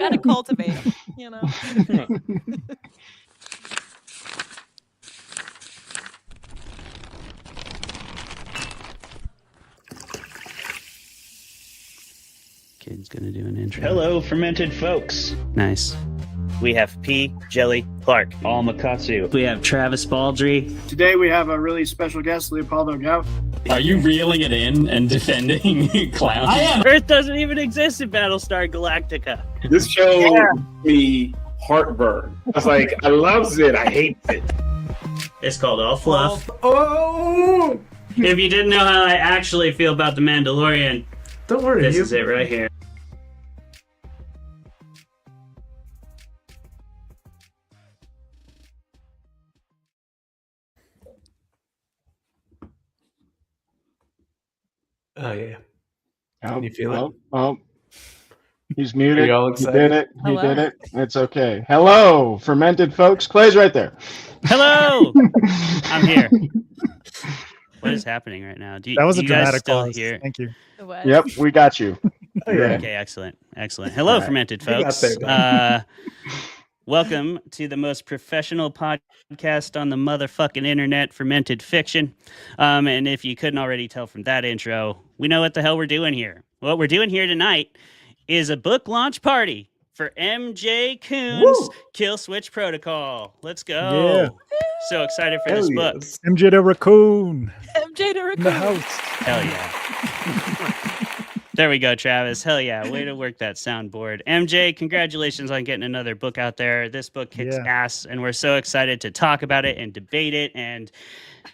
Gotta cultivate, you know. Kid's gonna do an intro. Hello, fermented folks. Nice. We have P. Jelly Clark. All Makatsu. We have Travis Baldry. Today we have a really special guest, Leopoldo Gout. Are you reeling it in and defending clowns? I am. Earth doesn't even exist in Battlestar Galactica. This show gave me heartburn. I was like, I loves it, I hate it. It's called All Fluff. Oh! If you didn't know how I actually feel about The Mandalorian, Don't worry, this is it right here. Oh yeah. Can you feel it? Oh, he's muted. Are you all He excited? did it. He Hello. did it. It's okay. Hello, fermented folks. Clay's right there. Hello! I'm here. What is happening right now? That was do a you guys dramatic still pause. hear? Thank you. What? Yep, we got you. Oh, yeah. Okay, excellent. Hello, All right. fermented You got folks. there, man. Welcome to the most professional podcast on the motherfucking internet, Fermented Fiction. And if you couldn't already tell from that intro, we know what the hell we're doing here. What we're doing here tonight is a book launch party for MJ Kuhn's Killswitch Protocol. Let's go. Yeah. So excited for Hell this book. yes. MJ the Raccoon MJ to in the record. house. Hell yeah. There we go, Travis. Hell yeah. Way to work that soundboard. MJ, congratulations on getting another book out there. This book kicks Yeah. ass, and we're so excited to talk about it and debate it and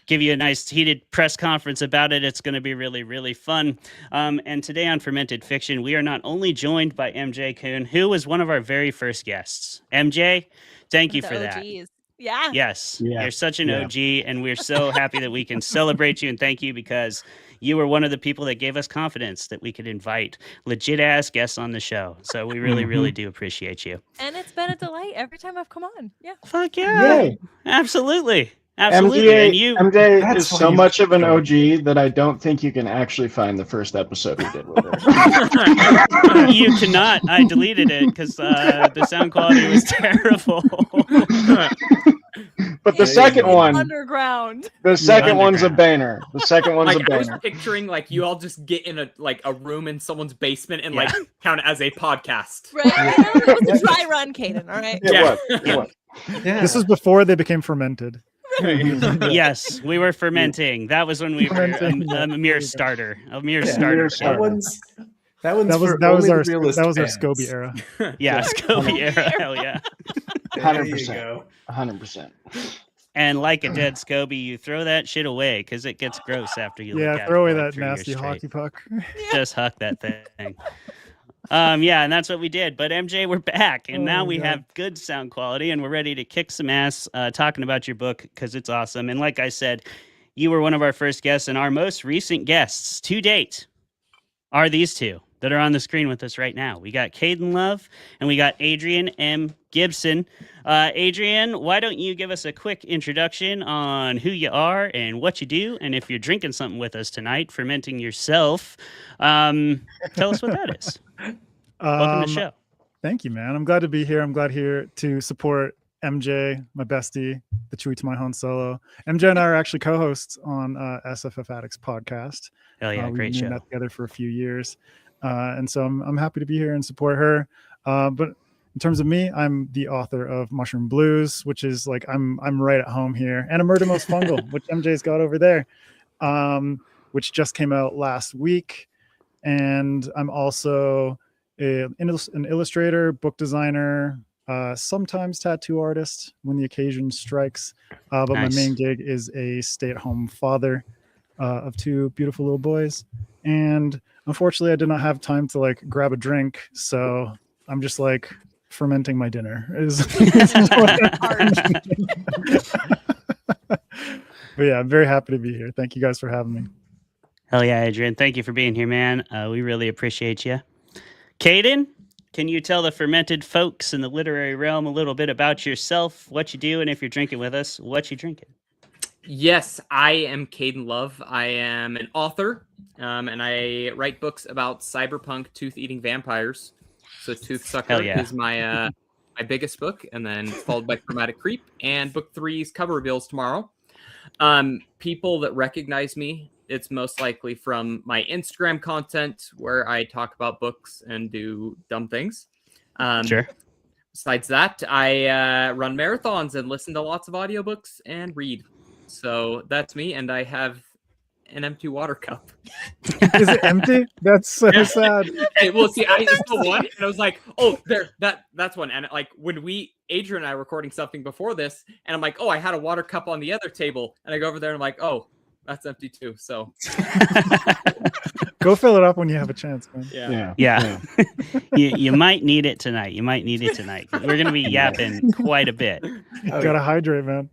give you a nice heated press conference about it. It's going to be really, really fun. And today on Fermented Fiction, we are not only joined by MJ Kuhn, who was one of our very first guests. MJ, thank you The for that. OGs. Yeah. Yes, Yeah. you're such an Yeah. OG, and we're so happy that we can celebrate you and thank you because you were one of the people that gave us confidence that we could invite legit ass guests on the show. So we really, really do appreciate you. And it's been a delight every time I've come on. Yeah. Fuck yeah. Yay. Absolutely. Absolutely. And you, MJ That's is why so you- much of an OG that I don't think you can actually find the first episode we did with her. you cannot. I deleted it because the sound quality was terrible. But the second one, Underground. the second one's a Underground. banger. The second one's a Like, I was banger. picturing like you all just get in a room in someone's basement and Yeah. like count it as a podcast. Right? It was a dry run, Kaden, all right? It Yeah. was. It was. Yeah. This was before they became fermented. Yes, we were fermenting. That was when we were Fermenting. a mere starter. A mere Yeah, starter. mere that starter. one's That was for that was only our the realist that was our fans. Scobie era. Yeah, Scobie era. Hell yeah. There you 100%. go. 100%. And like a dead Scobie, you throw that shit away because it gets gross after you look Yeah, at throw it away for like that 3 years nasty straight. hockey puck. Just huck that thing. Yeah, and that's what we did. But MJ, we're back, and now Oh, we God. have good sound quality, and we're ready to kick some ass talking about your book because it's awesome. And like I said, you were one of our first guests, and our most recent guests to date are these two that are on the screen with us right now. We got Kaden Love, and we got Adrian M. Gibson. Adrian, why don't you give us a quick introduction on who you are and what you do, and if you're drinking something with us tonight, fermenting yourself, tell us what that is. Welcome to the show. Thank you, man. I'm glad to be here. I'm glad here to support MJ, my bestie, the Chewy to my Han Solo. MJ and I are actually co-hosts on SFF Addicts podcast. Hell yeah, We've great been doing show. that together for a few years, and so I'm happy to be here and support her. But in terms of me, I'm the author of Mushroom Blues, which is like I'm right at home here, and a Murder Most Fungal, which MJ's got over there, which just came out last week. And I'm also an illustrator, book designer, sometimes tattoo artist when the occasion strikes. But Nice. my main gig is a stay-at-home father of 2 beautiful little boys. And unfortunately, I did not have time to like grab a drink, so I'm just like fermenting my dinner. But yeah, I'm very happy to be here. Thank you guys for having me. Hell yeah, Adrian. Thank you for being here, man. We really appreciate you. Kaden, can you tell the fermented folks in the literary realm a little bit about yourself, what you do, and if you're drinking with us, what you drinking? Yes, I am Kaden Love. I am an author, and I write books about cyberpunk tooth-eating vampires. So Toothsucker Hell yeah. is my my biggest book, and then followed by Chromatic Creep, and book 3's cover reveals tomorrow. People that recognize me, it's most likely from my Instagram content where I talk about books and do dumb things. Sure. Besides that, I run marathons and listen to lots of audiobooks and read. So that's me, and I have an empty water cup. Is it empty? That's so sad. Hey, well, see, I just saw one, and I was like, "Oh, that's one." And like when Adrian and I were recording something before this, and I'm like, "Oh, I had a water cup on the other table," and I go over there and I'm like, "Oh, that's empty too." So Go fill it up when you have a chance, man. Yeah. you might need it tonight. We're gonna be yapping quite a bit. Gotta hydrate, man.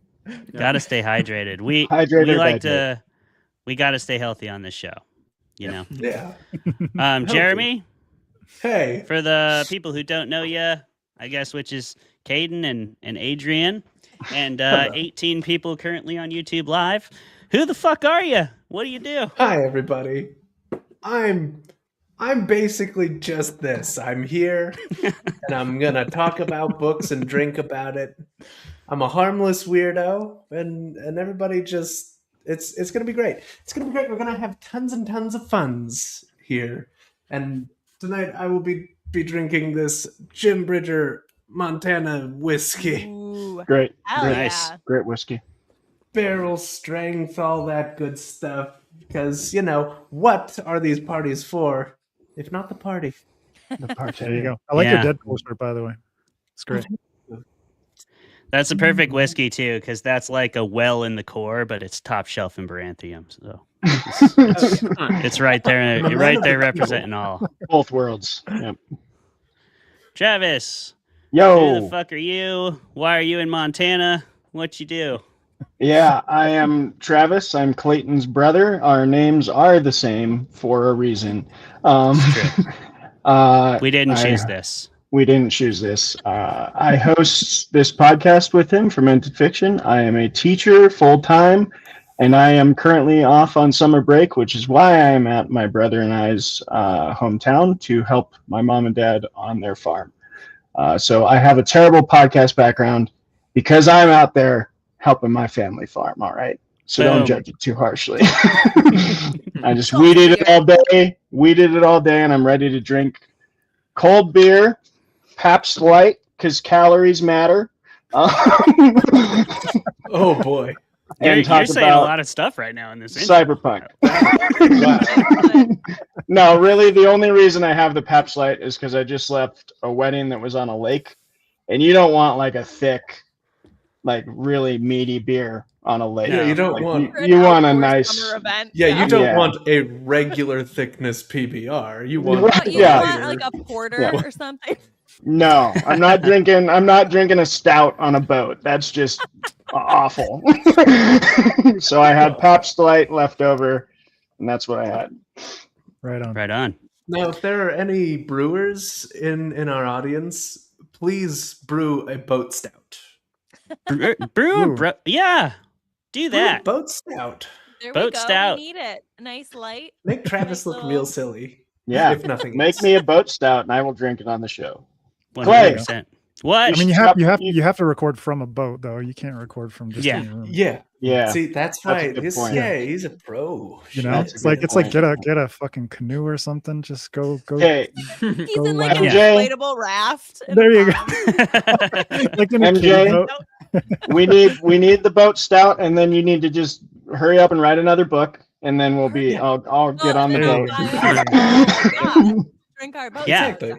Gotta stay hydrated. We Hydrated, like hydrated. we gotta stay healthy on this show. You know. Yeah. Jeremy, Hey. for the people who don't know you, I guess, which is Kaden and Adrian, and 18 people currently on YouTube Live. Who the fuck are you? What do you do? Hi, everybody. I'm basically just this. I'm here, and I'm gonna talk about books and drink about it. I'm a harmless weirdo, and everybody just it's gonna be great. It's gonna be great. We're gonna have tons and tons of funs here, and tonight I will be drinking this Jim Bridger Montana whiskey, Ooh, Great. hell Great. Nice. yeah. Great whiskey. barrel strength, all that good stuff. Because what are these parties for, if not the party? The party. There you go. I like Yeah. your Deadpool shirt, by the way. It's great. That's a perfect whiskey too, because that's like a well in the core, but it's top shelf in Baranthium. So it's right there, I'm a man right of there the people. representing all. Both worlds. Yep. Travis, who the Yo. fuck are you? Why are you in Montana? What you do? Yeah, I am Travis. I'm Clayton's brother. Our names are the same for a reason. True. We didn't I- choose this. We didn't choose this. I host this podcast with him, Fermented Fiction. I am a teacher full time, and I am currently off on summer break, which is why I am at my brother and I's hometown to help my mom and dad on their farm. So I have a terrible podcast background because I'm out there helping my family farm. All right. So Boom. don't judge it too harshly. I just weeded it all day, and I'm ready to drink cold beer. Pabst Light, because calories matter. Oh boy. You're talk saying a about lot of stuff right now in this intro. cyberpunk. No, really, the only reason I have the Pabst Light is because I just left a wedding that was on a lake, and you don't want like a thick, like really meaty beer on a lake. Yeah, you don't Like, want. For an you want a outdoor nice. summer event. Yeah, you don't Yeah. want a regular thickness PBR. You want. Right, You yeah. want like a porter Yeah. or something. No, I'm not drinking. I'm not drinking a stout on a boat. That's just awful. So I had Pabst Light left over, and that's what I had. Right on. Right on. Now, if there are any brewers in our audience, please brew a boat stout. Yeah, do Brew a that. boat stout. There Boat we go. stout. We need it. A nice light. Make Travis Nice look little- real silly. Yeah, If nothing make else. me a boat stout, and I will drink it on the show. 100%. What? I mean, Stop- you have to record from a boat though. You can't record from just Yeah. in your room. Yeah. Yeah, See, that's That's a right. good He's, point. yeah, he's a pro. You know, That's a it's like good point. get a fucking canoe or something. Just go. hey, He's Go in like an MJ. inflatable raft. in There a you go. pond. Like in a MJ? kiddie boat. we need the boat stout, and then you need to just hurry up and write another book, and then we'll be. I'll get Oh, on the there boat. you go. Yeah. Drink our boat. Yeah. Exactly.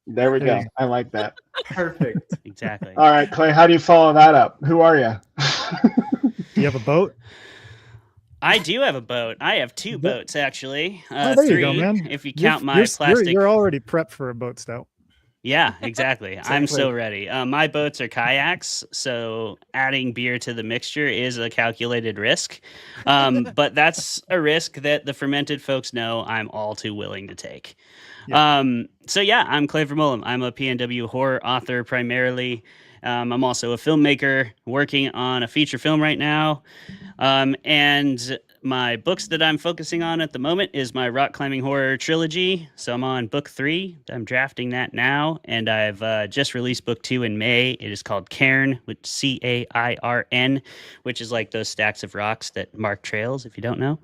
There we There go. you go. I like that. Perfect. Exactly. All right, Clay, how do you follow that up? Who are you? Do you have a boat? I do have a boat. I have two boats actually. Oh, there you three, go, man. if you You're- count my you're, plastic. You're already prepped for a boat stout. Yeah, exactly. I'm Exactly. so ready. My boats are kayaks, so adding beer to the mixture is a calculated risk. But that's a risk that the Fermented folks know I'm all too willing to take. So yeah, I'm Clay Vermolum. I'm a PNW horror author primarily. I'm also a filmmaker working on a feature film right now. And my books that I'm focusing on at the moment is my rock climbing horror trilogy. So I'm on book 3. I'm drafting that now, and I've just released book 2 in May. It is called Cairn, with Cairn, which is like those stacks of rocks that mark trails, if you don't know.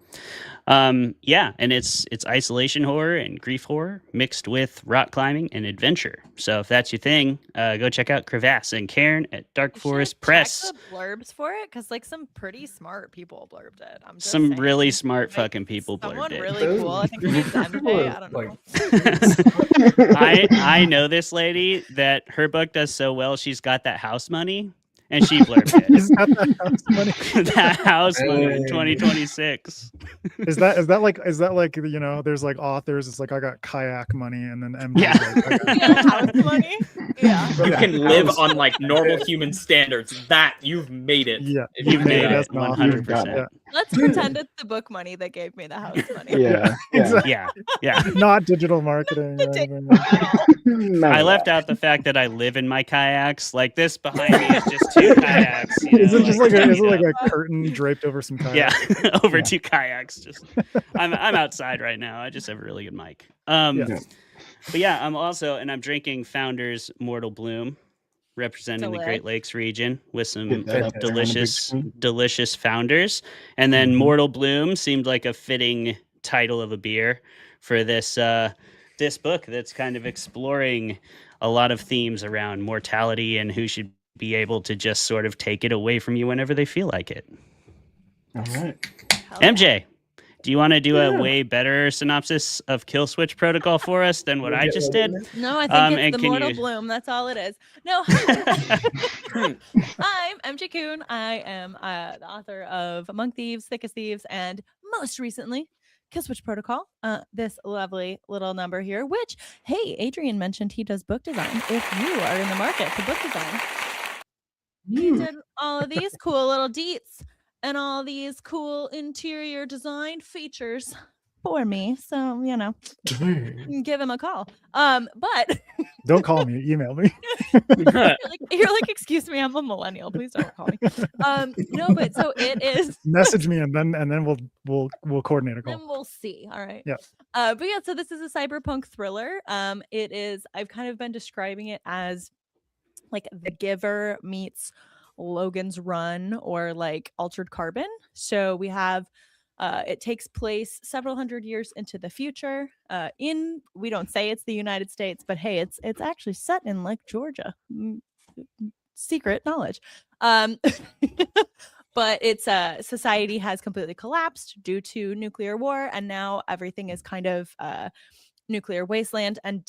Yeah, and it's isolation horror and grief horror mixed with rock climbing and adventure. So if that's your thing, go check out Crevasse and Cairn at Dark Forest Press. Check the blurbs for it, because like some pretty smart people blurbed it. I'm just Some saying. really smart Like, fucking people someone blurbed it. really cool. I think her name's MJ. I don't know. I know this lady that her book does so well. She's got that house money, and she blurbed it. He's got that house money. That house money in 2026. Is that like there's like authors, it's like I got kayak money, and then MJ Yeah. like, I got You got house money? Yeah. You can live on like normal human standards. That you've made it. Yeah, If You've made that's it an author. 100%. Yeah. Let's pretend it's the book money that gave me the house money. Yeah. Exactly. Yeah. Not digital marketing. Or anything. I left out the fact that I live in my kayaks. Like this behind me is just 2 kayaks. You Is know, it just like tucked a up. curtain draped over some kayak? Yeah, over Yeah. 2 kayaks. Just I'm outside right now. I just have a really good mic. Yeah. But yeah, I'm drinking Founder's Mortal Bloom, representing the Delay. Great Lakes region with some Get that up there on the big screen. delicious Founders. And then Mortal Bloom seemed like a fitting title of a beer for this this book that's kind of exploring a lot of themes around mortality and who should be able to just sort of take it away from you whenever they feel like it. All right. MJ, do you want to do a way better synopsis of Killswitch Protocol for us than what I just did? No, I think and it's the can Mortal you- Bloom. That's all it is. No. I'm MJ Kuhn. I am the author of Among Thieves, Thick as Thieves, and most recently, Killswitch Protocol. This lovely little number here, which, hey, Adrian mentioned he does book design. If you are in the market for book design, he did all of these cool little deets and all these cool interior design features for me. So, you know, give him a call. But Don't call me. Email me. you're like, excuse me, I'm a millennial. Please don't call me. No, but so it is. Message me and then we'll coordinate a Then call. we'll see. All right. Yeah. But yeah, so this is a cyberpunk thriller. It is. I've kind of been describing it as like The Giver meets Logan's Run or like Altered Carbon. So we have. It takes place several hundred years into the future. We don't say it's the United States, but hey, it's actually set in like Georgia. Secret knowledge. But it's society has completely collapsed due to nuclear war, and now everything is kind of nuclear wasteland, and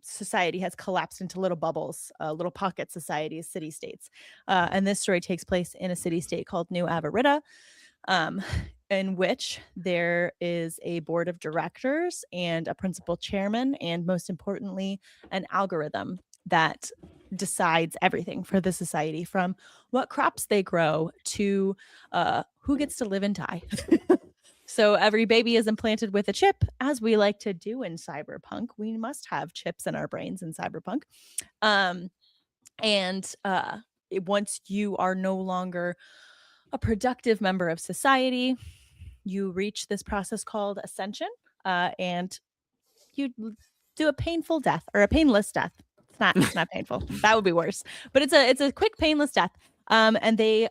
society has collapsed into little bubbles, little pocket societies, city states. And this story takes place in a city state called New Avarita. In which there is a board of directors and a principal chairman, and most importantly, an algorithm that decides everything for the society, from what crops they grow to who gets to live and die. So every baby is implanted with a chip, as we like to do in cyberpunk. We must have chips in our brains in cyberpunk. Once you are no longer a productive member of society, you reach this process called ascension, and you do a painful death, or a painless death. It's not painful. That would be worse. But it's a quick painless death. And they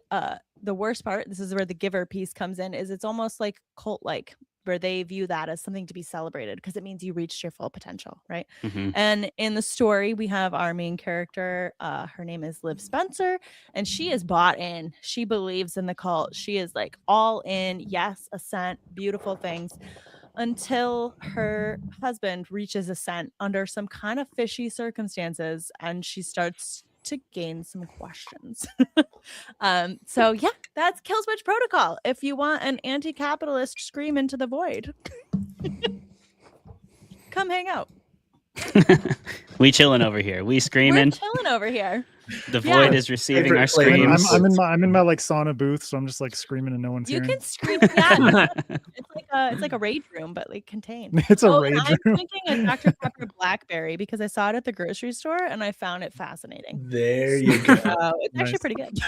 the worst part, this is where the Giver piece comes in, is it's almost like cult-like, where they view that as something to be celebrated because it means you reached your full potential, right? Mhm. And in the story, we have our main character. Her name is Liv Spencer, and she is bought in. She believes in the cult. She is like all in. Yes, ascent, beautiful things. Until her husband reaches ascent under some kind of fishy circumstances, and she starts to gain some questions. So yeah, that's Killswitch Protocol. If you want an anti-capitalist scream into the void, come hang out. We chilling over here. We screaming. We're chilling over here. The Yeah. void is receiving Favorite our flavor. screams. I'm in my like sauna booth, so I'm just like screaming and no one's You hearing. can scream. Yeah, it's like a rage room, but like contained. It's a Oh, rage and I'm room. drinking a Dr. Pepper Blackberry because I saw it at the grocery store and I found it fascinating. There you go. It's actually Nice. pretty good.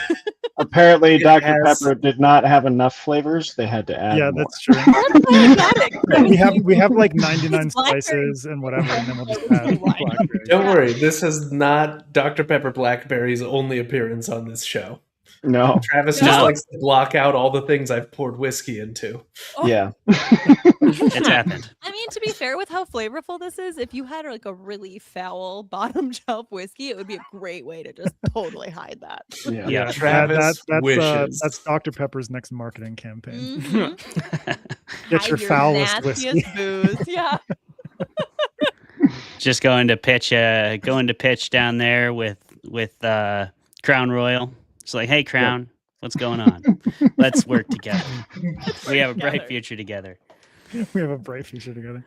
Apparently, It Dr. has- Pepper did not have enough flavors. They had to add Yeah, more. that's true. That's we have like 99 It's blackberry. spices and whatever, and then we'll just add blackberry. Don't worry, this is not Dr. Pepper Blackberry's only appearance on this show. No. Travis No. just likes to block out all the things I've poured whiskey into. Yeah. It's happened. I mean, to be fair, with how flavorful this is, if you had like a really foul bottom shelf whiskey, it would be a great way to just totally hide that. Yeah. Yeah. Travis wishes. That's Dr. Pepper's next marketing campaign. Mhm. Get Hide your foulest nastiest whiskey. booze. Yeah. Just going to pitch down there with Crown Royal. It's like, hey, Crown, what's going on? Let's work together. We have a bright together. future together. We have a bright future together.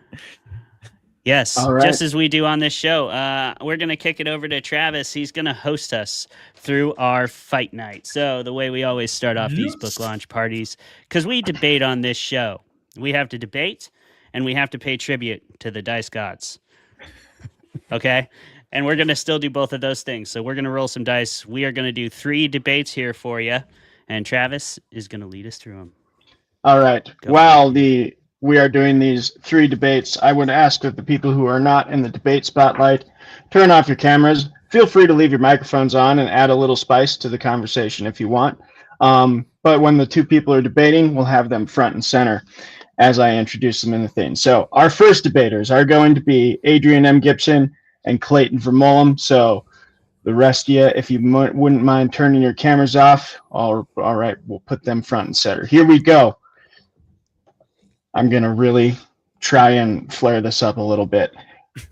Yes, All right. just as we do on this show. We're going to kick it over to Travis. He's going to host us through our fight night. So the way we always start off these book launch parties, because we debate on this show. We have to debate, and we have to pay tribute to the dice gods. Okay? And we're going to still do both of those things. So we're going to roll some dice. We are going to do 3 debates here for you, and Travis is going to lead us through them. All right. Go While we are doing these 3 debates, I would ask that the people who are not in the debate spotlight turn off your cameras. Feel free to leave your microphones on and add a little spice to the conversation if you want. But when the 2 people are debating, we'll have them front and center as I introduce them in the thing. So our first debaters are going to be Adrian M. Gibson and Clayton Vermolum. So the rest of you, if you wouldn't mind turning your cameras off, all right, we'll put them front and center. Here we go. I'm going to really try and flare this up a little bit.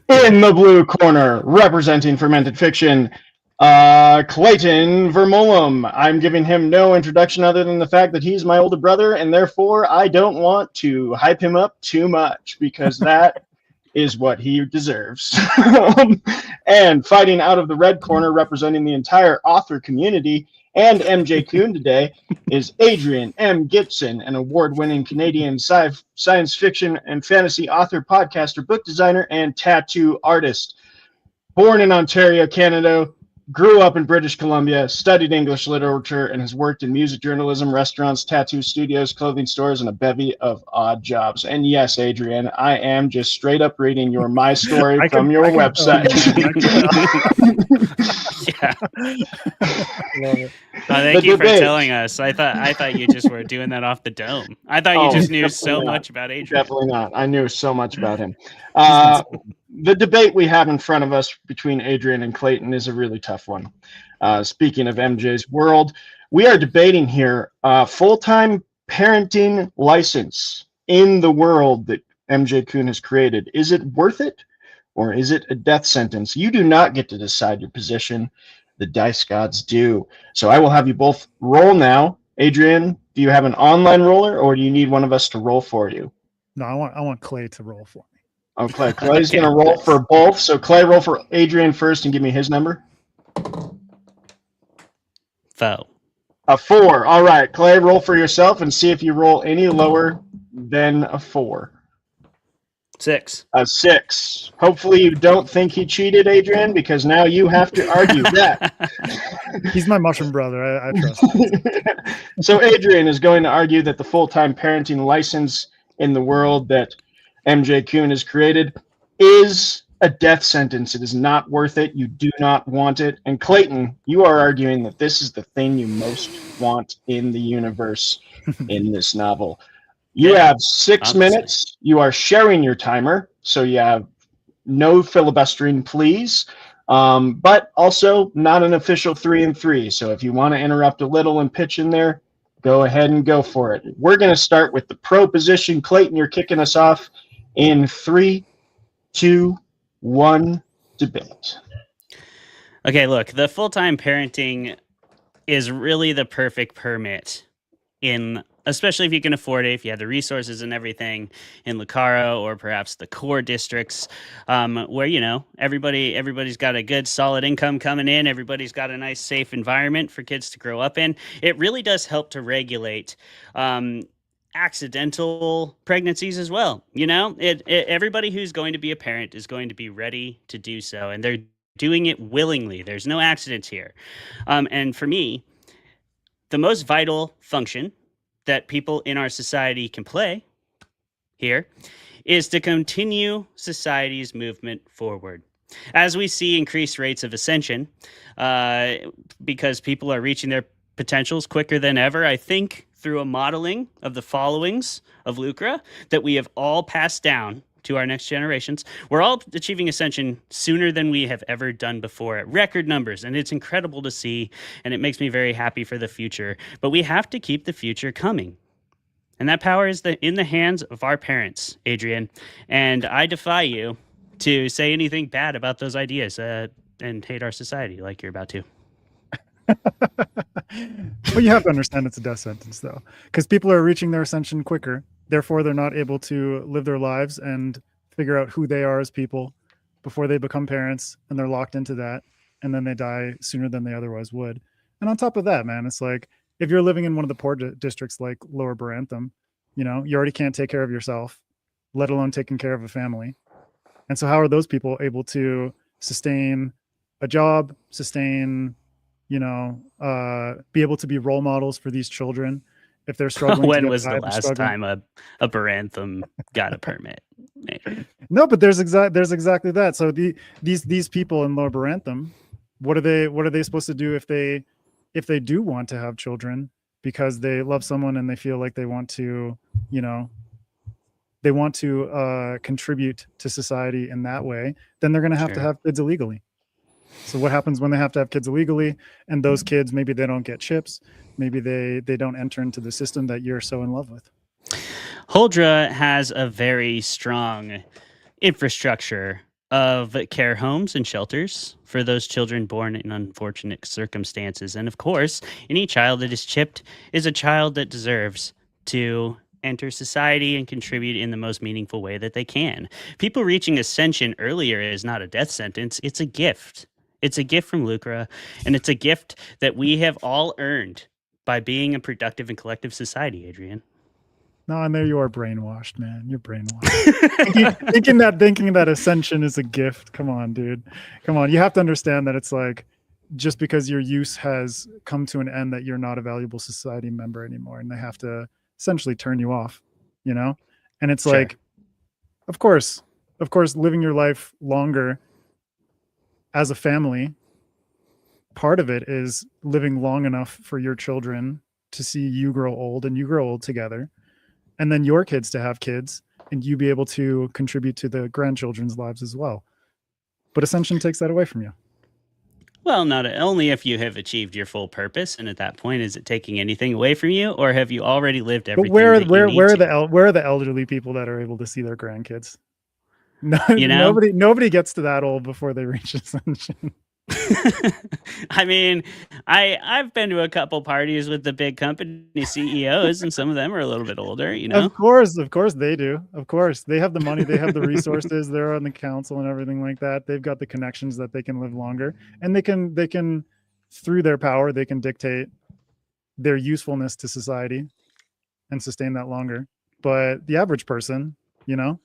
In the blue corner, representing Fermented Fiction, Clayton Vermolum. I'm giving him no introduction other than the fact that he's my older brother, and therefore I don't want to hype him up too much because that is what he deserves. And fighting out of the red corner, representing the entire author community and MJ Kuhn today, is Adrian M. Gibson, an award-winning Canadian science fiction and fantasy author, podcaster, book designer, and tattoo artist. Born in Ontario, Canada, grew up in British Columbia, studied English literature, and has worked in music journalism, restaurants, tattoo studios, clothing stores, and a bevy of odd jobs. And yes, Adrian, I am just straight up reading your My Story from your website. Yeah. Love it. Thank The you for debate. telling us. I thought you just were doing that off the dome. I thought you Oh, just knew so definitely not. much about Adrian. Definitely not. I knew so much about him. The debate we have in front of us between Adrian and Clayton is a really tough one. Speaking of MJ's world, we are debating here full-time parenting license in the world that MJ Kuhn has created. Is it worth it, or is it a death sentence? You do not get to decide your position. The dice gods do. So I will have you both roll now. Adrian, do you have an online roller, or do you need one of us to roll for you? No, I want Clay to roll for me. Oh, Clay. Clay's going to roll for both. So Clay, roll for Adrian first and give me his number. Foe. A 4. All right. Clay, roll for yourself and see if you roll any lower than a 4. 6. A 6. Hopefully you don't think he cheated, Adrian, because now you have to argue that. He's my mushroom brother. I trust him. So Adrian is going to argue that the full-time parenting license in the world that MJ Kuhn has created is a death sentence. It is not worth it. You do not want it. And Clayton, you are arguing that this is the thing you most want in the universe in this novel. You have 6 obviously. minutes. You are sharing your timer, so you have no filibustering, please. But also not an official 3 and 3. So if you want to interrupt a little and pitch in there, go ahead and go for it. We're going to start with the pro position. Clayton, you're kicking us off in 3, 2, 1, debate. Okay, look, the full-time parenting is really the perfect permit especially if you can afford it, if you have the resources and everything in Lucara or perhaps the core districts, where, everybody's got a good solid income coming in. Everybody's got a nice safe environment for kids to grow up in. It really does help to regulate, accidental pregnancies as well. Everybody who's going to be a parent is going to be ready to do so, and they're doing it willingly. There's no accidents here. And for me, the most vital function that people in our society can play here is to continue society's movement forward. As we see increased rates of ascension, because people are reaching their potentials quicker than ever, I think through a modeling of the followings of Lucra that we have all passed down to our next generations, we're all achieving ascension sooner than we have ever done before at record numbers. And it's incredible to see, and it makes me very happy for the future. But we have to keep the future coming. And that power is in the hands of our parents, Adrian. And I defy you to say anything bad about those ideas and hate our society like you're about to. But you have to understand it's a death sentence, though, because people are reaching their ascension quicker. Therefore, they're not able to live their lives and figure out who they are as people before they become parents, and they're locked into that, and then they die sooner than they otherwise would. And on top of that, man, it's like if you're living in one of the poor districts like Lower Barantham, you know, you already can't take care of yourself, let alone taking care of a family. And so how are those people able to sustain a job, be able to be role models for these children if they're struggling? When was the last time a Barantham got a permit? No, but there's exactly that. So these people in Lower Barantham, what are they supposed to do if they do want to have children because they love someone and they feel like they want to, contribute to society in that way? Then they're going to have to have kids illegally. So what happens when they have to have kids illegally, and those kids, maybe they don't get chips, maybe they don't enter into the system that you're so in love with? Huldra has a very strong infrastructure of care homes and shelters for those children born in unfortunate circumstances. And of course, any child that is chipped is a child that deserves to enter society and contribute in the most meaningful way that they can. People reaching ascension earlier is not a death sentence. It's a gift. It's a gift from Lucra, and it's a gift that we have all earned by being a productive and collective society, Adrian. No, and there you are, brainwashed, man. You're brainwashed. thinking that ascension is a gift. Come on, dude. Come on. You have to understand that it's like, just because your use has come to an end, that you're not a valuable society member anymore, and they have to essentially turn you off, And it's like, of course, living your life longer as a family, part of it is living long enough for your children to see you grow old and you grow old together, and then your kids to have kids and you be able to contribute to the grandchildren's lives as well. But ascension takes that away from you. Well, not only if you have achieved your full purpose, and at that point, is it taking anything away from you, or have you already lived everything? But where are the elderly people that are able to see their grandkids? No, nobody gets to that old before they reach ascension. I mean, I've been to a couple parties with the big company CEOs, and some of them are a little bit older, Of course they do. Of course, they have the money, they have the resources, they're on the council and everything like that. They've got the connections that they can live longer, and they can through their power, they can dictate their usefulness to society and sustain that longer. But the average person, you're not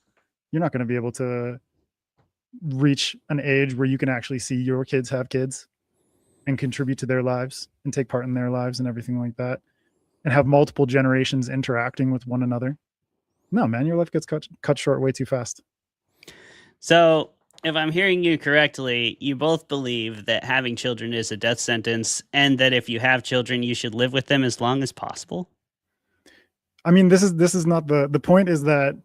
going to be able to reach an age where you can actually see your kids have kids and contribute to their lives and take part in their lives and everything like that, and have multiple generations interacting with one another. No, man, your life gets cut short way too fast. So if I'm hearing you correctly, you both believe that having children is a death sentence, and that if you have children, you should live with them as long as possible. I mean, this is not the point. Is that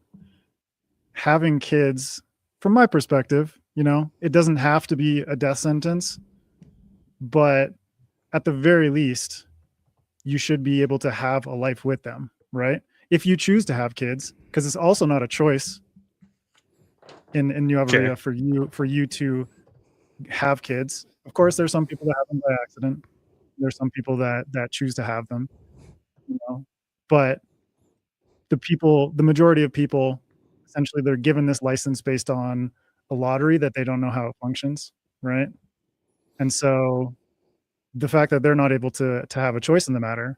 having kids, from my perspective, it doesn't have to be a death sentence, but at the very least, you should be able to have a life with them, right? If you choose to have kids, because it's also not a choice in New Alvaria for you to have kids. Of course, there's some people that have them by accident. There's some people that choose to have them, but the majority of people, essentially, they're given this license based on a lottery that they don't know how it functions, right? And so the fact that they're not able to have a choice in the matter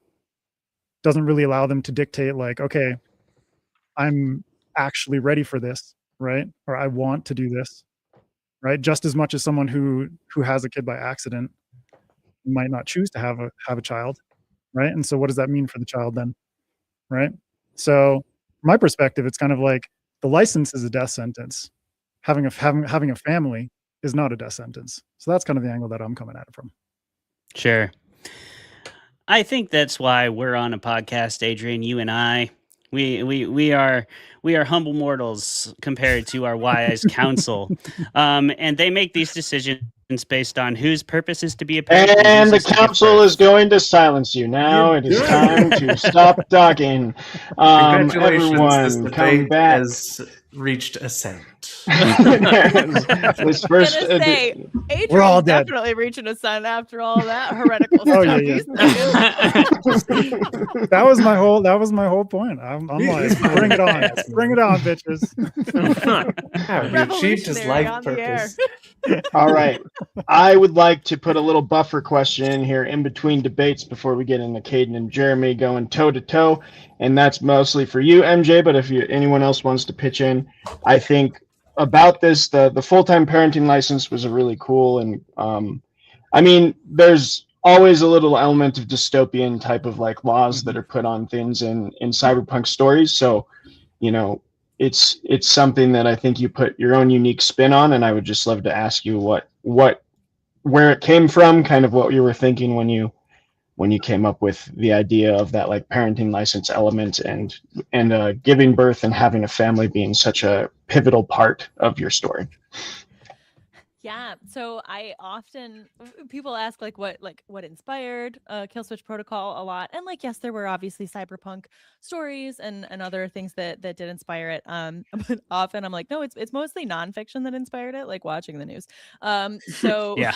doesn't really allow them to dictate, like, okay, I'm actually ready for this, right? Or I want to do this, right? Just as much as someone who has a kid by accident might not choose to have a child, right? And so what does that mean for the child then, right? So from my perspective, it's kind of like the license is a death sentence. Having a family is not a death sentence. So that's kind of the angle that I'm coming at it from. Sure. I think that's why we're on a podcast, Adrian, you and I. We are humble mortals compared to our wise counsel. And they make these decisions based on whose purpose is to be a parent. And the whose to give council birth. is going to silence you. Now it is time to stop talking. Congratulations, this Everyone, come debate back. has reached ascent. This first, I'm gonna say, Adrian's we're all dead. definitely reaching a sun after all that heretical Oh, stuff. yeah, he's doing. That was my whole point. I'm like, bring it on, bitches. Have you achieved his Revolutionary on life the air. purpose? All right. I would like to put a little buffer question in here in between debates before we get into Kaden and Jeremy going toe to toe. And that's mostly for you, MJ. But if anyone else wants to pitch in, I think about this, the full-time parenting license was a really cool. And I mean, there's always a little element of dystopian type of like laws that are put on things in cyberpunk stories. So, you know, it's something that I think you put your own unique spin on, and I would just love to ask you where it came from, kind of what you were thinking when you came up with the idea of that like parenting license element and giving birth and having a family being such a pivotal part of your story. Yeah, so I often people ask like what inspired Killswitch Protocol a lot, and like yes, there were obviously cyberpunk stories and other things that did inspire it. But often I'm like, no, it's mostly nonfiction that inspired it, like watching the news. So Yeah.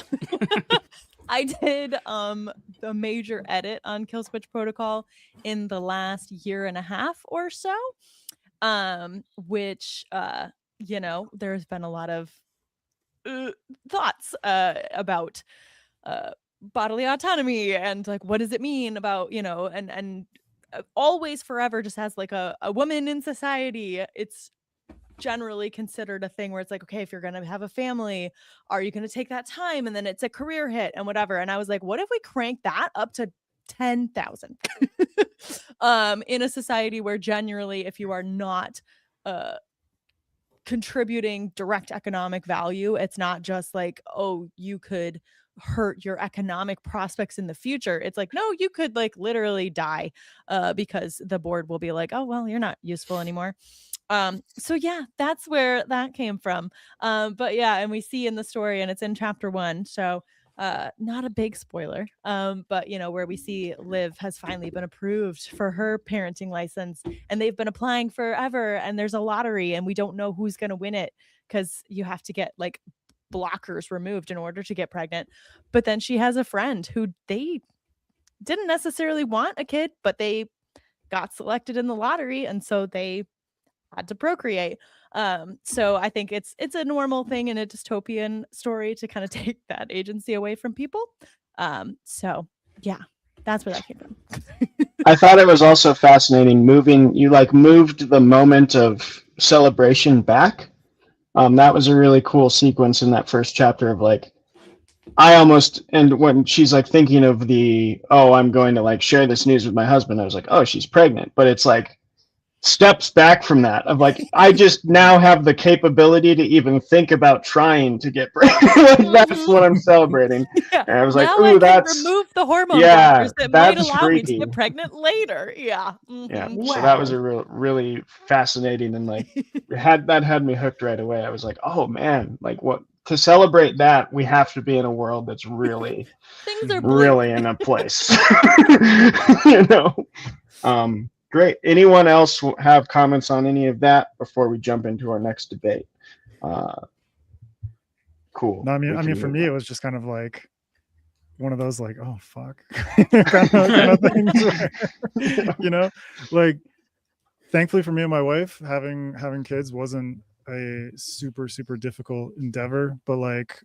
I did a major edit on Killswitch Protocol in the last year and a half or so, which you know, there's been a lot of thoughts about bodily autonomy and like what does it mean about, you know, and always forever just as like a woman in society, it's generally considered a thing where it's like, okay, if you're gonna have a family, are you gonna take that time? And then it's a career hit and whatever. And I was like, what if we crank that up to 10,000 in a society where generally if you are not contributing direct economic value, it's not just like, oh, you could hurt your economic prospects in the future. It's like, no, you could like literally die because the board will be like, oh, well, you're not useful anymore. So yeah, that's where that came from. But yeah, and we see in the story, and it's in chapter 1, so not a big spoiler, but you know, where we see Liv has finally been approved for her parenting license, and they've been applying forever, and there's a lottery and we don't know who's going to win it because you have to get like blockers removed in order to get pregnant. But then she has a friend who they didn't necessarily want a kid, but they got selected in the lottery, and so they had to procreate. So I think it's a normal thing in a dystopian story to kind of take that agency away from people. So yeah, that's where that came from. I thought it was also fascinating you like moved the moment of celebration back. That was a really cool sequence in that first chapter of like, and when she's like thinking of I'm going to like share this news with my husband, I was like, oh, she's pregnant. But it's like steps back from that of like, I just now have the capability to even think about trying to get pregnant. Like, that's what I'm celebrating. Yeah. And I was like, ooh, that's remove the hormone blockers that might allow me to get pregnant later. Yeah. Mm-hmm. Yeah. Wow. So that was a really fascinating, and like had me hooked right away. I was like, oh man, like what to celebrate that we have to be in a world that's really things are really in a place. You know. Great. Anyone else have comments on any of that before we jump into our next debate? Cool. No, I mean, for me, it was just kind of like one of those like, oh fuck, kind of things. Where, you know, like thankfully for me and my wife, having kids wasn't a super difficult endeavor, but like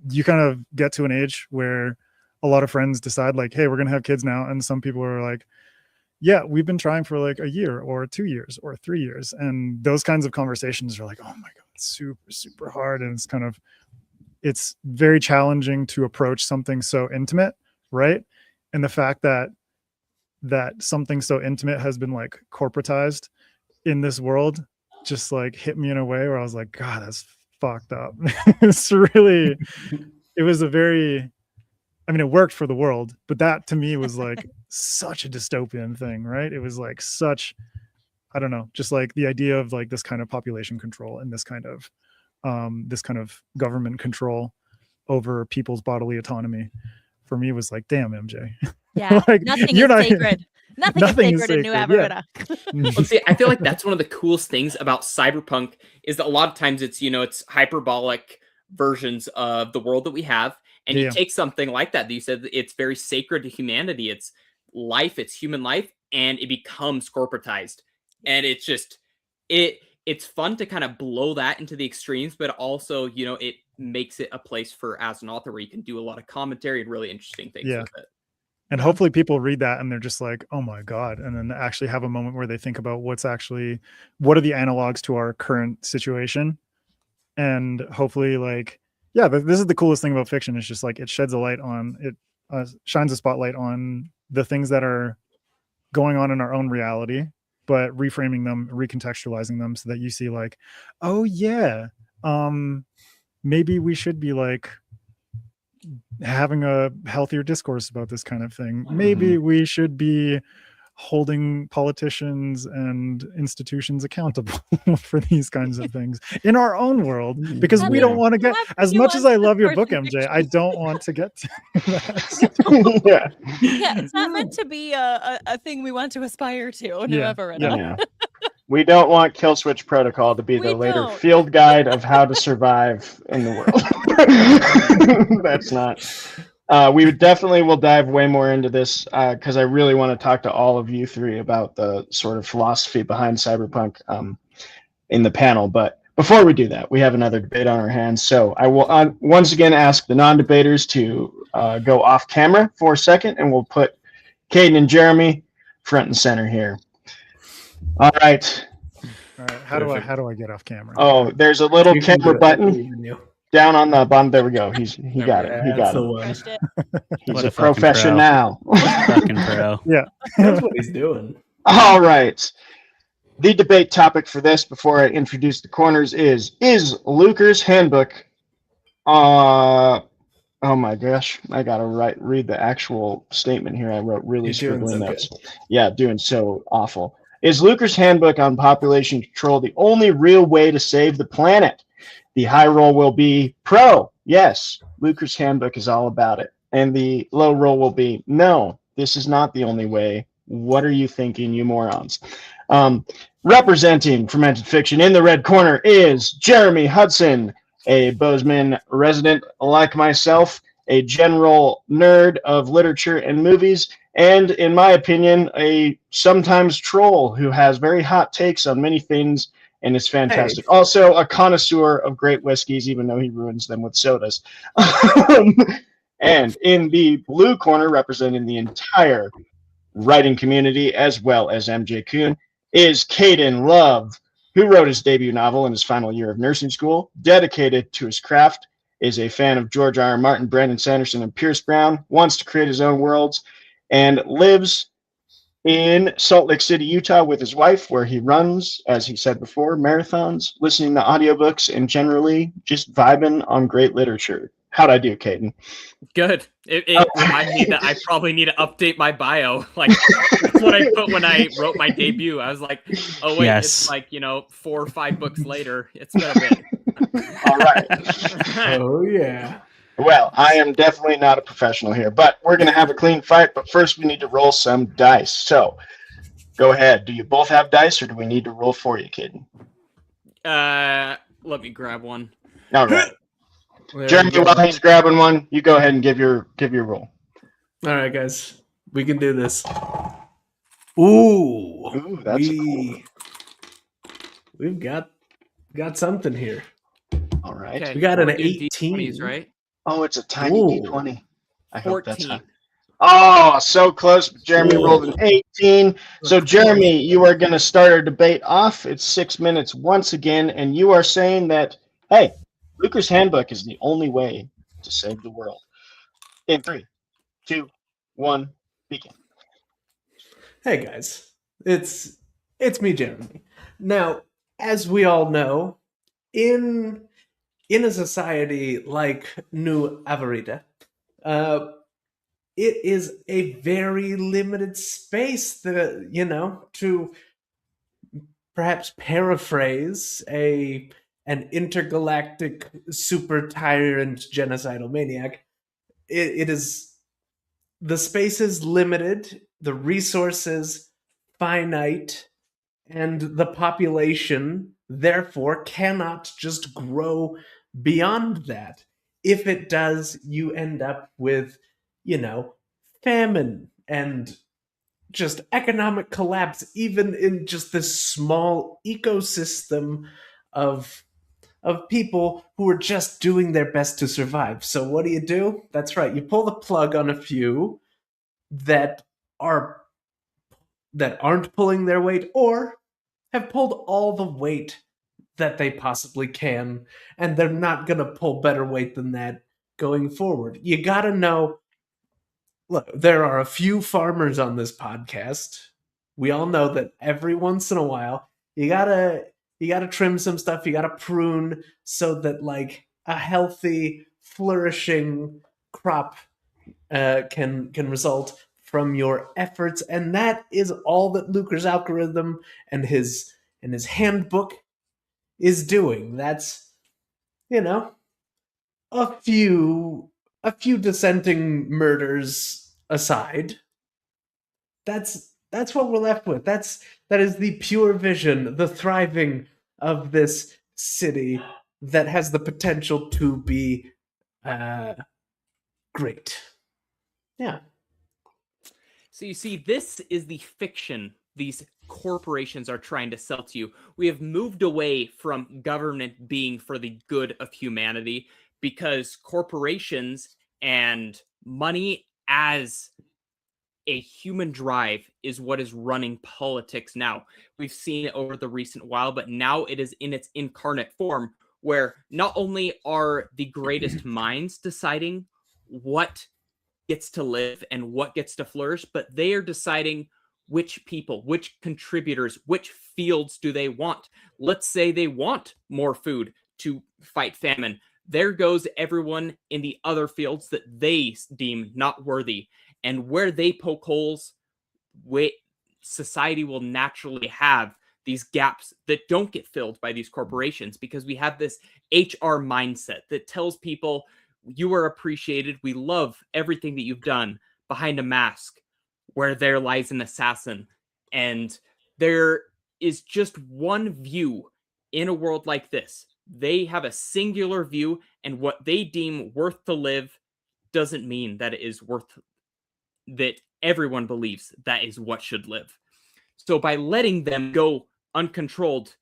you kind of get to an age where a lot of friends decide like, hey, we're gonna have kids now, and some people are like, yeah, we've been trying for like a year or 2 years or 3 years. And those kinds of conversations are like, oh my God, it's super hard. And it's very challenging to approach something so intimate, right? and the fact that something so intimate has been like corporatized in this world just like hit me in a way where I was like, God, that's fucked up. It's really, it was a very, I mean, it worked for the world, but that to me was like such a dystopian thing, right? It was like such, I don't know, just like the idea of like this kind of population control and this kind of government control over people's bodily autonomy for me was like, damn, MJ. Yeah, like, nothing you're is not, sacred. Nothing is sacred in New Averida. Yeah. Well, see, I feel like that's one of the coolest things about cyberpunk is that a lot of times it's, it's hyperbolic versions of the world that we have. And you take something like that you said it's very sacred to humanity. It's life, it's human life, and it becomes corporatized. And it's just, it's fun to kind of blow that into the extremes, but also, it makes it a place for, as an author, where you can do a lot of commentary and really interesting things with it. And hopefully people read that and they're just like, oh my God. And then actually have a moment where they think about what are the analogs to our current situation. And hopefully like, yeah, this is the coolest thing about fiction. It's just like, it sheds a light on, it shines a spotlight on the things that are going on in our own reality, but reframing them, recontextualizing them so that you see like, oh yeah, maybe we should be like, having a healthier discourse about this kind of thing. Maybe we should be holding politicians and institutions accountable for these kinds of things in our own world, because we don't want to get, as much as I love your book, MJ, I don't want to get to that. Yeah, it's not meant to be a thing we want to aspire to. Yeah. We don't want Killswitch Protocol to be the later field guide of how to survive in the world. That's not. We definitely will dive way more into this because I really want to talk to all of you three about the sort of philosophy behind cyberpunk in the panel. But before we do that, we have another debate on our hands. So I will once again ask the non-debaters to go off camera for a second, and we'll put Kaden and Jeremy front and center here. All right. How do I get off camera? Oh, there's a little camera button down on the bottom. There we go. He got it. He got it. He's a professional. Fucking pro. Yeah. That's what he's doing. All right. The debate topic for this, before I introduce the corners, is Luker's handbook. Oh my gosh, I gotta read the actual statement here. I wrote really scribbling notes. Yeah, doing so awful. Is Luker's handbook on population control the only real way to save the planet? The high roll will be pro. Yes, Luker's handbook is all about it. And the low roll will be no, this is not the only way. What are you thinking, you morons? Representing Fermented Fiction in the red corner is Jeremy Hudson, a Bozeman resident like myself, a general nerd of literature and movies, and in my opinion, a sometimes troll who has very hot takes on many things and is fantastic. Hey. Also a connoisseur of great whiskeys, even though he ruins them with sodas. And in the blue corner, representing the entire writing community, as well as MJ Kuhn, is Kaden Love, who wrote his debut novel in his final year of nursing school, dedicated to his craft, is a fan of George R. R. Martin, Brandon Sanderson, and Pierce Brown, wants to create his own worlds, and lives in Salt Lake City, Utah with his wife, where he runs, as he said before, marathons, listening to audiobooks, and generally just vibing on great literature. How'd I do, Kaden? Good. It reminds me that I probably need to update my bio. Like, that's what I put when I wrote my debut. I was like, oh, wait, it's like, 4 or 5 books later. It's been a bit. All right. Oh, yeah. Well, I am definitely not a professional here, but we're going to have a clean fight. But first, we need to roll some dice. So go ahead. Do you both have dice, or do we need to roll for you, Kaden? Let me grab one. All right. Jeremy, while he's grabbing one, you go ahead and give your roll. All right, guys. We can do this. Ooh, that's we've got something here. All right. Okay, we got an 18, D20s, right? Oh, it's a tiny D20. I hope 14. that's high. Oh, so close. Jeremy rolled an 18. So, Jeremy, you are going to start our debate off. It's 6 minutes once again, and you are saying that, hey, Luker's handbook is the only way to save the world. In 3, 2, 1, Begin. Hey guys, it's me, Jeremy. Now, as we all know, in a society like New Avarita, it is a very limited space that, to perhaps paraphrase an intergalactic super tyrant genocidal maniac. It is, the space is limited, the resources finite, and the population therefore cannot just grow beyond that. If it does, you end up with, famine and just economic collapse, even in just this small ecosystem of people who are just doing their best to survive. So what do? That's right, you pull the plug on a few that aren't pulling their weight, or have pulled all the weight that they possibly can, and they're not going to pull better weight than that going forward. You got to know, look, there are a few farmers on this podcast. We all know that every once in a while, you got to trim some stuff, you got to prune so that like a healthy, flourishing crop can result from your efforts, and that is all that Luker's algorithm and his handbook is doing. That's, a few dissenting murders aside. That's what we're left with. That is the pure vision, the thriving of this city that has the potential to be great. Yeah. So you see, this is the fiction these corporations are trying to sell to you. We have moved away from government being for the good of humanity because corporations and money as a human drive is what is running politics now. We've seen it over the recent while, but now it is in its incarnate form, where not only are the greatest minds deciding what gets to live and what gets to flourish, but they are deciding which people, which contributors, which fields do they want. Let's say they want more food to fight famine. There goes everyone in the other fields that they deem not worthy. And where they poke holes, society will naturally have these gaps that don't get filled by these corporations, because we have this HR mindset that tells people, you are appreciated, we love everything that you've done, behind a mask where there lies an assassin. And there is just one view in a world like this. They have a singular view, and what they deem worth to live doesn't mean that it is worth, that everyone believes that is what should live. So by letting them go uncontrolled,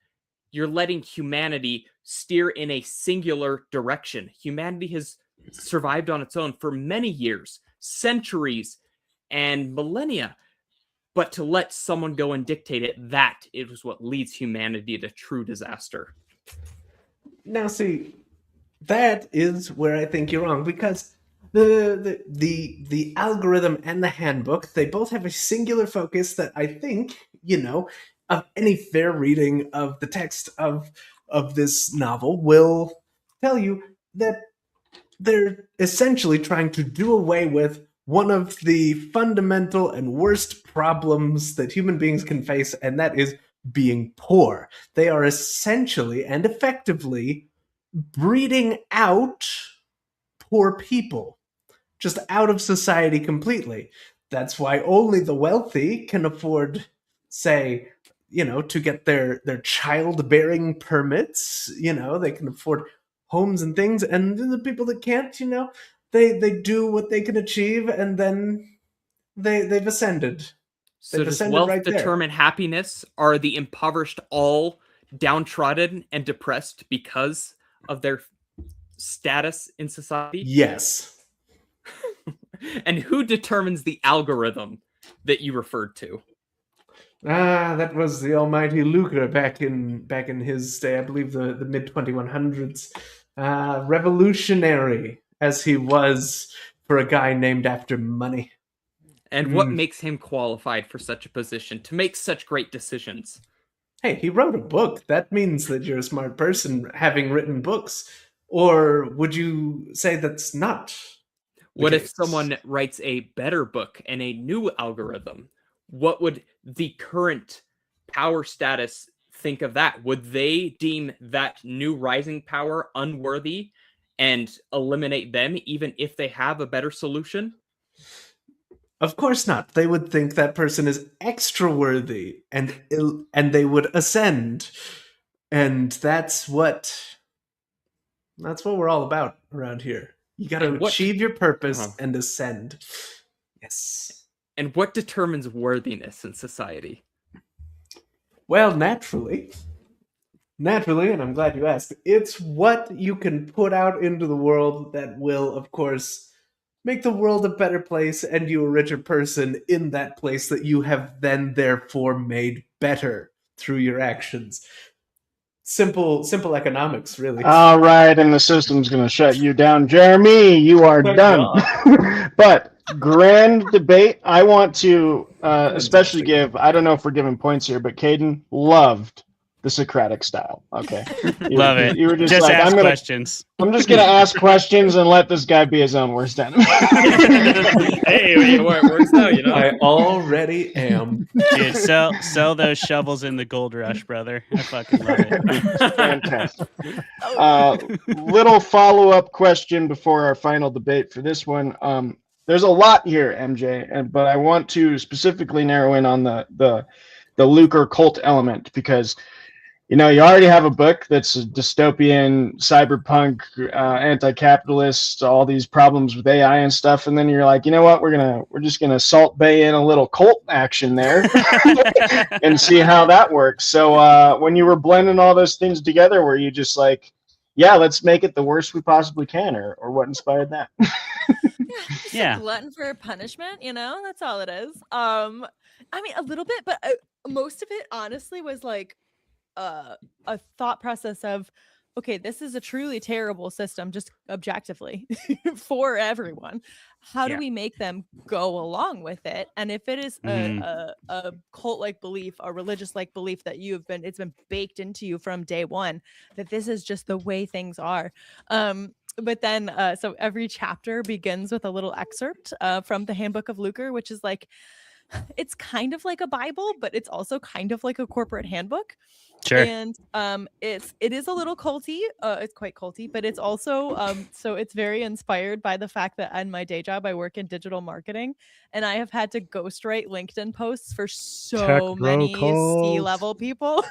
you're letting humanity steer in a singular direction. Humanity has survived on its own for many years, centuries, and millennia. But to let someone go and dictate it, that is what leads humanity to true disaster. Now, see, that is where I think you're wrong, because the algorithm and the handbook, they both have a singular focus that I think, of any fair reading of the text of this novel will tell you that they're essentially trying to do away with one of the fundamental and worst problems that human beings can face, and that is being poor. They are essentially and effectively breeding out poor people, just out of society completely. That's why only the wealthy can afford, say, to get their childbearing permits. They can afford homes and things, and the people that can't, they do what they can achieve, and then they've ascended. So does wealth determine happiness? Are the impoverished all downtrodden and depressed because of their status in society? Yes. And who determines the algorithm that you referred to? That was the almighty Luker back in his day, I believe the mid-2100s. Revolutionary as he was for a guy named after money. And what makes him qualified for such a position to make such great decisions? Hey, he wrote a book. That means that you're a smart person having written books. Or would you say that's not? What if someone writes a better book and a new algorithm? What would the current power status think of that? Would they deem that new rising power unworthy and eliminate them even if they have a better solution? Of course not. They would think that person is extra worthy and they would ascend. And that's what we're all about around here. You got to achieve your purpose and ascend. Yes. And what determines worthiness in society? Well, naturally, and I'm glad you asked, it's what you can put out into the world that will, of course, make the world a better place and you a richer person in that place that you have then therefore made better through your actions. Simple economics, really. All right, and the system's going to shut you down. Jeremy, you are done. But grand debate. I want to especially give, I don't know if we're giving points here, but Kaden loved the Socratic style. Okay. Love it. You were just like, ask questions. I'm just going to ask questions and let this guy be his own worst enemy. Hey, it works out, you know? I already am. Dude, sell those shovels in the gold rush, brother. I fucking love it. Fantastic. Little follow-up question before our final debate for this one. There's a lot here, MJ, but I want to specifically narrow in on the lucre cult element because you already have a book that's a dystopian, cyberpunk, anti-capitalist, all these problems with AI and stuff, and then you're like, you know what, we're just gonna Salt Bay in a little cult action there and see how that works. So when you were blending all those things together, were you just like, yeah, let's make it the worst we possibly can, or what inspired that? Yeah, glutton for punishment, that's all it is. I mean, a little bit, but most of it honestly was like a thought process of, okay, this is a truly terrible system, just objectively for everyone. How do we make them go along with it? And if it is a cult-like belief, a religious-like belief that it's been baked into you from day one, that this is just the way things are. But then, so every chapter begins with a little excerpt from the Handbook of Lucre, which is like, it's kind of like a Bible, but it's also kind of like a corporate handbook. Sure. And it is a little culty. It's quite culty, but it's also so it's very inspired by the fact that in my day job I work in digital marketing, and I have had to ghostwrite LinkedIn posts for so many C-level people.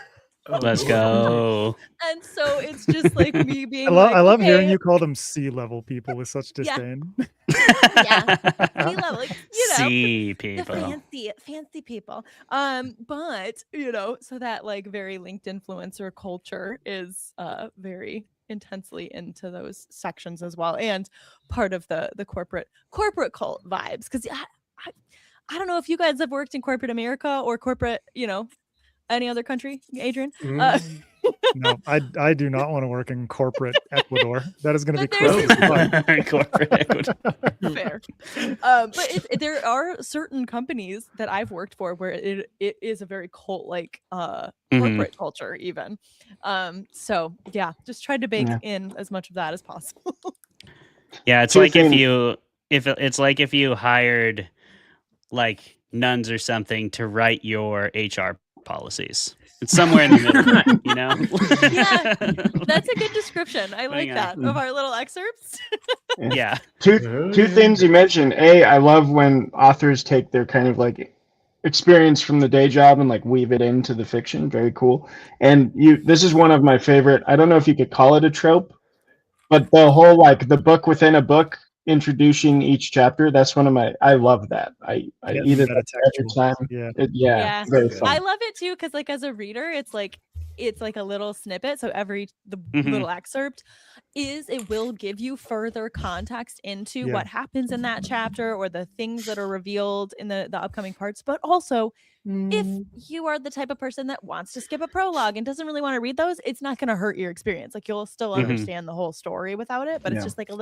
Let's go. And so it's just like me being I love hearing you call them C-level people with such disdain. Yeah. C-level, like, C people. The fancy people. But so that like very linked influencer culture is very intensely into those sections as well, and part of the corporate cult vibes. Because I don't know if you guys have worked in corporate America or corporate, any other country, Adrian? No, I do not want to work in corporate Ecuador. That is going to be crazy. Corporate Ecuador. Fair. But there are certain companies that I've worked for where it is a very cult-like corporate culture even. So yeah, just tried to bake in as much of that as possible. Yeah, it's like if you hired like nuns or something to write your HR policies. It's somewhere in the middle, Yeah, that's a good description. I like that of our little excerpts. Yeah. Two things you mentioned. I love when authors take their kind of like experience from the day job and like weave it into the fiction. Very cool. And this is one of my favorite. I don't know if you could call it a trope, but the whole like the book within a book introducing each chapter, that's one of my, I love that. I eat it every time. Yeah. Very fun. I love it too because like as a reader it's like a little snippet, so little excerpt it will give you further context into what happens in that chapter or the things that are revealed in the upcoming parts. But also if you are the type of person that wants to skip a prologue and doesn't really want to read those, it's not going to hurt your experience. Like you'll still understand the whole story without it, but it's just like a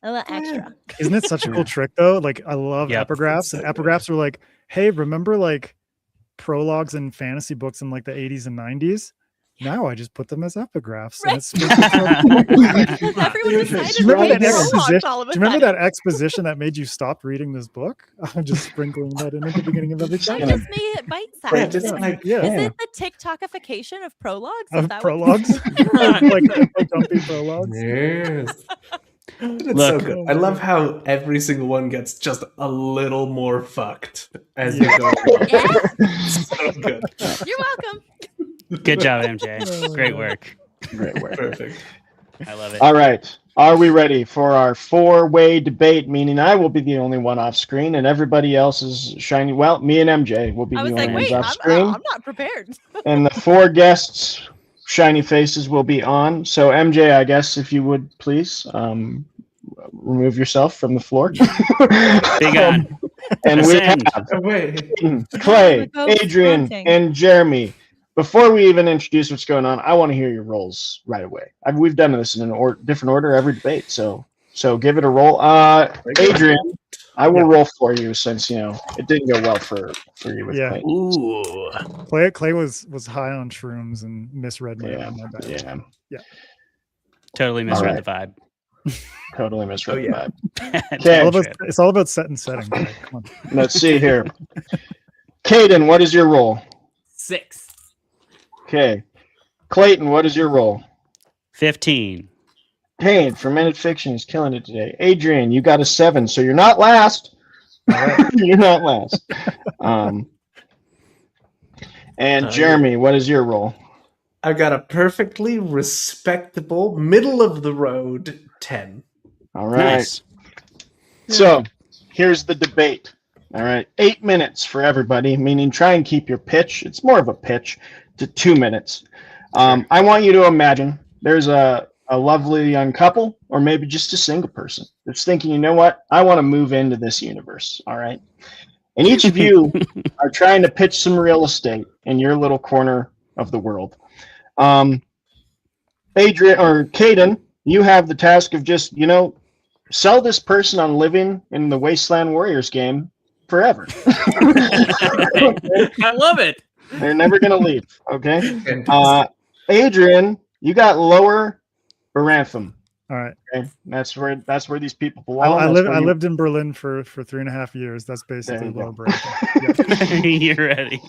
A little extra. Isn't it such a cool trick though? Like I love Yep. epigraphs, and epigraphs are like, hey, remember like prologues in fantasy books in like the 80s and 90s? Now I just put them as epigraphs. And it's Because everyone decided to remember read that prologues exposition? all of a Do you remember sudden. that exposition that made you stop reading this book? I'm just sprinkling that in at the beginning of every I chapter. just made it bite Right, sized. just Is like Yeah. it the TikTokification of prologues? Is Of that what- prologues, like dumpy prologues. Yes. It's Look. so good. I love how every single one gets just a little more fucked as you go along. Yeah, So good. you're welcome. Good job, MJ. Great work. Great work. Perfect. I love it. All right. Are we ready for our four-way debate? Meaning I will be the only one off screen, and everybody else is shiny. Well, me and MJ will be I the was only like, ones wait, off I'm screen, not prepared. and the four guests' shiny faces will be on. So MJ, I guess if you would please remove yourself from the floor. Big on. And we Ascend. have Oh, wait. Clay, Go Adrian, flaunting. and Jeremy. Before we even introduce what's going on, I want to hear your roles right away. We've done this in an different order every debate, so give it a roll. Adrian, I will roll for you since it didn't go well for you with Yeah. Clay. Ooh. Clay was high on shrooms and misread me. Yeah, on my bad. yeah, Totally misread right. the vibe. totally misread Oh, the yeah. vibe. It's it's all about set and setting. Clay. Come on. Let's see here. Kaden, what is your role? 6. Okay. Clayton, what is your role? 15. Hey, Fermented Fiction is killing it today. Adrian, you got a 7, so you're not last. You're not last. And Jeremy, what is your role? I got a perfectly respectable, middle of the road 10. All right. Nice. So here's the debate. All right. 8 minutes for everybody, meaning try and keep your pitch. It's more of a pitch to 2 minutes. I want you to imagine there's a lovely young couple, or maybe just a single person that's thinking, you know what? I want to move into this universe. All right. And each of you are trying to pitch some real estate in your little corner of the world. Adrian or Kaden, you have the task of just, sell this person on living in the Wasteland Warriors game forever. I love it. They're never going to leave. Okay. Fantastic. Adrian, you got Lower Barantham. All right. Okay. That's where these people belong. I That's where you- lived in Berlin for 3.5 years. That's basically There you lower go. bracket. You're ready.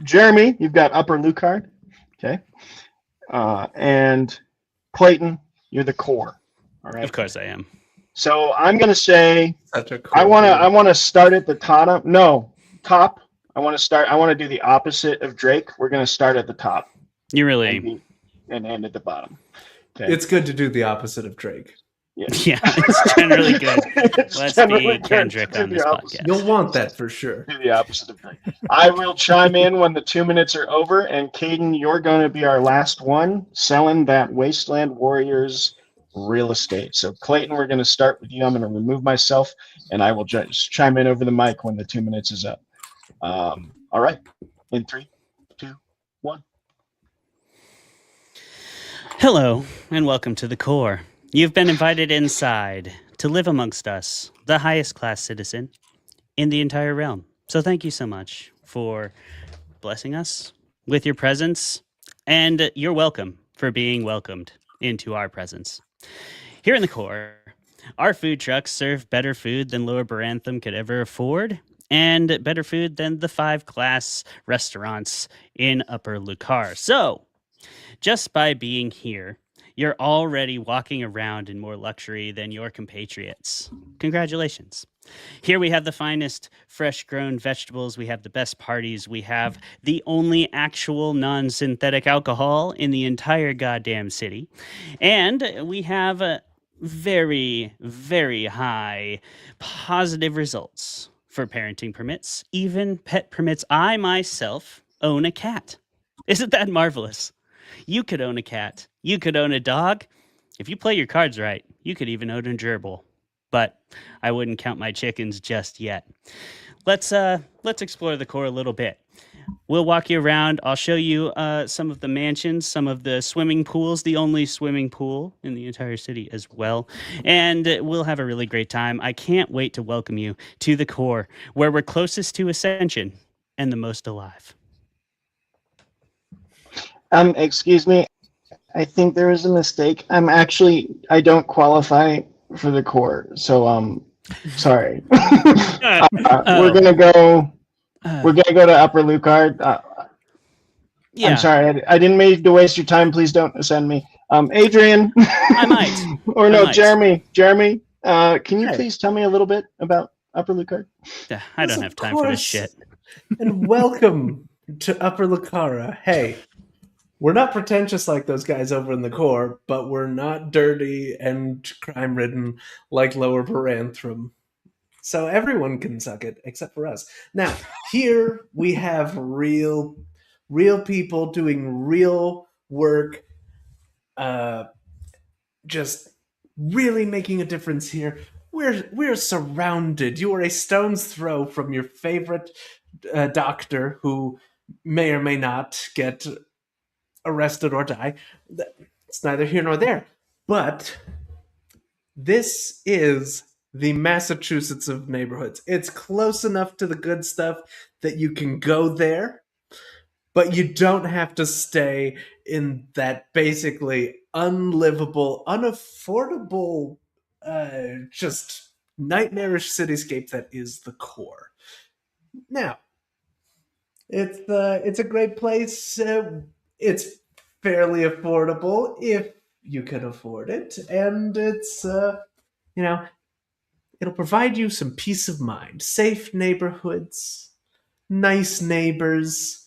Jeremy, you've got Upper Lucard. Okay. And Clayton, you're the core. All right. Of course I am. So I'm going to say Such a cool I want to start at the top. No, top. I want to do the opposite of Drake. We're going to start at the top You really. and end at the bottom. Okay. It's good to do the opposite of Drake. Yeah. Yeah, it's generally good. It's Let's generally be good Kendrick to do on the this opposite. podcast. You'll want that for sure. Do the opposite of Drake. I will chime in when the 2 minutes are over, and Kaden, you're going to be our last one selling that Wasteland Warriors real estate. So Clayton, we're going to start with you. I'm going to remove myself, and I will just chime in over the mic when the 2 minutes is up. All right. In 3, 2, 1. Hello, and welcome to the core. You've been invited inside to live amongst us, the highest class citizen in the entire realm. So thank you so much for blessing us with your presence, and you're welcome for being welcomed into our presence. Here in the core, our food trucks serve better food than Lower Barantham could ever afford, and better food than the 5-class restaurants in Upper Lucar. So, just by being here, you're already walking around in more luxury than your compatriots. Congratulations. Here we have the finest fresh-grown vegetables. We have the best parties. We have the only actual non-synthetic alcohol in the entire goddamn city. And we have very, very high positive results for parenting permits, even pet permits. I myself own a cat. Isn't that marvelous? You could own a cat. You could own a dog. If you play your cards right, you could even own a gerbil. But I wouldn't count my chickens just yet. Let's explore the core a little bit. We'll walk you around. I'll show you some of the mansions, some of the swimming pools, the only swimming pool in the entire city as well. And we'll have a really great time. I can't wait to welcome you to the core, where we're closest to ascension and the most alive. Excuse me. I think there was a mistake. I don't qualify for the core. So, sorry. We're going to go to Upper Lucard. Yeah. I'm sorry. I didn't mean to waste your time. Please don't send me. Adrian. I might. Or no, I might. Jeremy. Jeremy, can you Hey. please tell me a little bit about Upper Lucard? I don't Yes, have of time for this course. shit. And welcome to Upper Lucara. Hey, we're not pretentious like those guys over in the core, but we're not dirty and crime-ridden like Lower Baranthrum. So everyone can suck it, except for us. Now, here we have real people doing real work, just really making a difference here. We're surrounded. You are a stone's throw from your favorite doctor who may or may not get arrested or die. It's neither here nor there. But this is the Massachusetts of neighborhoods. It's close enough to the good stuff that you can go there, but you don't have to stay in that basically unlivable, unaffordable, just nightmarish cityscape that is the core. Now, it's a great place. It's fairly affordable if you can afford it, and it's it'll provide you some peace of mind. Safe neighborhoods, nice neighbors.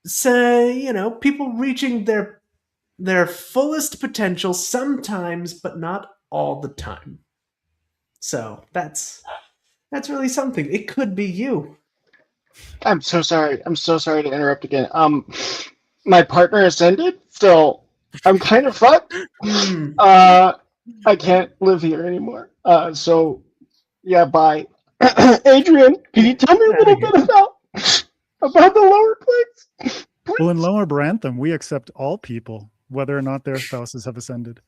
So, people reaching their fullest potential sometimes, but not all the time. So that's really something. It could be you. I'm so sorry. I'm so sorry to interrupt again. My partner ascended, so I'm kind of fucked. I can't live here anymore. So yeah, bye. Adrian, can you tell me a little bit about the lower planes? Well, in Lower Barantham, we accept all people, whether or not their spouses have ascended.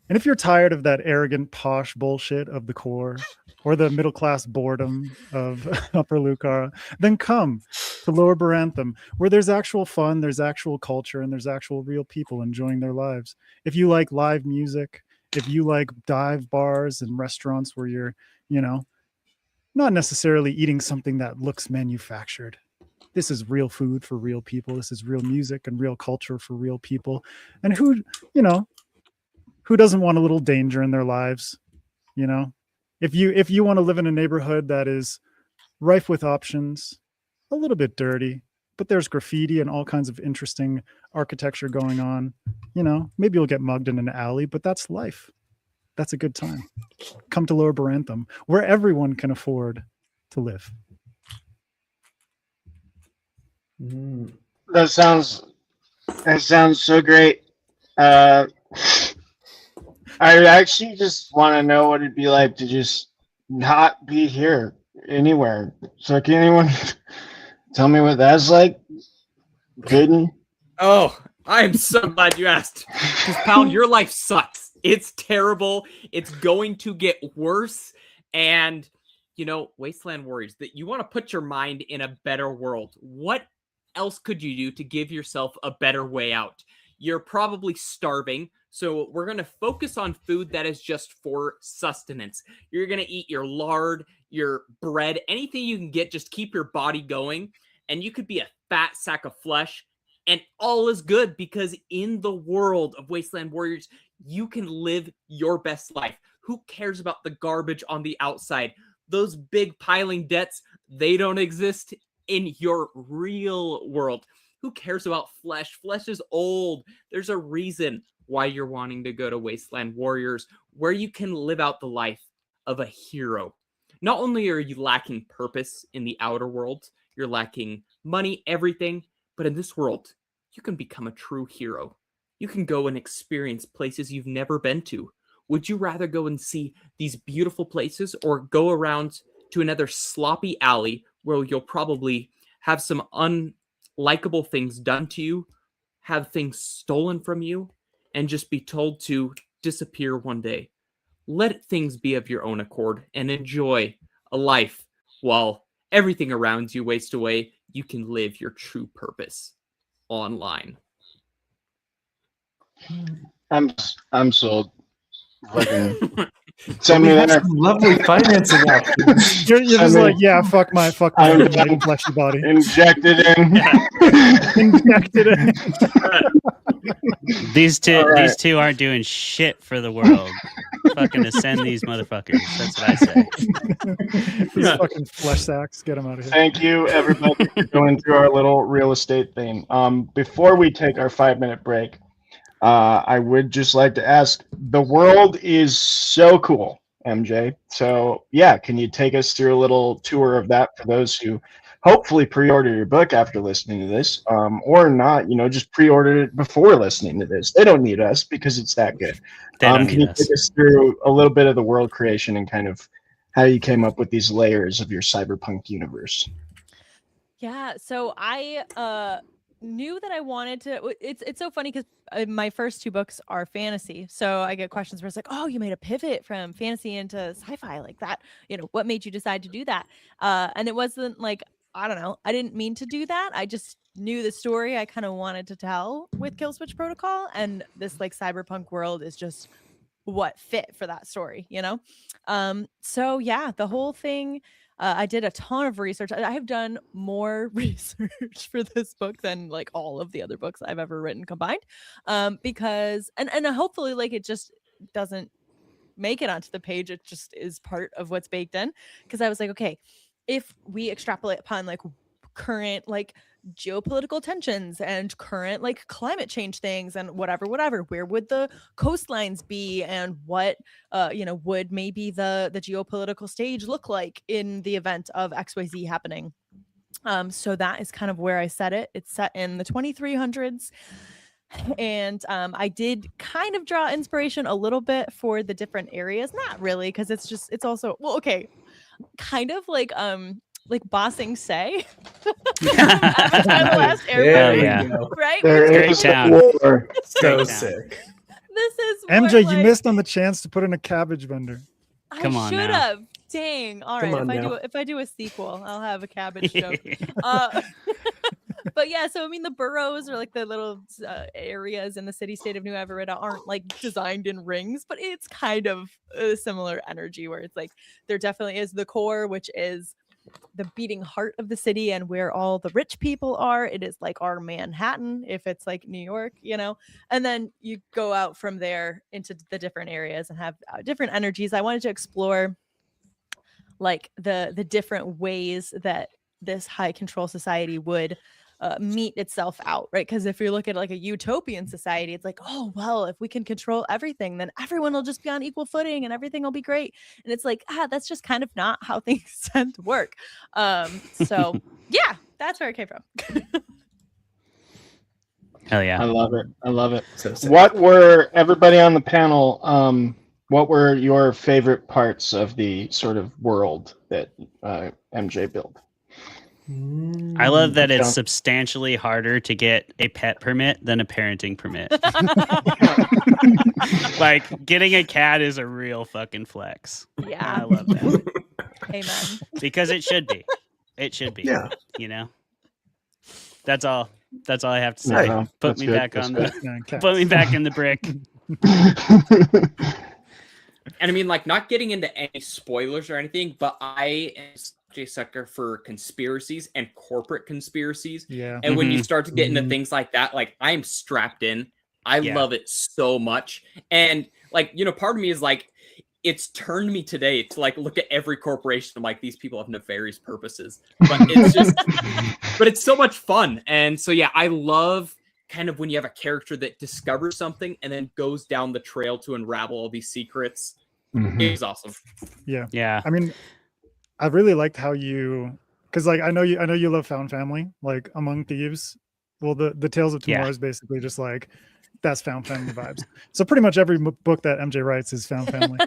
And if you're tired of that arrogant, posh bullshit of the core, or the middle-class boredom of Upper Lucara, then come to Lower Barantham, where there's actual fun, there's actual culture, and there's actual real people enjoying their lives. If you like live music, if you like dive bars and restaurants where you're, not necessarily eating something that looks manufactured. This is real food for real people. This is real music and real culture for real people. And who doesn't want a little danger in their lives? If you want to live in a neighborhood that is rife with options, a little bit dirty, but there's graffiti and all kinds of interesting architecture going on, maybe you'll get mugged in an alley, but that's life. That's a good time. Come to Lower Barantham, where everyone can afford to live. That sounds so great. I actually just want to know what it'd be like to just not be here anywhere. So can anyone tell me what that's like? Kaden? Oh, I am so glad you asked. Because, pal, your life sucks. It's terrible. It's going to get worse. And, Wasteland Warriors, that you want to put your mind in a better world. What else could you do to give yourself a better way out? You're probably starving. So we're going to focus on food that is just for sustenance. You're going to eat your lard, your bread, anything you can get, just keep your body going. And you could be a fat sack of flesh. And all is good because in the world of Wasteland Warriors, you can live your best life. Who cares about the garbage on the outside? Those big piling debts, they don't exist in your real world. Who cares about flesh? Flesh is old. There's a reason why you're wanting to go to Wasteland Warriors, where you can live out the life of a hero. Not only are you lacking purpose in the outer world, you're lacking money, everything, but in this world, you can become a true hero. You can go and experience places you've never been to. Would you rather go and see these beautiful places or go around to another sloppy alley where you'll probably have some unlikable things done to you, have things stolen from you, and just be told to disappear one day. Let things be of your own accord and enjoy a life while everything around you wastes away. You can live your true purpose online. I'm sold. Fucking send me that. Lovely financing options. You're just like, yeah, fuck my fleshy body. Inject it in. Inject it in. These two aren't doing shit for the world. Fucking ascend these motherfuckers. That's what I say. These fucking flesh sacks. Get them out of here. Thank you, everybody, for going through our little real estate theme. Before we take our 5-minute break, I would just like to ask, the world is so cool, MJ. So, yeah, can you take us through a little tour of that for those who hopefully pre-order your book after listening to this, or not, just pre-order it before listening to this. They don't need us because it's that good. Can you take us through a little bit of the world creation and kind of how you came up with these layers of your cyberpunk universe? Yeah, so I knew that I wanted to. It's so funny because my first 2 books are fantasy, so I get questions where it's like, "Oh, you made a pivot from fantasy into sci-fi like that. What made you decide to do that?" And it wasn't like, I don't know, I didn't mean to do that. I just knew the story I kind of wanted to tell with Killswitch Protocol, and this like cyberpunk world is just what fit for that story, So yeah, the whole thing. I did a ton of research. I have done more research for this book than like all of the other books I've ever written combined, because and hopefully like it just doesn't make it onto the page. It just is part of what's baked in. Because I was like, okay, if we extrapolate upon like current like geopolitical tensions and current like climate change things and whatever, where would the coastlines be, and what would maybe the geopolitical stage look like in the event of XYZ happening. So that is kind of where I set it. It's set in the 2300s. And I did kind of draw inspiration a little bit for the different areas. Not really, because it's also, well, okay, kind of like Bossing Say. Last Airbender, right? Great town. So sick. This is MJ, you missed on the chance to put in a cabbage vendor. Come on I should now. have. Dang. All right. If I do a sequel, I'll have a cabbage joke. But yeah, so I mean, the boroughs or like the little areas in the city-state of New Everett aren't like designed in rings, but it's kind of a similar energy where it's like there definitely is the core, which is the beating heart of the city and where all the rich people are. It is like our Manhattan if it's like New York, and then you go out from there into the different areas and have different energies. I wanted to explore like the different ways that this high control society would meet itself out, right? Because if you look at like a utopian society, it's like, oh, well, if we can control everything, then everyone will just be on equal footing and everything will be great. And it's like, that's just kind of not how things tend to work. So yeah, that's where it came from. Hell yeah. I love it. So sick. What were, everybody on the panel, what were your favorite parts of the sort of world that MJ built? I love that it's substantially harder to get a pet permit than a parenting permit. Like, getting a cat is a real fucking flex. Yeah. I love that. Amen. Because it should be. It should be. Yeah. That's all I have to say. No, Put me back in the brick. And I mean, like, not getting into any spoilers or anything, but I am such a sucker for conspiracies and corporate conspiracies. Yeah. And when you start to get into things like that, like, I'm strapped in. I love it so much. And like, part of me is like, it's turned me today to like look at every corporation. I'm like, these people have nefarious purposes, but it's just, but it's so much fun. And so, yeah, I love kind of when you have a character that discovers something and then goes down the trail to unravel all these secrets. It's awesome. Yeah. I mean, I really liked how you, because like I know you love found family, like Among Thieves. Well, the Tales of Tomorrow is basically just like that's found family vibes. So pretty much every book that MJ writes is found family.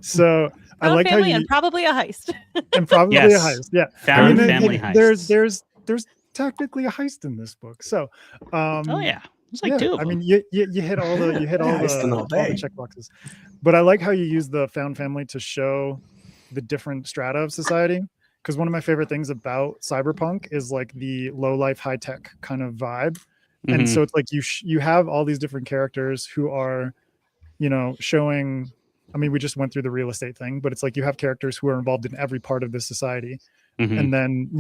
So I like how family you and probably a heist. and probably Yes. a heist. Yeah, Found I mean, family there's heists. technically a heist in this book. So, Oh yeah, it's like yeah, two of them. I mean, you hit all the Heisting all all day. the check boxes. But I like how you use the found family to show the different strata of society. Because one of my favorite things about cyberpunk is like the low life, high tech kind of vibe. And Mhm. so it's like you have all these different characters who are, showing. I mean, we just went through the real estate thing, but it's like you have characters who are involved in every part of this society. Mhm. And then,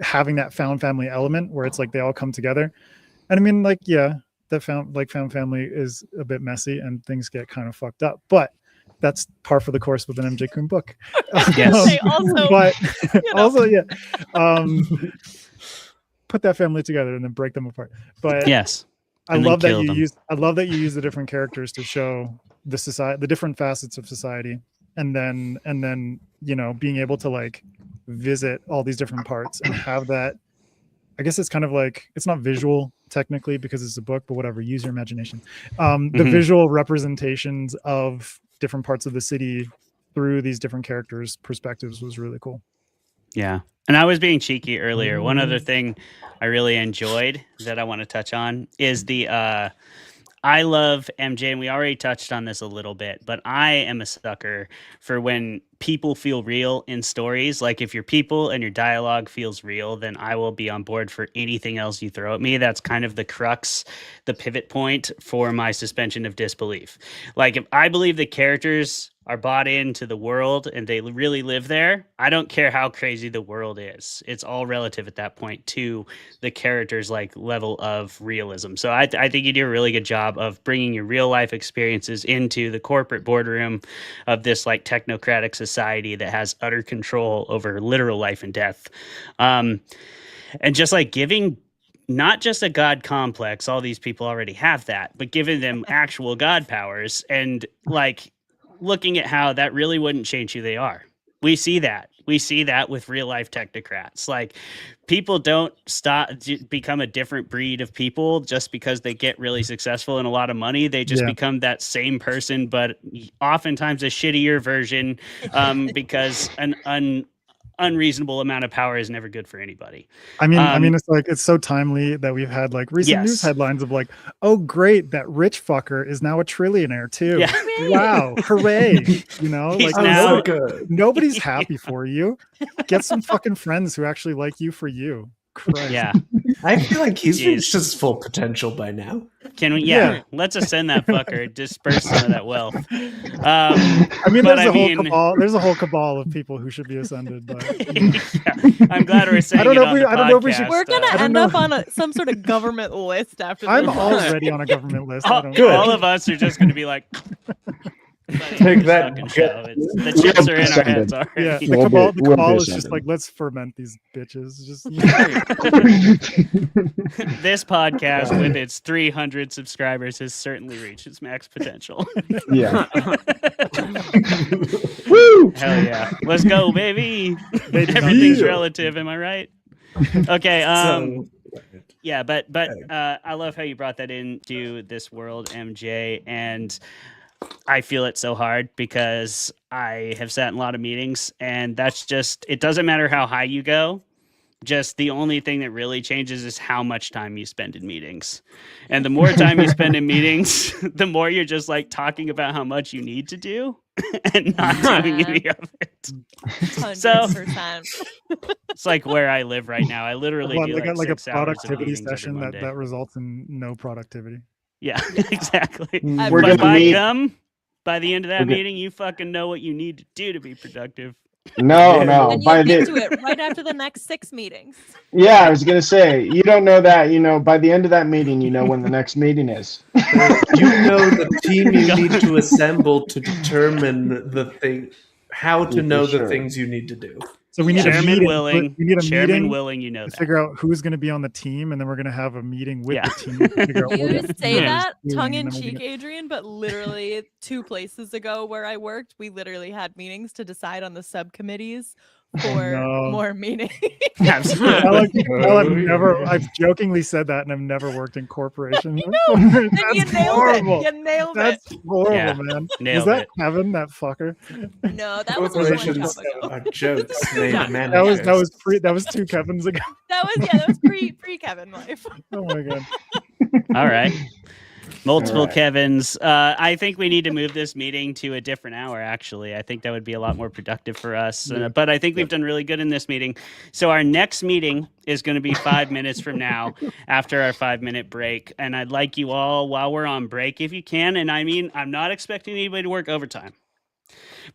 having that found family element where it's like they all come together. And I mean, like, yeah, that found family is a bit messy and things get kind of fucked up, but that's par for the course with an MJ Kuhn book. Yes. They also, But you know. also, yeah, put that family together and then break them apart. But Yes. I And then love that kill you them. use the different characters to show the different facets of society, and then being able to like visit all these different parts and have that. I guess it's kind of like, it's not visual technically because it's a book, but whatever, use your imagination. The Mhm. visual representations of different parts of the city through these different characters' perspectives was really cool. Yeah. And I was being cheeky earlier. One other thing I really enjoyed that I want to touch on is I love MJ, and we already touched on this a little bit, but I am a sucker for when people feel real in stories. Like if your people and your dialogue feels real, then I will be on board for anything else you throw at me. That's kind of the crux, the pivot point for my suspension of disbelief. Like if I believe the characters are bought into the world and they really live there, I don't care how crazy the world is. It's all relative at that point to the character's like level of realism. So I think you do a really good job of bringing your real life experiences into the corporate boardroom of this like technocratic society that has utter control over literal life and death. And just like giving not just a god complex, all these people already have that, but giving them actual god powers and like looking at how that really wouldn't change who they are. We see that with real life technocrats. Like people don't become a different breed of people just because they get really successful and a lot of money. They just become that same person, but oftentimes a shittier version, because an unreasonable amount of power is never good for anybody. I mean, it's like, it's so timely that we've had like recent news headlines of like, oh great, that rich fucker is now a trillionaire too. Yeah. Wow, hooray! He's like now nobody's happy for you. Get some fucking friends who actually like you for you. Christ. Yeah. I feel like he's Jeez. reached his full potential by now. Can we? Yeah. Let's ascend that fucker. Disperse some of that wealth. I mean, there's a whole cabal of people who should be ascended. But yeah. I'm glad we're saying. I don't know if we should. We're gonna end up on some sort of government list after this. I'm already on a government list. All of us are just going to be like. Take that. The chips are in our heads already. Yeah, the cabal is just like, let's ferment these bitches. Just This podcast, with its 300 subscribers, has certainly reached its max potential. Yeah. Woo! Hell yeah! Let's go, baby. Everything's relative. Am I right? Okay. Yeah, but I love how you brought that into this world, MJ, and I feel it so hard because I have sat in a lot of meetings, and that's just, it doesn't matter how high you go. Just the only thing that really changes is how much time you spend in meetings. And the more time you spend in meetings, the more you're just like talking about how much you need to do and not doing any of it. 100%. So it's like where I live right now. I literally do like a 6 hours of productivity meetings every session Monday. that results in no productivity. Yeah, exactly. We're But gonna by the end of that meeting, you fucking know what you need to do to be productive. No. And you'll get to it right after the next 6 meetings. Yeah, I was gonna say, you don't know that. By the end of that meeting, you know when the next meeting is. You know the team you need to assemble to determine the thing, how to know the things you need to do. So we need a Chairman meeting. willing. We need a Chairman meeting willing, you know to that. figure out who's going to be on the team, and then we're going to have a meeting with the team to figure out what You the say team is that doing, tongue in and then we'll cheek, get- Adrian, but literally 2 places ago where I worked, we literally had meetings to decide on the subcommittees for no. more meaning. Absolutely. I've jokingly said that, and I've never worked in corporation. And That's you nailed horrible. it. You nailed That's horrible, Yeah, man. nailed Was that it. Kevin, that fucker? it. No, that was like one Corporations job ago. are jokes made Yeah. manifest. That was 2 Kevins ago. That was pre Kevin life. Oh my god. All right. Multiple All right. Kevins. I think we need to move this meeting to a different hour, actually. I think that would be a lot more productive for us. But I think we've done really good in this meeting. So our next meeting is going to be 5 minutes from now after our 5-minute break. And I'd like you all, while we're on break, if you can, and I mean, I'm not expecting anybody to work overtime,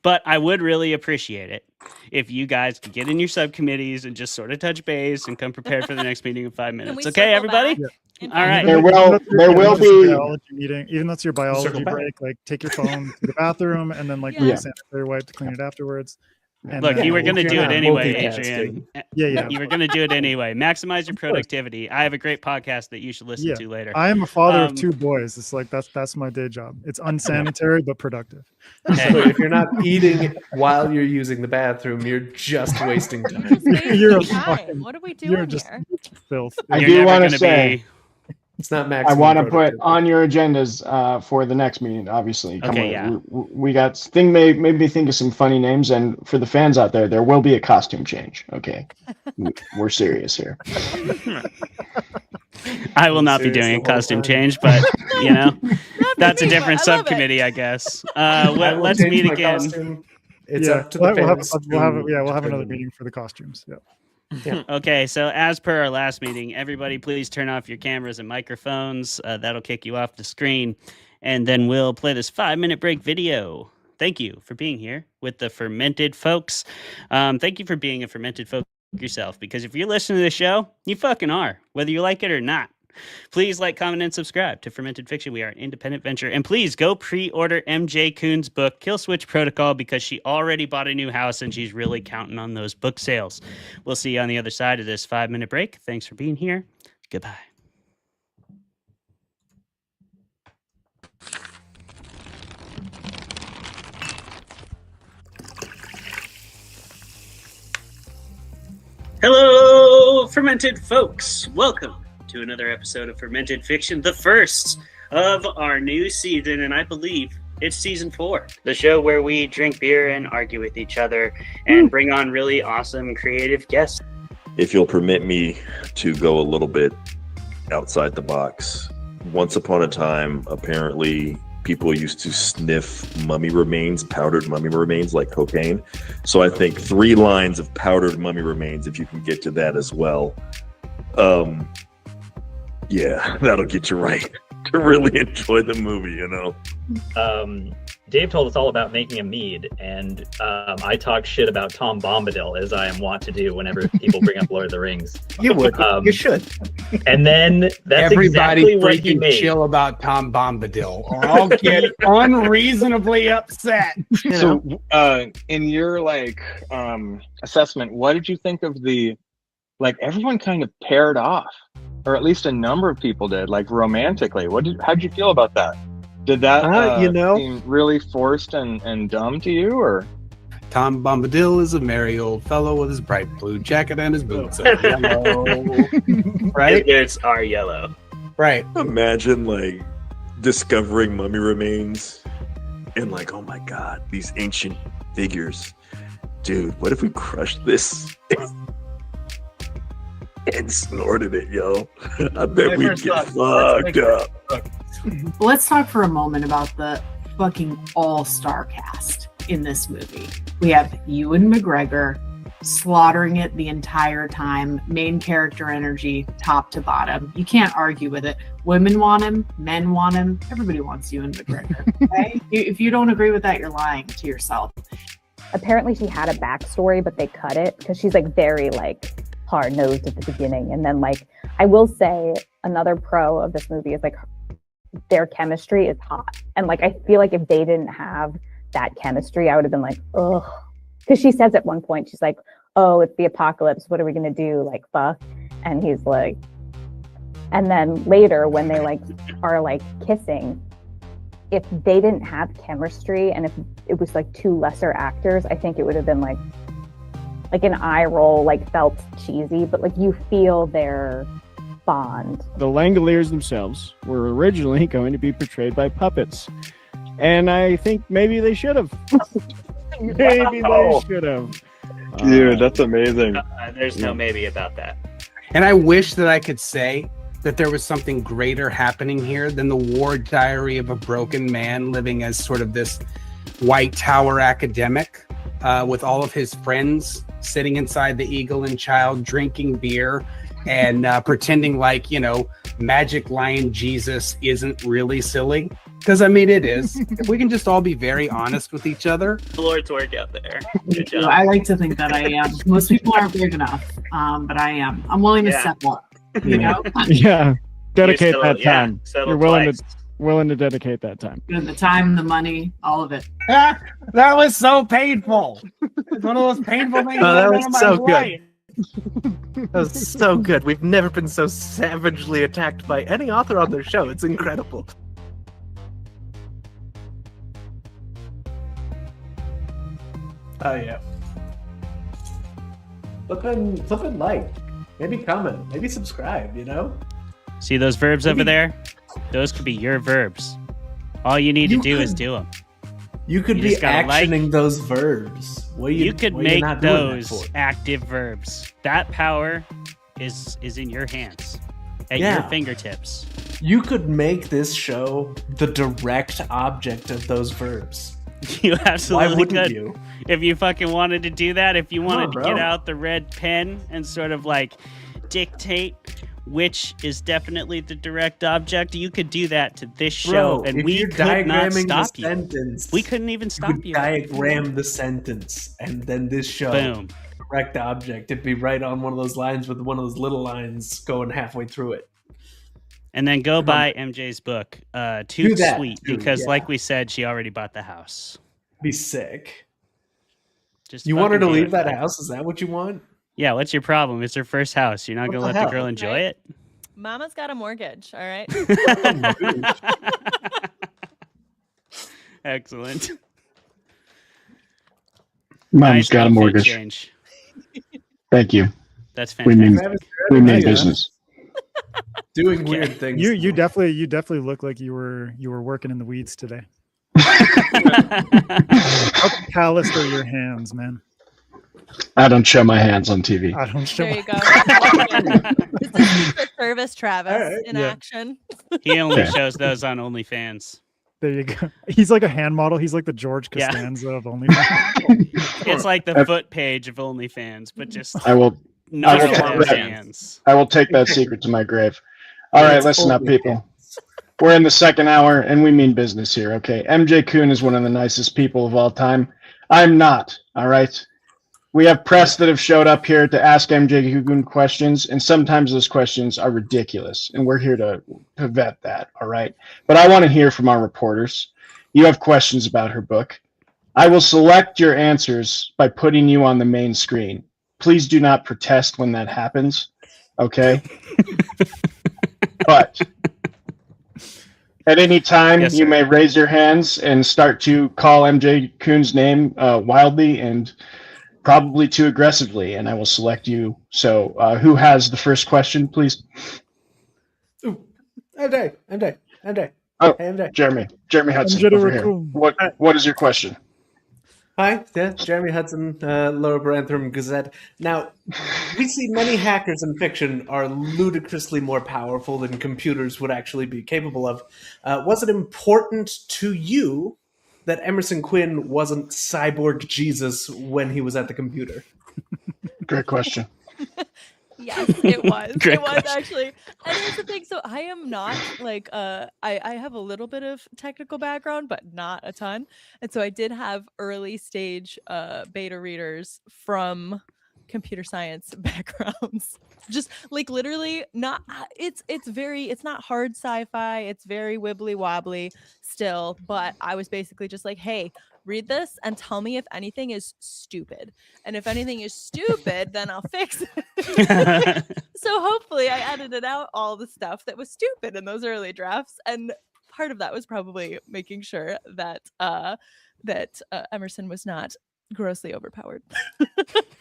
but I would really appreciate it if you guys could get in your subcommittees and just sort of touch base and come prepared for the next meeting in 5 Can minutes. we Okay, circle everybody? back in All 5 right. There minutes? will be. biology meeting, even though it's your biology Circle back. break. Like, take your phone to the bathroom and then Yeah. bring a sanitary wipe to clean it afterwards. And Look, then- you were going to you're do it not anyway, multitasking. Adrian. Yeah. You were going to do it anyway. Maximize your productivity. I have a great podcast that you should listen to later. I am a father Um, of 2 boys. It's like that's my day job. It's unsanitary but productive. Hey. So if you're not eating while you're using the bathroom, you're just wasting We're time. just wasting You're a time. fucking- What are we You're doing just here? filth. I You're do never want to gonna say, be- It's not I maximum. want to put productivity. on your agendas for the next meeting. Obviously, Okay, yeah. We got made me think of some funny names, and for the fans out there will be a costume change. Okay, we're serious here. I will not be Serious doing a the whole costume time. change, but you know, that's a me, but different I love it. subcommittee, I guess. I will Let's change meet my again. costume. It's Yeah, up to the we'll have, fans. we'll have to another determine. meeting for the costumes. Yeah. Okay, so as per our last meeting, everybody please turn off your cameras and microphones. That'll kick you off the screen. And then we'll play this 5-minute break video. Thank you for being here with the Fermented folks. Thank you for being a Fermented folk yourself, because if you're listening to the show, you fucking are, whether you like it or not. Please like, comment, and subscribe to Fermented Fiction. We are an independent venture. And please go pre-order MJ Kuhn's book, Killswitch Protocol, because she already bought a new house and she's really counting on those book sales. We'll see you on the other side of this 5-minute break. Thanks for being here. Goodbye. Hello, Fermented folks. Welcome to another episode of Fermented Fiction, the first of our new season, and I believe it's season 4. The show where we drink beer and argue with each other and bring on really awesome creative guests. If you'll permit me to go a little bit outside the box. Once upon a time, apparently, people used to sniff mummy remains, powdered mummy remains like cocaine. So I think 3 lines of powdered mummy remains, if you can get to that as well. Yeah, that'll get you right to really enjoy the movie, you know? Dave told us all about making a mead, and I talk shit about Tom Bombadil, as I am wont to do whenever people bring up Lord of the Rings. You would. You should. And then that's Everybody exactly what he freaking made. chill about Tom Bombadil, or I'll get unreasonably upset. So, in your assessment, what did you think of the everyone kind of paired off, or at least a number of people did, romantically? How'd you feel about that? Did that seem really forced and dumb to you, or? Tom Bombadil is a merry old fellow with his bright blue jacket and his boots are yellow. Right? His boots are yellow. Right. Imagine discovering mummy remains and oh my god, these ancient figures. Dude, what if we crushed this and snorted it, yo? I bet we'd get fucked up. Let's talk for a moment about the fucking all-star cast in this movie. We have Ewan McGregor slaughtering it the entire time, main character energy, top to bottom. You can't argue with it. Women want him, men want him, everybody wants Ewan McGregor. Okay? If you don't agree with that, you're lying to yourself. Apparently she had a backstory, but they cut it because she's very hard-nosed at the beginning. And then I will say another pro of this movie is their chemistry is hot. And I feel if they didn't have that chemistry, I would have been ugh. Because she says at one point, she's oh, it's the apocalypse. What are we going to do? Fuck. And he's and then later when they are kissing, if they didn't have chemistry and if it was 2 lesser actors, I think it would have been like an eye roll, like felt cheesy, but like you feel their bond. The Langoliers themselves were originally going to be portrayed by puppets, and I think maybe they should have. Maybe they should have. Dude, that's amazing. There's no maybe about that. And I wish that I could say that there was something greater happening here than the war diary of a broken man living as sort of this White Tower academic with all of his friends sitting inside the Eagle and Child drinking beer and pretending like, you know, Magic Lion Jesus isn't really silly. Because, I mean, it is. If we can just all be very honest with each other. The Lord's work out there. Good job. I like to think that I am. Most people aren't big enough, but I am. I'm willing to step up. You know? Yeah, dedicate still- that yeah, time. settle You're willing twice. to dedicate that time. The time, the money, all of it. Ah, that was so painful. It's one of those painful things. Oh, that I've was done in my so good. life. That was so good. We've never been so savagely attacked by any author on their show. It's incredible. Oh yeah. Flip and like. Maybe comment. Maybe subscribe, you know? See those verbs over there? Those could be your verbs. All you need to do is do them. You could be just gotta actioning those verbs. What are You could what are make not doing that those for? active verbs. That power is in your hands, at your Yeah. fingertips. You could make this show the direct object of those verbs. You absolutely Why wouldn't could. you? If you fucking wanted to do that, if you wanted to bro. get out the red pen and sort of like dictate which is definitely the direct object, you could do that to this show, Bro, and if we you're could not diagramming stop the you. sentence, We couldn't even you stop could you. diagram the sentence, and then this show, Boom. direct object, it'd be right on one of those lines with one of those little lines going halfway through it. And then go Come buy MJ's book, Do Toot that, Sweet, too, because yeah. like we said, she already bought the house. Be sick. Just You want her to fucking do leave it. that house? Is that what you want? Yeah, what's your problem? It's her first house. You're not What going to the let the hell? girl enjoy Right? it? Mama's got a mortgage, all right? Excellent. Mom's Nice got a outfit mortgage. change. Thank you. That's We mean fantastic. we mean business. Doing weird things. You definitely look like you were working in the weeds today. How calloused are your hands, man? I don't show my hands on TV. I don't show. There you go. This is Secret Service Travis Alright, in yeah. action. He only Yeah. shows those on OnlyFans. There you go. He's like a hand model. He's like the George Yeah. Costanza of OnlyFans. It's like the foot page of OnlyFans, but just I will not will on his take that. hands. I will take that secret to my grave. All right, It's listen up, only people. We're in the second hour, and we mean business here, okay? MJ Kuhn is one of the nicest people of all time. I'm not, all right? We have press that have showed up here to ask MJ Kuhn questions, and sometimes those questions are ridiculous, and we're here to vet that, all right? But I want to hear from our reporters. You have questions about her book. I will select your answers by putting you on the main screen. Please do not protest when that happens, okay? But at any time, Yes, you sir. may raise your hands and start to call MJ Kuhn's name wildly and probably too aggressively, and I will select you. So who has the first question, please? MJ. Oh, Hey, MJ. Jeremy Hudson, MJ over here. Raccoon. What is your question? Hi, yeah, Jeremy Hudson, Lower Brantham Gazette. Now, we see many hackers in fiction are ludicrously more powerful than computers would actually be capable of. Was it important to you that Emerson Quinn wasn't Cyborg Jesus when he was at the computer? Great question. Yes, it was. Great It was question. actually. And here's the thing. So I am not like I have a little bit of technical background, but not a ton. And so I did have early stage beta readers from computer science backgrounds. Just like literally not it's not hard sci-fi. It's very wibbly wobbly still, but I was basically just like, hey, read this and tell me if anything is stupid. And if anything is stupid, then I'll fix it. So hopefully I edited out all the stuff that was stupid in those early drafts. And part of that was probably making sure that Emerson was not grossly overpowered.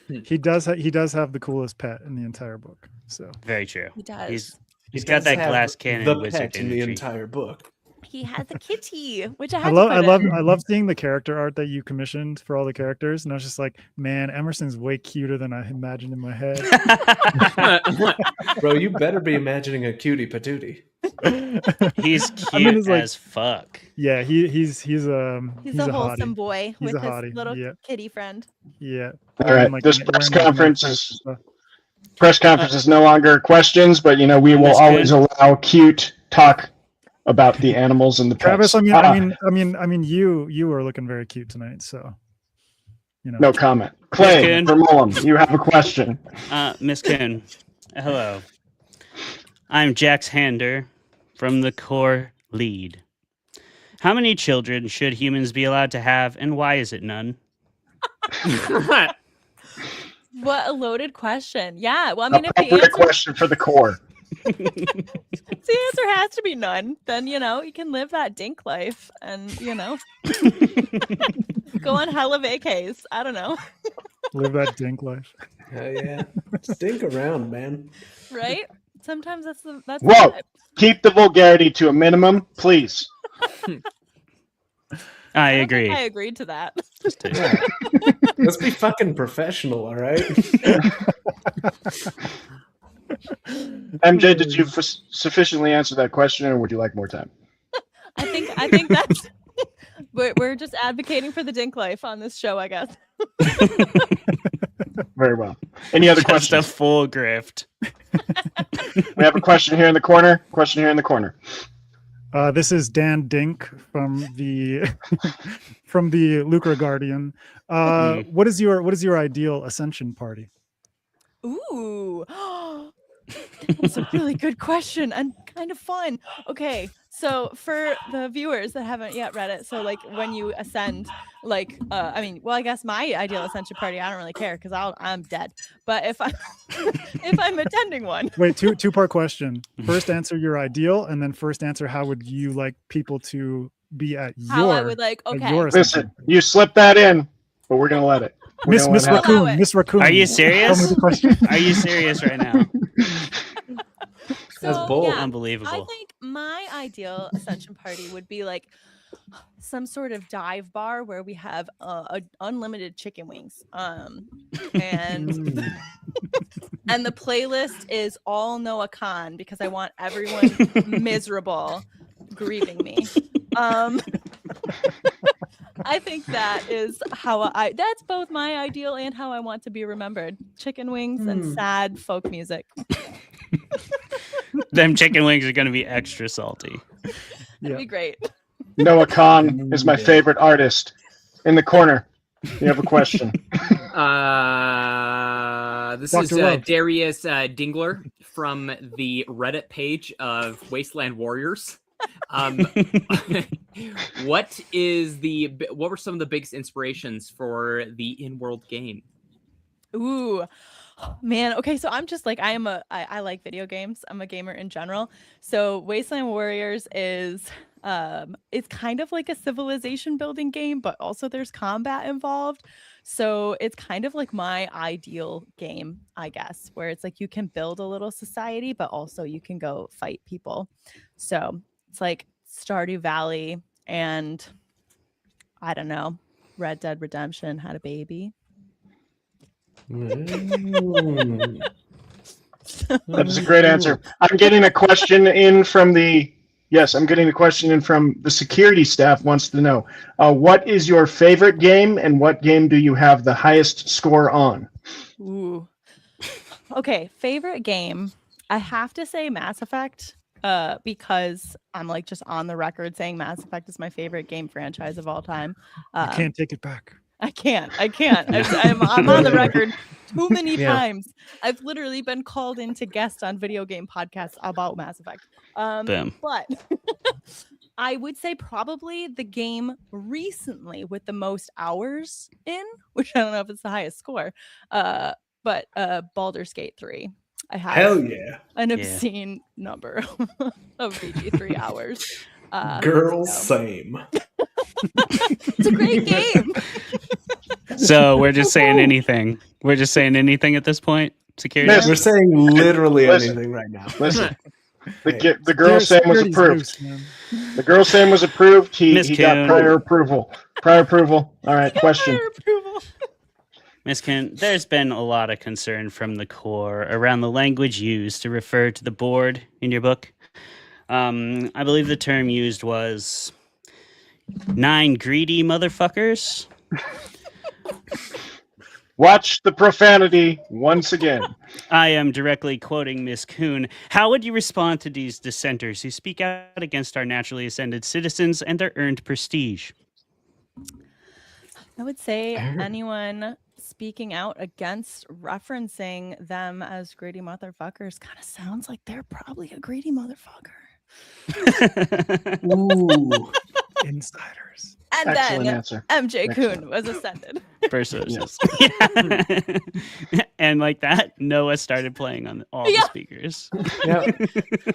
He does have the coolest pet in the entire book. So Very true. He does. He's got that glass cannon the wizard pet in the energy. entire book. He has a kitty, which I I had love to I put love in. I love seeing the character art that you commissioned for all the characters, and I was just like, man, Emerson's way cuter than I imagined in my head. Bro, you better be imagining a cutie patootie. He's cute I mean, it's like- as fuck. Yeah, he's He's a wholesome hottie. boy He's with a his hottie, little yeah. kitty friend. Yeah. All right, Like, this wearing, press like, conference nice is stuff. no longer questions, but we will Miss always allow cute talk about the animals and the pets. Travis, I mean, you are looking very cute tonight, so No comment. Clay Kuhn. from Mullum, you have a question. Miss Kuhn, hello. I'm Jax Hander from the Core Lead. How many children should humans be allowed to have, and why is it none? What a loaded question. Yeah. Well, I mean, if the Appropriate answer, question for the core. if the answer has to be none, then, you can live that dink life and, go on hella vacays. I don't know. Live that dink life. Hell yeah. Stink around, man. Right? Sometimes that's the Whoa! vibe. Keep the vulgarity to a minimum, please. I agree. I agreed to that. Yeah. Let's be fucking professional, all right? MJ, did you sufficiently answer that question, or would you like more time? I think that's we're just advocating for the dink life on this show, I guess. Very well. Any other Just questions? a full grift. We have a question here in the corner. This is Dan Dink from the from the Lucre Guardian. What is your ideal Ascension party? Ooh. That's a really good question and kind of fun. Okay, so for the viewers that haven't yet read it, so like when you ascend, I guess my ideal ascension party, I don't really care because I'm dead. But if I'm attending one, Wait, two-part question. First, answer your ideal, and then first answer how would you like people to be at your. how I would like. at Okay, your Ascension. Listen, you slipped that in, but we're gonna let it. Miss Allow Raccoon, it. Miss Raccoon. Are you tell serious? me the question. Are you serious right now? That's So, bold. yeah, I Unbelievable. think my ideal ascension party would be like some sort of dive bar where we have unlimited chicken wings. And and the playlist is all Noah Khan because I want everyone miserable grieving me. I think that is how that's both my ideal and how I want to be remembered. Chicken wings and sad folk music. Them chicken wings are going to be extra salty. That'd be great. Noah Khan is my favorite artist. In the corner, you have a question. This Dr. is Love. Darius Dingler from the Reddit page of Wasteland Warriors. What were some of the biggest inspirations for the in-world game? Ooh, man. Okay, so I'm just like I like video games. I'm a gamer in general. So Wasteland Warriors is it's kind of like a civilization building game, but also there's combat involved. So it's kind of like my ideal game, I guess, where it's like you can build a little society, but also you can go fight people. So it's like Stardew Valley and I don't know, Red Dead Redemption had a baby. That is a great answer. I'm getting a question in from the security staff wants to know, what is your favorite game and what game do you have the highest score on? Ooh. Okay, favorite game. I have to say Mass Effect, because I'm like just on the record saying Mass Effect is my favorite game franchise of all time. You can't take it back. I can't. I'm on the record too many times. I've literally been called in to guest on video game podcasts about Mass Effect. Boom. But I would say probably the game recently with the most hours in, which I don't know if it's the highest score, but Baldur's Gate 3. I have Hell yeah. an obscene number of BG3 hours. Girls, same. It's a great game. So we're just saying anything. We're just saying anything at this point. Security. We're saying literally Listen. anything right now. Listen, the girl Sam was Security's approved. loose, man. The girl Sam was approved. Miss He got Kuhn. prior approval. Prior approval. All right, question. Ms. Kuhn, there's been a lot of concern from the core around the language used to refer to the board in your book. I believe the term used was 9 greedy motherfuckers. Watch the profanity once again. I am directly quoting Ms. Kuhn. How would you respond to these dissenters who speak out against our naturally ascended citizens and their earned prestige? I would say anyone speaking out against referencing them as greedy motherfuckers kind of sounds like they're probably a greedy motherfucker. Ooh, insiders. And Excellent then answer. MJ Kuhn was ascended. Versus. And like that, Noah started playing on all the speakers. Yeah.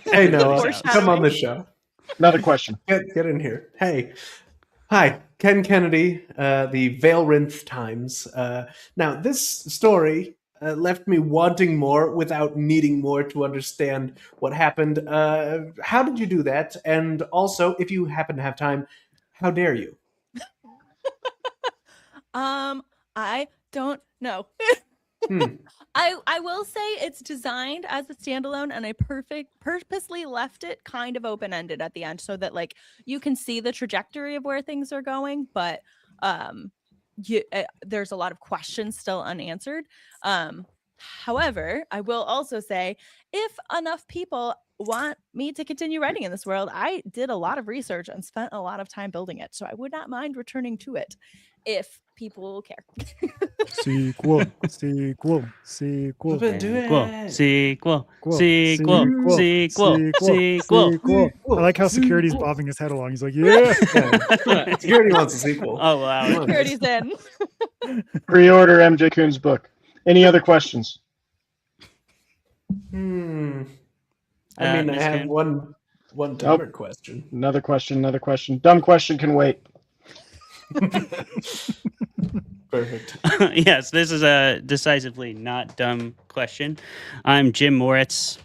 Hey, Noah, come on the show. Another question. Get in here. Hey. Hi, Ken Kennedy, the Vale Times. Now, this story left me wanting more without needing more to understand what happened. How did you do that? And also, if you happen to have time, how dare you? I don't know. I will say it's designed as a standalone, and I purposely left it kind of open-ended at the end so that like you can see the trajectory of where things are going, but there's a lot of questions still unanswered. However, I will also say if enough people want me to continue writing in this world, I did a lot of research and spent a lot of time building it, so I would not mind returning to it if people care. Sequel. Do it. Sequel. I like how security's bobbing his head along. He's like, yeah. Security wants a sequel. Oh, wow. Security's in. Pre-order MJ Kuhn's book. Any other questions? I mean, I Ms. have Kuhn? one dumber question. Another question. Dumb question can wait. Perfect. Yes, this is a decisively not dumb question. I'm Jim Moritz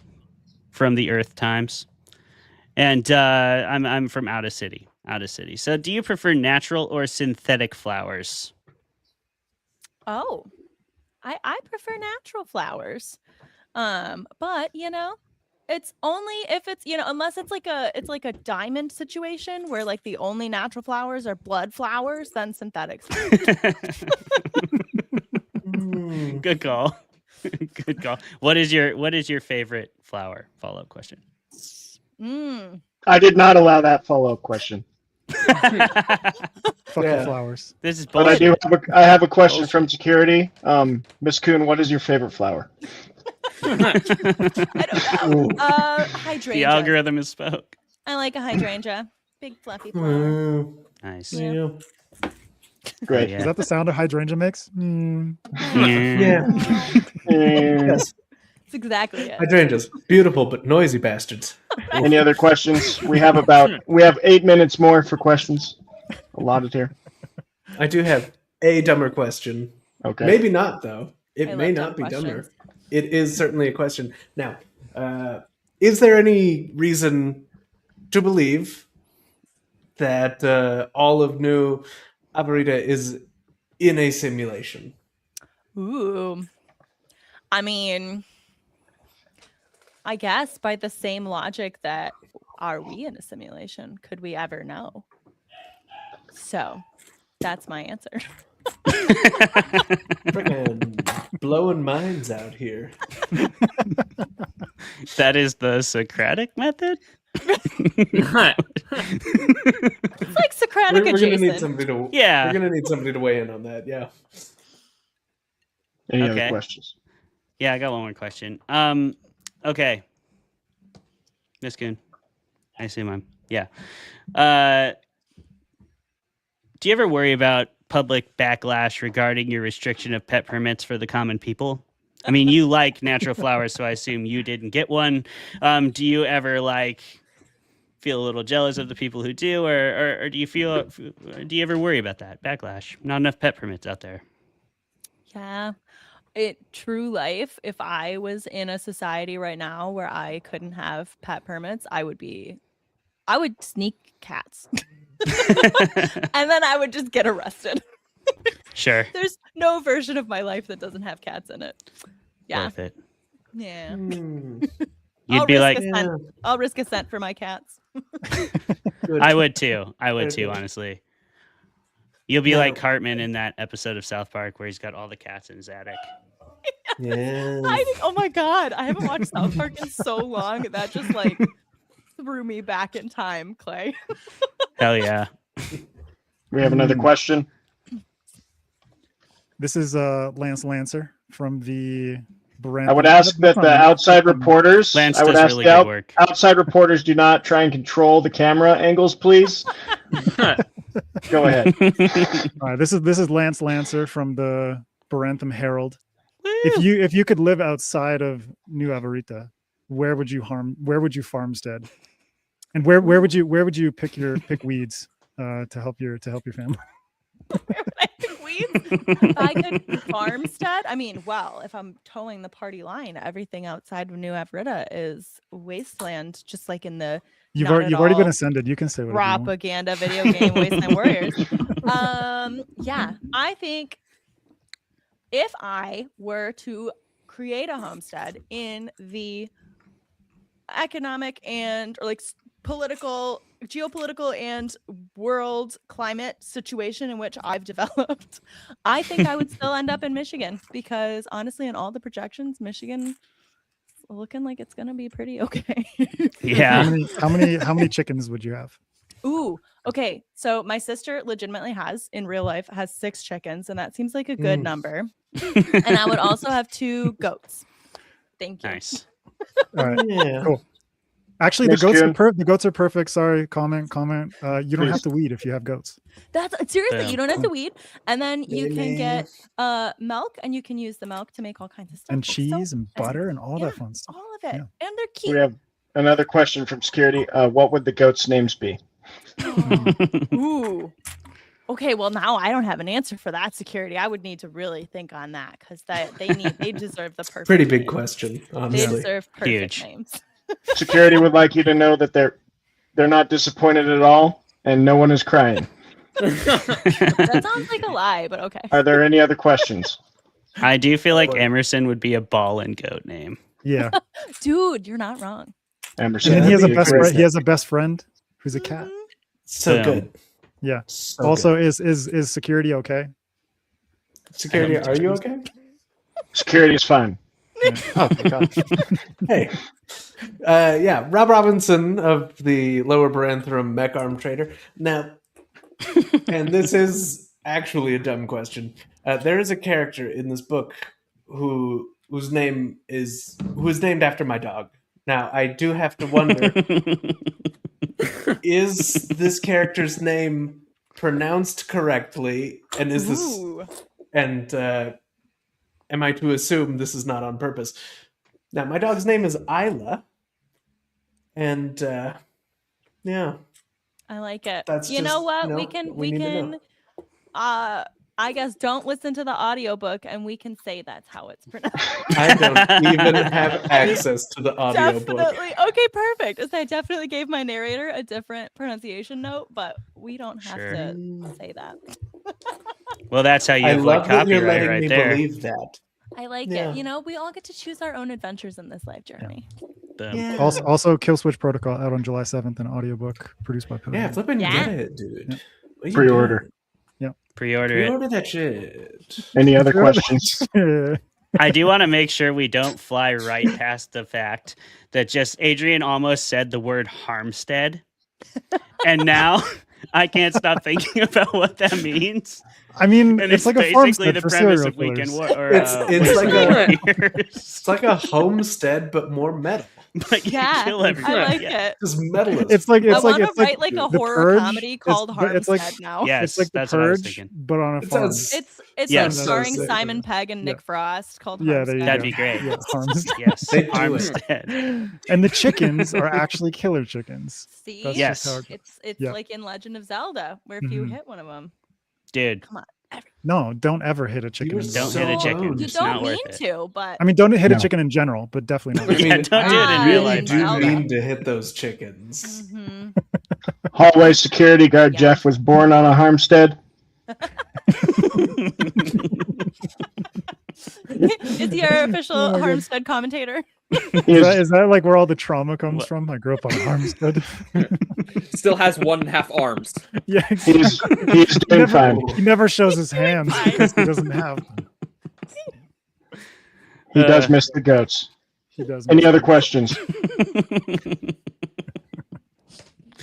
from the Earth Times, and I'm from out of city. So, do you prefer natural or synthetic flowers? Oh, I prefer natural flowers. But you know, it's only if it's, you know, unless it's like a diamond situation where like the only natural flowers are blood flowers, then synthetics. Good call. Good call. What is your favorite flower? Follow-up question. I did not allow that follow-up question. Fucking flowers. This is But bullshit. I have a question from security. Miss Kuhn, what is your favorite flower? Hydrangea. The algorithm is spoke. I like a hydrangea. Big fluffy flower. Nice. Yeah. Great. Is that the sound a hydrangea makes? Yeah. Yes. That's exactly it. Hydrangeas, beautiful but noisy bastards. Any other questions? We have 8 minutes more for questions. Allotted here. I do have a dumber question. Okay. Maybe not, though. It I may love not be dumb dumber. questions. It is certainly a question. Now, is there any reason to believe that all of New Avarita is in a simulation? Ooh. I mean, I guess by the same logic that are we in a simulation? Could we ever know? So that's my answer. Freaking blowing minds out here. That is the Socratic method? It's like Socratic We're gonna need adjacent. somebody to. Yeah. We're gonna need somebody to weigh in on that. Yeah. Any Okay. other questions? Yeah, I got one more question. Okay. Miss Kuhn. I assume I'm. Yeah. Do you ever worry about public backlash regarding your restriction of pet permits for the common people? I mean, you like natural flowers, so I assume you didn't get one. Do you ever feel a little jealous of the people who do, or do you ever worry about that backlash? Not enough pet permits out there. Yeah. True life, if I was in a society right now where I couldn't have pet permits, I would sneak cats. And then I would just get arrested. Sure. There's no version of my life that doesn't have cats in it. Yeah. Worth it. Yeah. You'd be like, I'll risk a cent for my cats. I would too. Honestly. You'll be like Cartman in that episode of South Park where he's got all the cats in his attic. Yeah. Oh my God. I haven't watched South Park in so long. That just like threw me back in time, Clay. Hell yeah. We have another question. This is Lance Lancer from the Brand. I would ask that the outside reporters. Lance I would does ask really the good work. outside reporters do not try and control the camera angles, please. Go ahead. All right, this is Lance Lancer from the Barantham Herald. If you could live outside of New Avarita, where would you farmstead? And where would you pick weeds to help your family? If I could farmstead, I mean, well, if I'm towing the party line, everything outside of New Avrita is wasteland, just like in the You've already been ascended. You can say whatever propaganda video game Wasteland Warriors. Yeah, I think if I were to create a homestead in the economic and or like geopolitical and world climate situation in which I've developed, I think I would still end up in Michigan because honestly, in all the projections, Michigan looking like it's gonna be pretty okay. Yeah. How many chickens would you have? Ooh, okay. So my sister legitimately in real life has 6 chickens, and that seems like a good number. And I would also have 2 goats. Thank you. Nice. All right. Yeah. Cool. Actually, Miss Kuhn. the goats are perfect. Sorry, comment. You don't have to weed if you have goats. That's seriously, Yeah. you don't have to weed, and then you can get milk, and you can use the milk to make all kinds of stuff. And It's so cheese and good. butter and all Yeah, that fun stuff. all of it, Yeah. and they're cute. We have another question from security. What would the goats' names be? Ooh. Okay, well now I don't have an answer for that, security. I would need to really think on that because they deserve the perfect. Pretty big name. question, They honestly. deserve perfect Huge. names. Security would like you to know that they're not disappointed at all, and no one is crying. That sounds like a lie, but okay. Are there any other questions? I do feel like Emerson would be a ball and goat name. Yeah. Dude, you're not wrong. Emerson. And then he has would be a best friend who's a cat. So Boom. good. Yeah. So Also, good. is security okay? Security, are you okay? Security is fine. Oh my gosh. Hey. Yeah, Rob Robinson of the Lower Barantham Mech Arm Trader. Now, and this is actually a dumb question. There is a character in this book whose name is named after my dog. Now, I do have to wonder, is this character's name pronounced correctly? And is this Ooh. and am I to assume this is not on purpose? Now, my dog's name is Isla, and yeah, I like it. That's You know just, what? you know, we can what we need to know. I guess don't listen to the audiobook and we can say that's how it's pronounced. I don't even have access to the audiobook. Definitely. Okay, perfect. As I definitely gave my narrator a different pronunciation note, but we don't have Sure. to say that. Well, that's how you I avoid love that you're copyright letting right me there. believe that. I like Yeah. it. You know, we all get to choose our own adventures in this life journey. Boom. Yeah. Also, Killswitch Protocol out on July 7th, an audiobook produced by Pilgrim. Yeah, flipping Yeah. get it, dude. Yeah. What you Pre-order. doing? Pre-order it. Pre-order that shit. Any other questions? I do want to make sure we don't fly right past the fact that just Adrian almost said the word Harmstead. And now I can't stop thinking about what that means. I mean, And it's like a basically farmstead the for premise serial of Weekend killers. War. Or, It's like Wasteland a- Warriors. It's like a homestead, but more metal. But you Yeah, kill everyone. I like Yeah. it. Just metal. It's like I it's want like to it's like write like a The horror Purge. comedy called It's like Harmstead now. Yes, it's like The that's what I was Purge, thinking. but on a It farm. sounds- It's Yes. like starring So sick. Simon Pegg and Nick Frost called Yeah, there Harmstead. you That'd go. be great. Yeah, Harmstead. Yes, They do it. Harmstead. And the chickens are actually killer chickens. See, That's Yes. just how it goes. it's Yeah. like in Legend of Zelda, where if you Mhm. hit one of them, Dude, come on, No, don't ever hit a chicken. In Don't hit a chicken. You It's don't not worth mean it. to, but I mean, don't hit a No. chicken in general, but definitely not. Yeah, don't do it in real life. do Well, mean to hit those chickens. Mhm. Hallway security guard Yeah. Jeff was born on a farmstead. Is he our official Oh my God. Harmstead commentator? Is that like where all the trauma comes from? I grew up on a farmstead. Still has 1.5 arms. Yeah, He's exactly. doing fine. He never shows his hands because he doesn't have them. He does miss the goats. He does. Any other questions?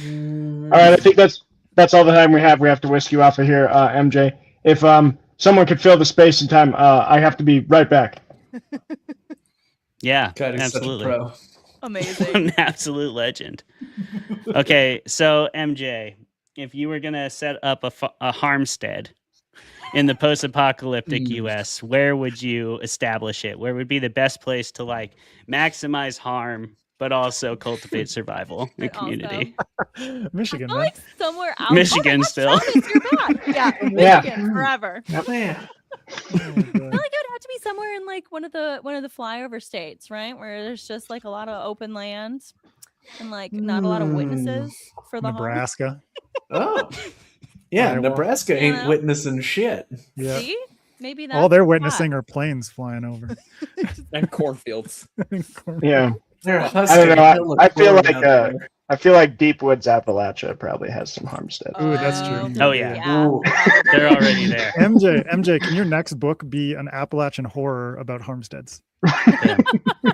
All right, I think that's all the time we have. We have to whisk you off of here, MJ. If someone could fill the space and time, I have to be right back. Yeah, God, he's such a absolutely. pro. Amazing. An absolute legend. Okay, so MJ, if you were gonna set up a farmstead in the post-apocalyptic U.S., where would you establish it? Where would be the best place to like maximize harm, but also cultivate survival and community? Michigan, I feel man. like somewhere out. Michigan still. Travis, you're back. Yeah, Yeah. Michigan forever. Yeah. I feel like it would have to be somewhere in like one of the flyover states, right? Where there's just like a lot of open land and like not a lot of witnesses for the harm. Nebraska. Oh, yeah. Iowa. Nebraska ain't Yeah. witnessing shit. Yeah. See? Maybe that's All they're the witnessing spot. are planes flying over. And cornfields. Yeah. They're I hustling. don't know. I feel like Deep Woods, Appalachia probably has some farmsteads. Ooh, that's true. Oh yeah, Ooh. they're already there. MJ, can your next book be an Appalachian horror about farmsteads?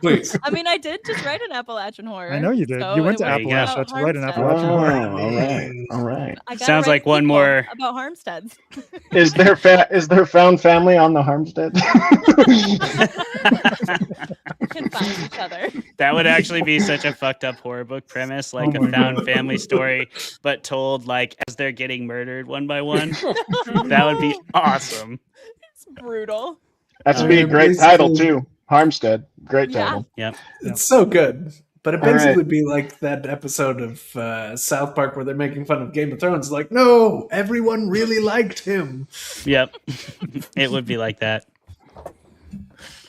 Please. I mean, I did just write an Appalachian horror. I know you did. so You went to it was Appalachia about to write an Harmstead. Appalachian Oh, horror. all right, all right. I gotta Sounds write like one sequel more- about Harmsteads. Is there found family on the Harmstead? We can find each other. That would actually be such a fucked up horror book premise, like Oh a my found God. family story, but told like as they're getting murdered one by one. That would be awesome. It's brutal. That's be a great title too. Harmstead, great Yeah. title. Yep. It's so good. But it All right. basically be like that episode of South Park where they're making fun of Game of Thrones. Like, no, everyone really liked him. Yep. It would be like that.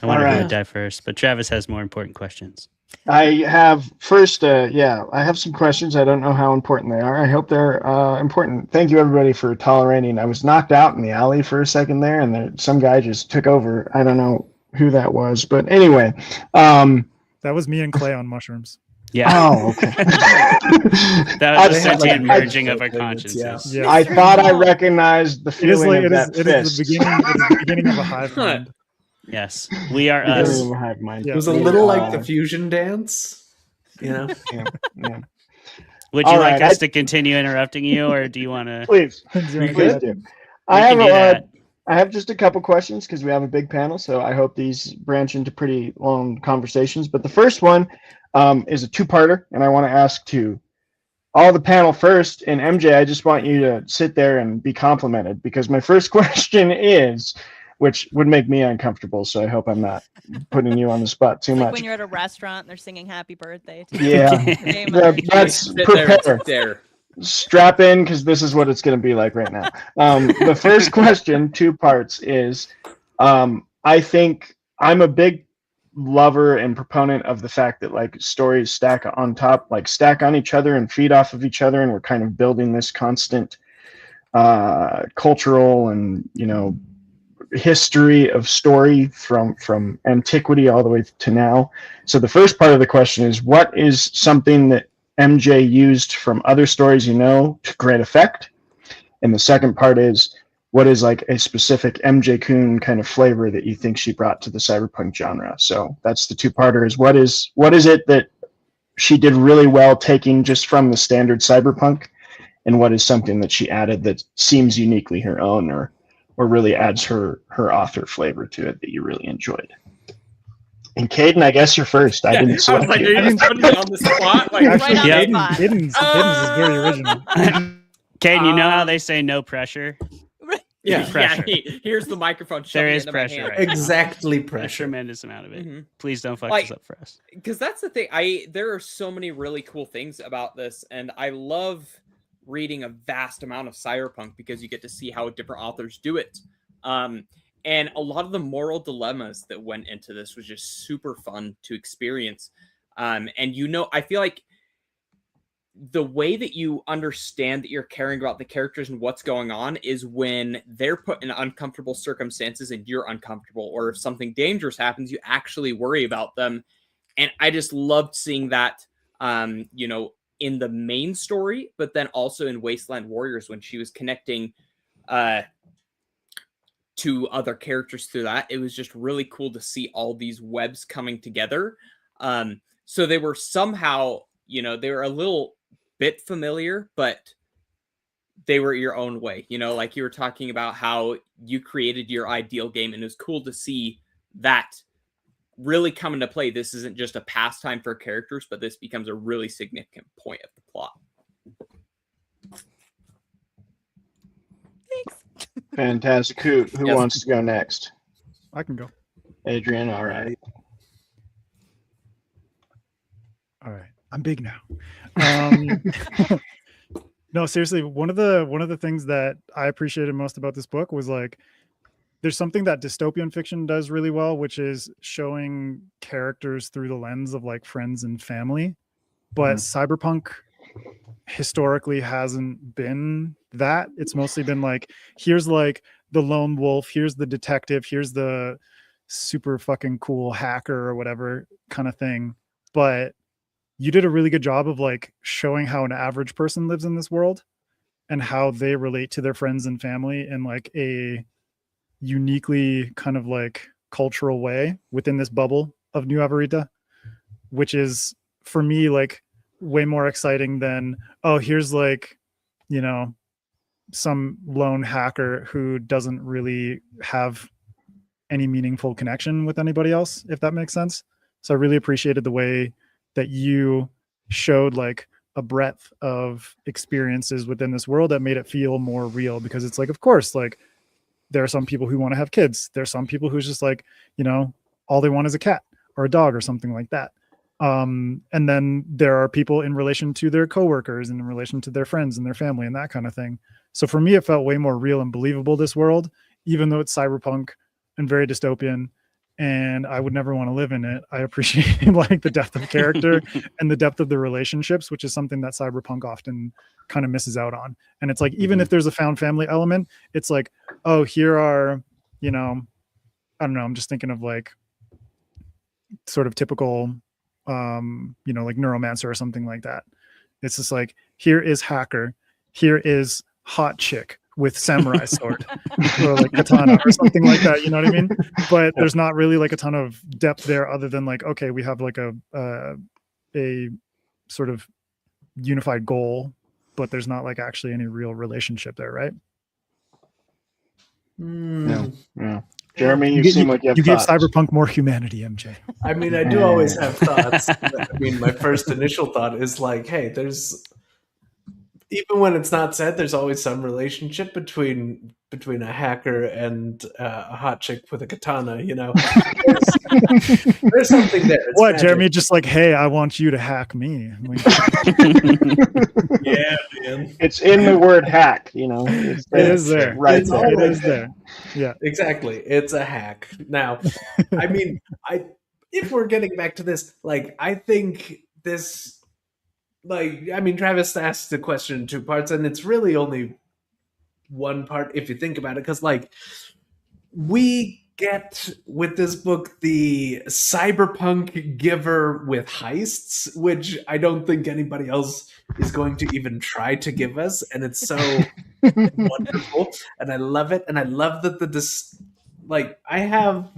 I wonder who right. would die first, but Travis has more important questions. I have first, I have some questions. I don't know how important they are. I hope they're important. Thank you everybody for tolerating. I was knocked out in the alley for a second there, and some guy just took over. I don't know who that was, but anyway. That was me and Clay on mushrooms. Yeah. Oh, okay. That was a sentient merging of our Yeah. consciences. Yeah. I thought I recognized the It is feeling like of it is, that it is fist. the beginning. It is the beginning of a hive mind. Yes. We are The us. beginning of a hive mind. Yeah. It was a Yeah. little like the fusion dance, you know? Yeah, yeah. Would you All like right, us to continue interrupting you, or do you want to? Please, Do you wanna please go? do. I can have do that. I have just a couple questions because we have a big panel, so I hope these branch into pretty long conversations. But the first one is a two-parter, and I want to ask to all the panel first. And MJ, I just want you to sit there and be complimented because my first question is, which would make me uncomfortable, so I hope I'm not putting you on the spot too Like much. when you're at a restaurant and they're singing "Happy Birthday." To Yeah, Game That- of- that's Sit there, prepare. sit there. Strap in because this is what it's going to be like right now. The first question, two parts, is I think I'm a big lover and proponent of the fact that like stories stack on each other and feed off of each other, and we're kind of building this constant cultural and history of story from antiquity all the way to now. So the first part of the question is, what is something that MJ used from other stories to great effect? And the second part is, what is like a specific MJ Kuhn kind of flavor that you think she brought to the cyberpunk genre? So that's the two-parter, is what is it that she did really well taking just from the standard cyberpunk, and what is something that she added that seems uniquely her own or really adds her author flavor to it that you really enjoyed? And Kaden, I guess you're first. I didn't I was select like, you. are you just putting me on the spot? Like, Actually, right on the yeah. spot. Hidden's is very original. Caden, you know how they say no pressure? yeah, pressure. Here's the microphone. There shoving it is into my pressure hand. right now. Exactly A pressure. tremendous amount of it. Mhm. Please don't fuck Like- this up for us. Because that's the thing. There are so many really cool things about this, and I love reading a vast amount of cyberpunk because you get to see how different authors do it. And a lot of the moral dilemmas that went into this was just super fun to experience. And I feel like the way that you understand that you're caring about the characters and what's going on is when they're put in uncomfortable circumstances and you're uncomfortable, or if something dangerous happens, you actually worry about them. And I just loved seeing that, in the main story, but then also in Wasteland Warriors when she was connecting to other characters through that. It was just really cool to see all these webs coming together. So they were somehow, they were a little bit familiar, but they were your own way. Like you were talking about how you created your ideal game, and it was cool to see that really come into play. This isn't just a pastime for characters, but this becomes a really significant point of the plot. Thanks. Fantastic. Who wants to go next? I can go. Adrian, all right. All right. I'm big now. No, seriously, one of the things that I appreciated most about this book was like there's something that dystopian fiction does really well, which is showing characters through the lens of like friends and family. But cyberpunk historically hasn't been that. It's mostly been like, here's like the lone wolf, here's the detective, here's the super fucking cool hacker or whatever kind of thing. But you did a really good job of like showing how an average person lives in this world and how they relate to their friends and family in like a uniquely kind of like cultural way within this bubble of New Avarita, which is for me like way more exciting than, oh, here's like, some lone hacker who doesn't really have any meaningful connection with anybody else, if that makes sense. So I really appreciated the way that you showed like a breadth of experiences within this world that made it feel more real, because it's like, of course, like there are some people who want to have kids. There's some people who's just like, all they want is a cat or a dog or something like that. And then there are people in relation to their coworkers and in relation to their friends and their family and that kind of thing. So for me, it felt way more real and believable, this world, even though it's cyberpunk and very dystopian and I would never want to live in it. I appreciate like the depth of character and the depth of the relationships, which is something that cyberpunk often kind of misses out on. And it's like, even if there's a found family element, it's like, oh, here are, I don't know, I'm just thinking of like sort of typical, like Neuromancer or something like that. It's just like, here is hacker, here is hot chick with samurai sword or like katana or something like that, you know what I mean? But there's not really like a ton of depth there other than like, okay, we have like a sort of unified goal, but there's not like actually any real relationship there, right? No. Jeremy, you seem like you gave thoughts. cyberpunk more humanity, MJ. I mean, I do always have thoughts. I mean, my first initial thought is like, hey, there's, even when it's not said, there's always some relationship between a hacker and a hot chick with a katana, there's something there. It's what, magic. Jeremy? Just like, hey, I want you to hack me. Like, yeah, man. It's in the word hack, It is there. Right It there. is there. Yeah. Exactly. It's a hack. Now, I mean, if we're getting back to this, like, I think this, like, I mean, Travis asked the question in two parts, and it's really only one part if you think about it, because, like, we get with this book the cyberpunk giver with heists, which I don't think anybody else is going to even try to give us, and it's so wonderful, and I love it, and I love that I have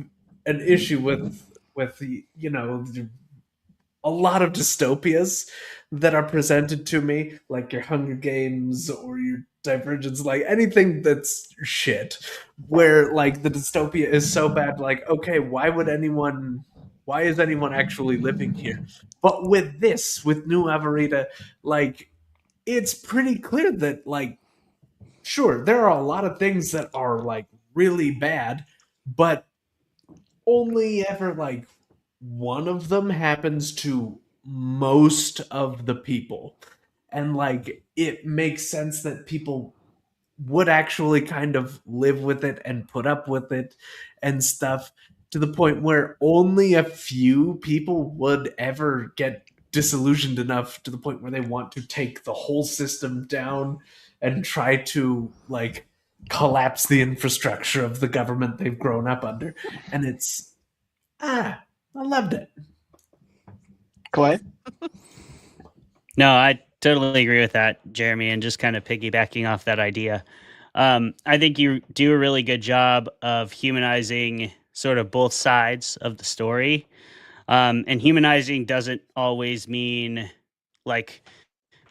an issue with the, a lot of dystopias that are presented to me, like your Hunger Games or your Divergence, like anything that's shit, where like the dystopia is so bad, like, okay, why is anyone actually living here? But with New Avarita, like, it's pretty clear that, like, sure, there are a lot of things that are like really bad, but only ever like one of them happens to most of the people. And like, it makes sense that people would actually kind of live with it and put up with it and stuff, to the point where only a few people would ever get disillusioned enough to the point where they want to take the whole system down and try to like collapse the infrastructure of the government they've grown up under. And it's I loved it. Clay? No, I totally agree with that, Jeremy, and just kind of piggybacking off that idea. I think you do a really good job of humanizing sort of both sides of the story. And humanizing doesn't always mean like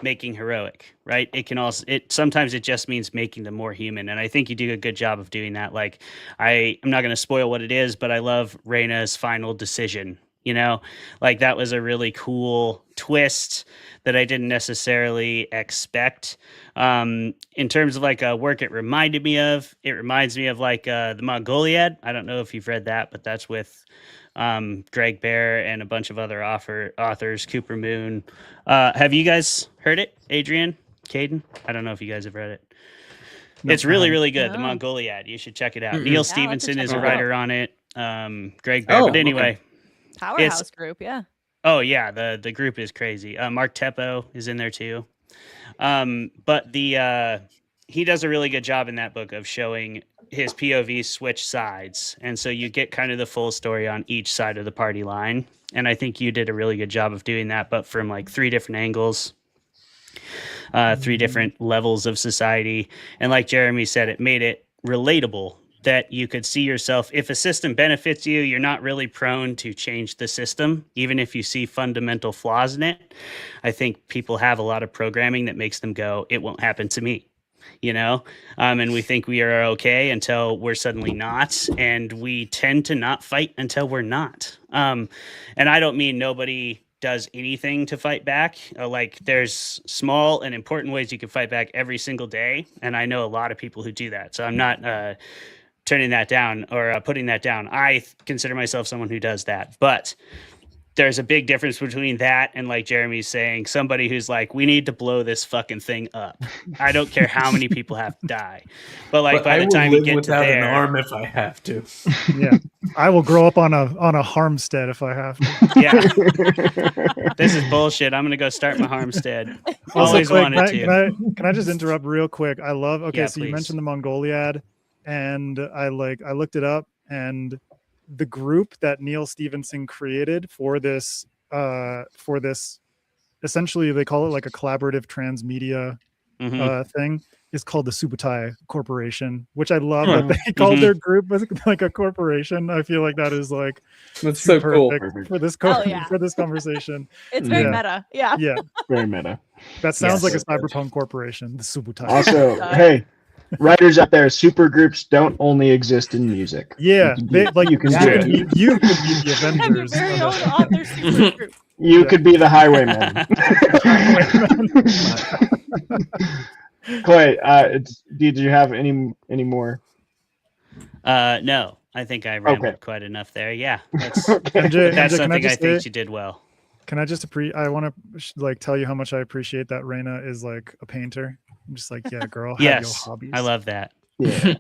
making heroic, right? It can also, sometimes it just means making them more human. And I think you do a good job of doing that. Like, I'm not going to spoil what it is, but I love Reyna's final decision. You know, like that was a really cool twist that I didn't necessarily expect. In terms of like a work it reminds me of like the Mongoliad. I don't know if you've read that, but that's with Greg Bear and a bunch of other authors, Cooper Moon. Have you guys heard it, Adrian, Kaden? I don't know if you guys have read it. No, it's really, really good. The Mongoliad. You should check it out. Neil Stevenson is a writer on it. Greg Bear. But anyway. Okay. Powerhouse group, yeah. Oh yeah, the group is crazy. Mark Teppo is in there too. But he does a really good job in that book of showing his POV switch sides, and so you get kind of the full story on each side of the party line. And I think you did a really good job of doing that, but from like 3 different angles, 3 different levels of society. And like Jeremy said, it made it relatable, that you could see yourself. If a system benefits you, you're not really prone to change the system, even if you see fundamental flaws in it. I think people have a lot of programming that makes them go, it won't happen to me, you know? And we think we are okay until we're suddenly not. And we tend to not fight until we're not. And I don't mean nobody does anything to fight back. Like there's small and important ways you can fight back every single day. And I know a lot of people who do that. So I'm not, turning that down or putting that down. I consider myself someone who does that, but there's a big difference between that and like Jeremy's saying, somebody who's like, we need to blow this fucking thing up. I don't care how many people have to die, but like by the time you get to there, an arm if I have to. Yeah, I will grow up on a Harmstead if I have to. Yeah, this is bullshit. I'm gonna go start my Harmstead. Always wanted to. Can I just interrupt real quick? I love. Okay, Yeah, so you please. mentioned the Mongoliad. And I looked it up, and the group that Neil Stevenson created for this essentially they call it like a collaborative transmedia thing, is called the Subutai Corporation, which I love that they called their group like a corporation. I feel like that is like that's so cool for this for this conversation. It's very meta. Yeah. Yeah. Very meta. That sounds like a cyberpunk corporation, the Subutai. Also, hey, writers out there, super groups don't only exist in music. Yeah, you could be the Avengers. Have your very own author super group. You could be the Highwayman. Clay, did you have any more? No, I think I rambled quite enough there. Yeah, that's, MJ, that's MJ, something I think you did well. Can I just I want to like tell you how much I appreciate that Reyna is like a painter. I'm just like, yeah, girl, have your hobbies. I love that. Yeah.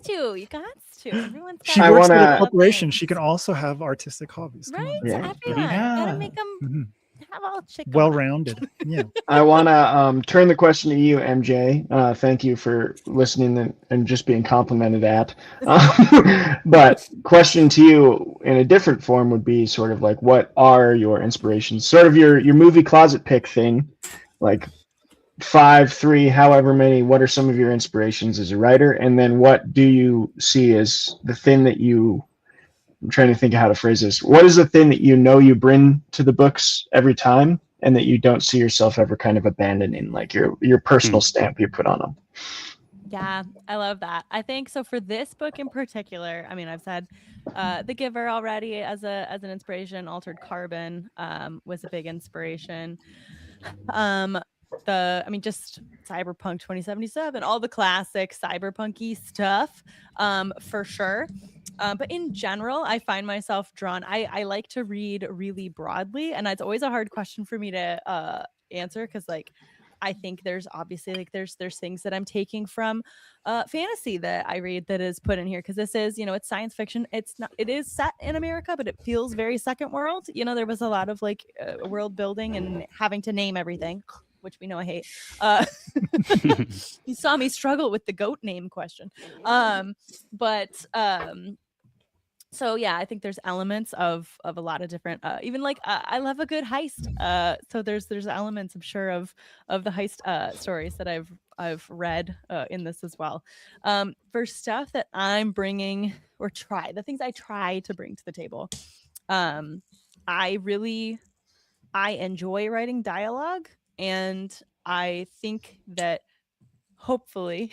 You got to. Everyone's got she works for a corporation. She can also have artistic hobbies. Right? Yeah. Everyone. Gotta make them have all shit going well-rounded. Yeah. I want to turn the question to you, MJ. Thank you for listening and just being complimented at. But question to you in a different form would be sort of like, what are your inspirations? Sort of your movie closet pick thing, like 5, 3, however many. What are some of your inspirations as a writer? And then what do you see as the thing that I'm trying to think of how to phrase this. What is the thing that you know you bring to the books every time and that you don't see yourself ever kind of abandoning, like your personal stamp you put on them? Yeah, I love that. I think so for this book in particular, I mean, I've said The Giver already as an inspiration. Altered Carbon was a big inspiration. Just Cyberpunk 2077, all the classic cyberpunky stuff, for sure. But in general, I find myself drawn. I like to read really broadly, and it's always a hard question for me to answer because, like, I think there's obviously like there's things that I'm taking from fantasy that I read that is put in here, because this is, it's science fiction. It is set in America, but it feels very second world. There was a lot of like world building and having to name everything, which we know I hate. You saw me struggle with the goat name question. So yeah, I think there's elements of a lot of different, even like I love a good heist. So there's elements, I'm sure, of the heist stories that I've read in this as well. For stuff that I'm bringing the things I try to bring to the table, I enjoy writing dialogue, and I think that hopefully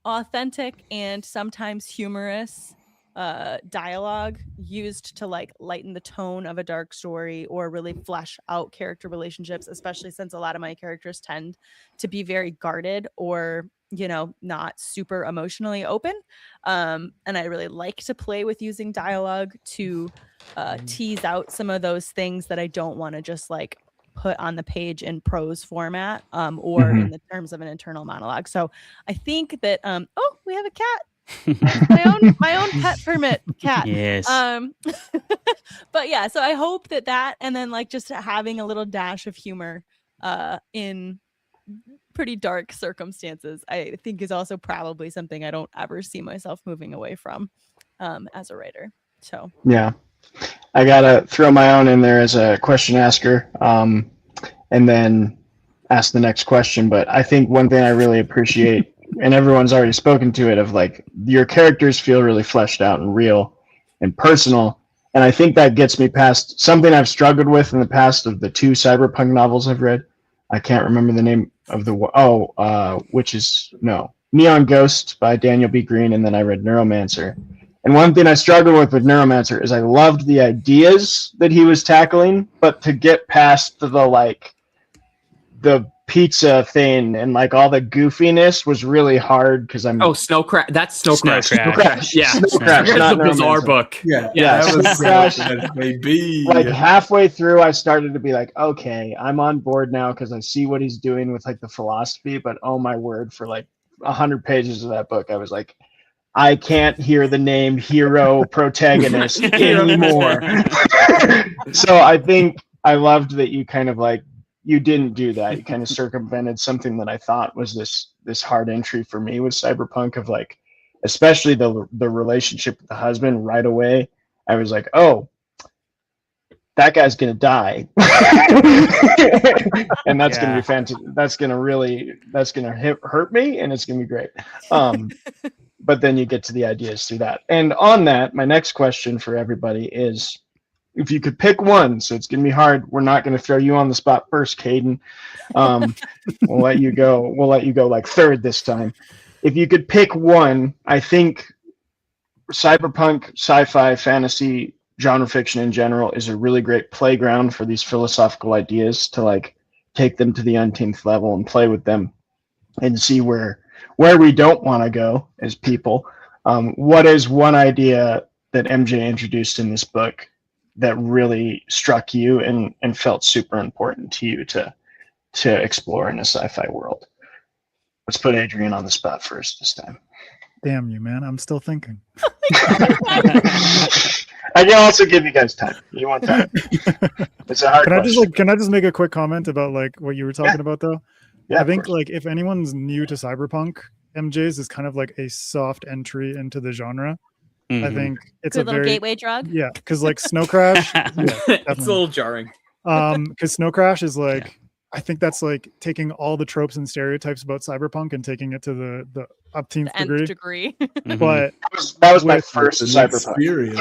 authentic and sometimes humorous dialogue used to like lighten the tone of a dark story or really flesh out character relationships, especially since a lot of my characters tend to be very guarded or not super emotionally open, and I really like to play with using dialogue to tease out some of those things that I don't want to just like put on the page in prose format or in the terms of an internal monologue. So I think that we have a cat. my own pet permit cat. Yes. But yeah, so I hope that and then like just having a little dash of humor in pretty dark circumstances, I think is also probably something I don't ever see myself moving away from as a writer. So yeah, I gotta throw my own in there as a question asker, and then ask the next question. But I think one thing I really appreciate, and everyone's already spoken to it, of like your characters feel really fleshed out and real and personal. And I think that gets me past something I've struggled with in the past of the 2 cyberpunk novels I've read. I can't remember the name of Neon Ghost by Daniel B. Green, and then I read Neuromancer. And one thing I struggled with Neuromancer is I loved the ideas that he was tackling, but to get past the pizza thing and like all the goofiness was really hard because I'm Snow Crash. That's Snow Crash. Yeah, Snow Crash. That's a bizarre book. Yeah, that was Crash. Maybe like halfway through, I started to be like, okay, I'm on board now because I see what he's doing with like the philosophy. But oh my word, for like 100 pages of that book, I was like, I can't hear the name hero protagonist anymore. So I think I loved that you kind of like, you didn't do that. You kind of circumvented something that I thought was this hard entry for me with cyberpunk, of like, especially the relationship with the husband right away. I was like, oh, that guy's gonna die. And that's gonna be fantastic. That's gonna hurt me, and it's gonna be great. But then you get to the ideas through that. And on that, my next question for everybody is, if you could pick one, so it's gonna be hard. We're not gonna throw you on the spot first, Kaden. We'll let you go. We'll let you go like third this time. If you could pick one, I think cyberpunk, sci-fi, fantasy, genre fiction in general is a really great playground for these philosophical ideas to like take them to the umpteenth level and play with them and see where we don't want to go as people. What is one idea that MJ introduced in this book that really struck you and felt super important to you to explore in a sci-fi world? Let's put Adrian on the spot first this time. Damn you, man. I'm still thinking. I can also give you guys time. You want time. It's a hard question. Can I just make a quick comment about like what you were talking about though? Yeah, I think like if anyone's new to cyberpunk, MJ's is kind of like a soft entry into the genre. I think it's good little gateway drug. Yeah, because like Snow Crash, it's a little jarring. Because Snow Crash is like, I think that's like taking all the tropes and stereotypes about cyberpunk and taking it to the umpteenth degree. But that was my first cyberpunk experience.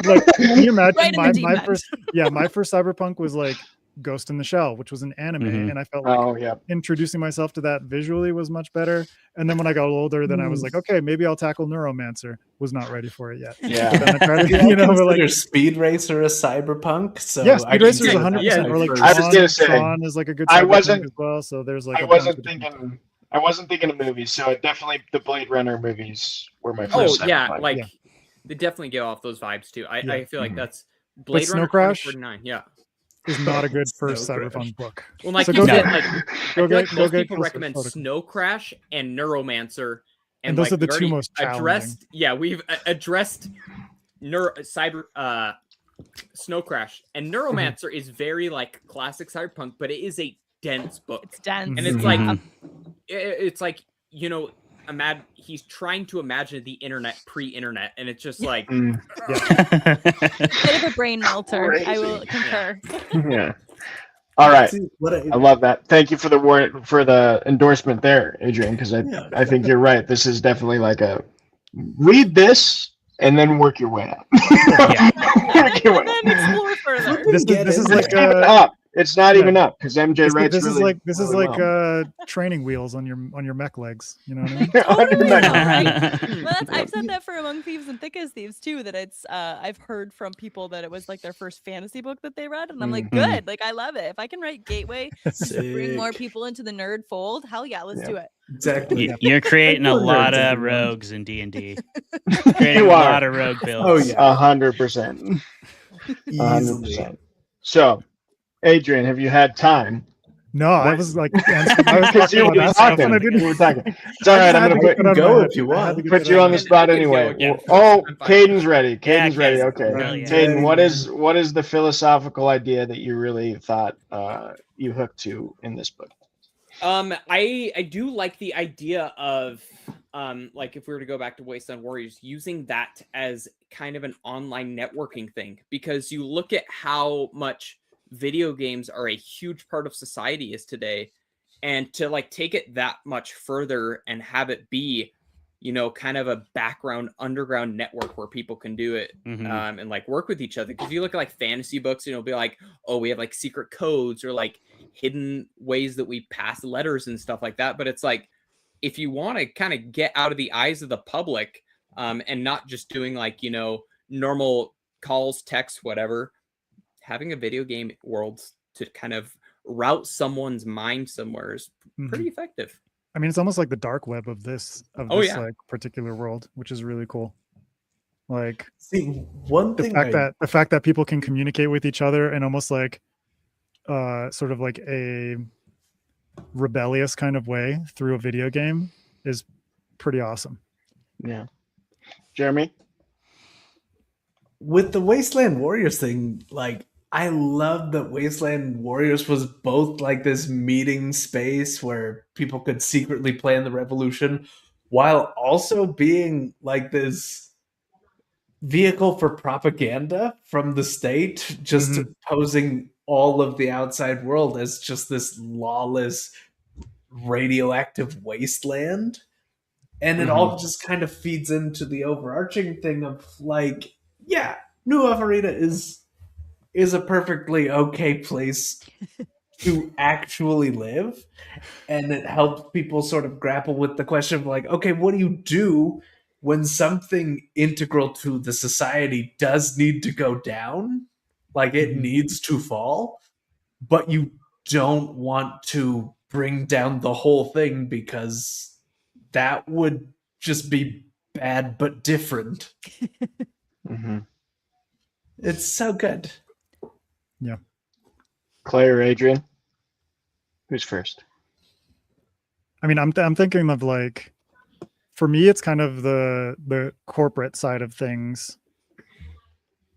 Like, can you imagine Right in the deep my end. first? Yeah, my first cyberpunk was like Ghost in the Shell, which was an anime, and I felt like introducing myself to that visually was much better. And then when I got older, then I was like, okay, maybe I'll tackle Neuromancer. Was not ready for it yet. Yeah, but then I tried to, Consider like Speed Racer a cyberpunk. So yeah, Speed Racer is 100%. Or like I was gonna say, Tron is like a good. I wasn't as well. So there's like I wasn't thinking of movies. So definitely the Blade Runner movies were my first. They definitely give off those vibes too. I feel like that's Blade Snow Runner Crash? 2049. Yeah. is not a good first Snow Crash. cyberpunk book. Well, like So you go said, get- like I go feel like get- most go get people Killswitch recommend Protocol. Snow Crash and Neuromancer, And those like, are the we've two already most challenging. addressed. Yeah, we've addressed Snow Crash, and Neuromancer is very like classic cyberpunk, but it is a dense book. It's dense. And it's Mhm. like it's like, you know, he's trying to imagine the internet pre-internet, and it's just like Bit of a brain melter. I will concur. Yeah. All right. See, what I- I love that. Thank you for the endorsement there, Adrian, because I think you're right. This is definitely like a read this and then work your way up. Work your way And then explore further. This is It's like not even up. It's not even up because MJ writes this is really, this really is like well. training wheels on your mech legs. You know what I mean? Totally, right? Well, I've said that for Among Thieves and Thick as Thieves too. That it's I've heard from people that it was like their first fantasy book that they read, and I'm like, Mhm. good. Like I love it. If I can write Gateway to bring more Sick. people into the nerd fold, hell yeah, let's do it. Exactly. You're creating a We're lot nerds of everyone. rogues in D&D. Creating You a are. lot of rogue builds. Oh, yeah. 100%. Easily. 100%. So, Adrian, have you had time? No, I What? was like, I was Because you were about that stuff, talking. and I didn't. You were talking. It's all right. I'm I going had to to put get Go on if you I had want. to get put that you on the out. spot You can go anyway. again. Oh, I'm fine. Caden's ready. Yeah, Caden's ready. Caden. Okay. Hell yeah. Caden, what is the philosophical idea that you really thought you hooked to in this book? I do like the idea of like if we were to go back to Wasteland Warriors, using that as kind of an online networking thing, because you look at how much video games are a huge part of society is today, and to like take it that much further and have it be, you know, kind of a background underground network where people can do it and like work with each other. Because you look at like fantasy books, you know, be like, oh, we have like secret codes or like hidden ways that we pass letters and stuff like that. But it's like, if you want to kind of get out of the eyes of the public and not just doing like, you know, normal calls, texts, whatever, having a video game world to kind of route someone's mind somewhere is pretty effective. I mean, it's almost like the dark web of this like particular world, which is really cool. Like, see, one the thing fact that people can communicate with each other in almost like sort of like a rebellious kind of way through a video game is pretty awesome. Yeah. Jeremy? With the Wasteland Warriors thing, like, I love that Wasteland Warriors was both like this meeting space where people could secretly plan the revolution while also being like this vehicle for propaganda from the state, just posing all of the outside world as just this lawless radioactive wasteland. And it all just kind of feeds into the overarching thing of like, yeah, New Alpharetta is a perfectly okay place to actually live. And it helps people sort of grapple with the question of like, okay, what do you do when something integral to the society does need to go down? Like it needs to fall, but you don't want to bring down the whole thing because that would just be bad but different. It's so good. Yeah. Clay or Adrian? Who's first? I mean, I'm thinking of like, for me, it's kind of the corporate side of things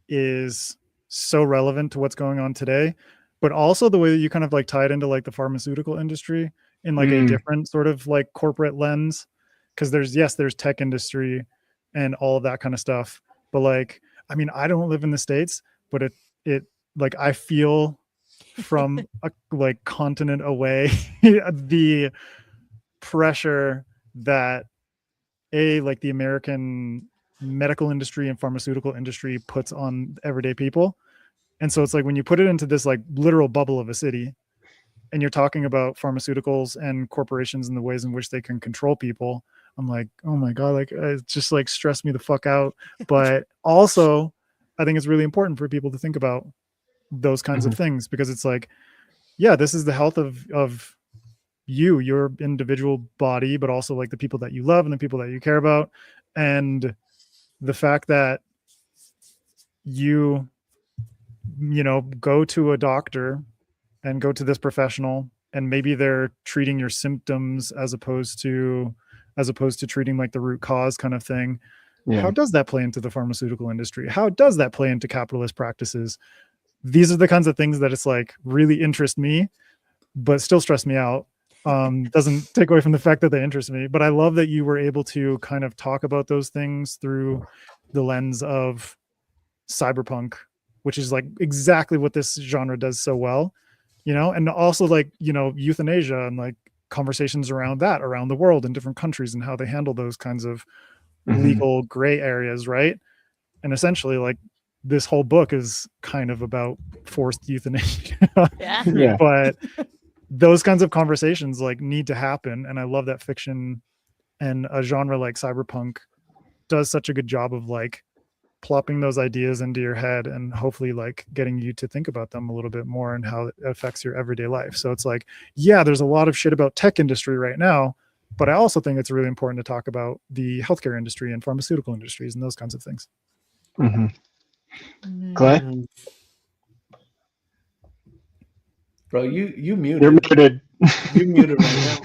is so relevant to what's going on today, but also the way that you kind of like tie it into like the pharmaceutical industry in like a different sort of like corporate lens. Because there's tech industry and all of that kind of stuff. But like, I mean, I don't live in the States, but it like I feel from a like continent away the pressure that like the American medical industry and pharmaceutical industry puts on everyday people. And so it's like when you put it into this like literal bubble of a city and you're talking about pharmaceuticals and corporations and the ways in which they can control people, I'm like, oh my God, like it just like stressed me the fuck out. But also I think it's really important for people to think about those kinds of things, because it's like, yeah, this is the health of your individual body, but also like the people that you love and the people that you care about. And the fact that you go to a doctor and go to this professional, and maybe they're treating your symptoms as opposed to treating like the root cause kind of thing. Yeah. How does that play into the pharmaceutical industry? How does that play into capitalist practices? These are the kinds of things that it's like really interest me, but still stress me out. Doesn't take away from the fact that they interest me, but I love that you were able to kind of talk about those things through the lens of cyberpunk, which is like exactly what this genre does so well, and also like, euthanasia and like conversations around that around the world in different countries and how they handle those kinds of legal gray areas, right? And essentially like this whole book is kind of about forced euthanasia. Yeah. But those kinds of conversations like need to happen, and I love that fiction and a genre like cyberpunk does such a good job of like plopping those ideas into your head and hopefully like getting you to think about them a little bit more and how it affects your everyday life. So it's like, yeah, there's a lot of shit about tech industry right now, but I also think it's really important to talk about the healthcare industry and pharmaceutical industries and those kinds of things. Clay? Bro, you muted. You're muted. You muted right now.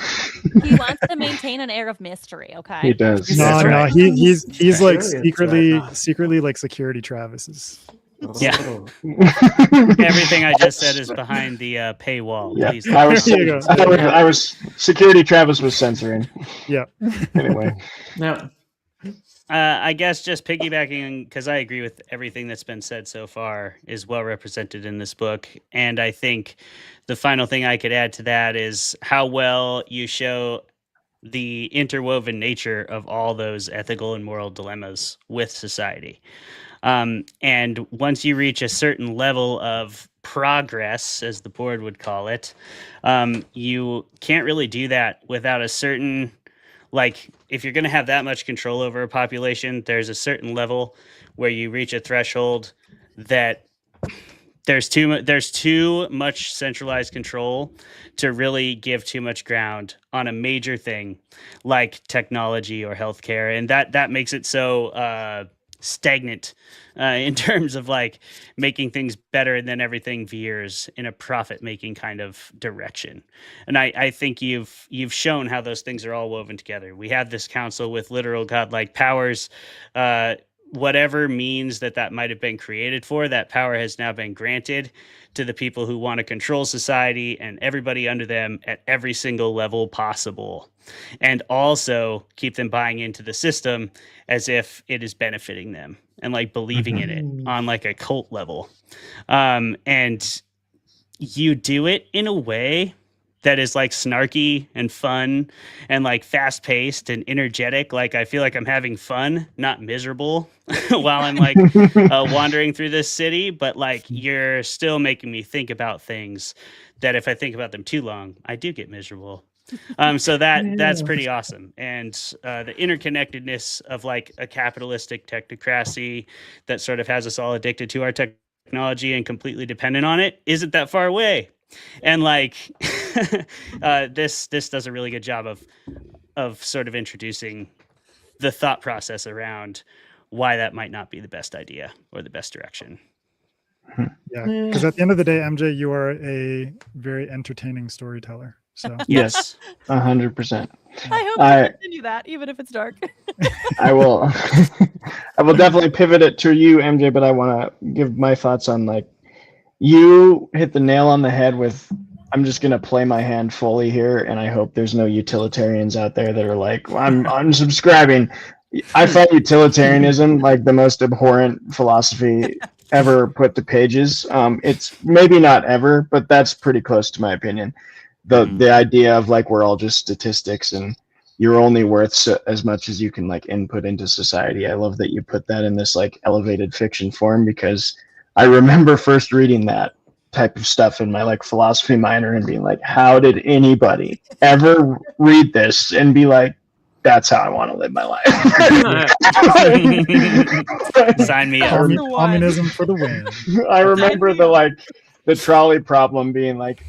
He wants to maintain an air of mystery. Okay. He does. No, he's like Experience secretly like security Travis's. Yeah. Everything I just said is behind the paywall. Yeah, Please. I was security. Travis was censoring. Yeah. Anyway. Now, I guess just piggybacking, because I agree with everything that's been said so far, is well represented in this book. And I think the final thing I could add to that is how well you show the interwoven nature of all those ethical and moral dilemmas with society. And once you reach a certain level of progress, as the board would call it, you can't really do that without a certain, like, if you're going to have that much control over a population, there's a certain level where you reach a threshold that there's too much centralized control to really give too much ground on a major thing like technology or healthcare. And that makes it so stagnant in terms of like making things better, and then everything veers in a profit-making kind of direction. And I think you've shown how those things are all woven together. We have this council with literal godlike powers. Whatever means that might have been created for, that power has now been granted to the people who want to control society and everybody under them at every single level possible, and also keep them buying into the system as if it is benefiting them and like believing in it on like a cult level. And you do it in a way that is like snarky and fun and like fast paced and energetic. Like I feel like I'm having fun, not miserable while I'm like wandering through this city, but like you're still making me think about things that if I think about them too long, I do get miserable. So that's pretty awesome. And the interconnectedness of like a capitalistic technocracy that sort of has us all addicted to our technology and completely dependent on it isn't that far away. And like this does a really good job of sort of introducing the thought process around why that might not be the best idea or the best direction. Yeah, because at the end of the day, MJ, you are a very entertaining storyteller. So yes, 100%. I hope you continue that, even if it's dark. I will. I will definitely pivot it to you, MJ. But I want to give my thoughts on like you hit the nail on the head with. I'm just gonna play my hand fully here, and I hope there's no utilitarians out there that are like, I'm unsubscribing. I find utilitarianism like the most abhorrent philosophy ever put to pages. It's maybe not ever, but that's pretty close to my opinion. The idea of like we're all just statistics and you're only worth as much as you can like input into society. I love that you put that in this like elevated fiction form, because I remember first reading that type of stuff in my like philosophy minor and being like, how did anybody ever read this and be like, that's how I want to live my life? Sign me up. Communism for the win. I remember the trolley problem being like,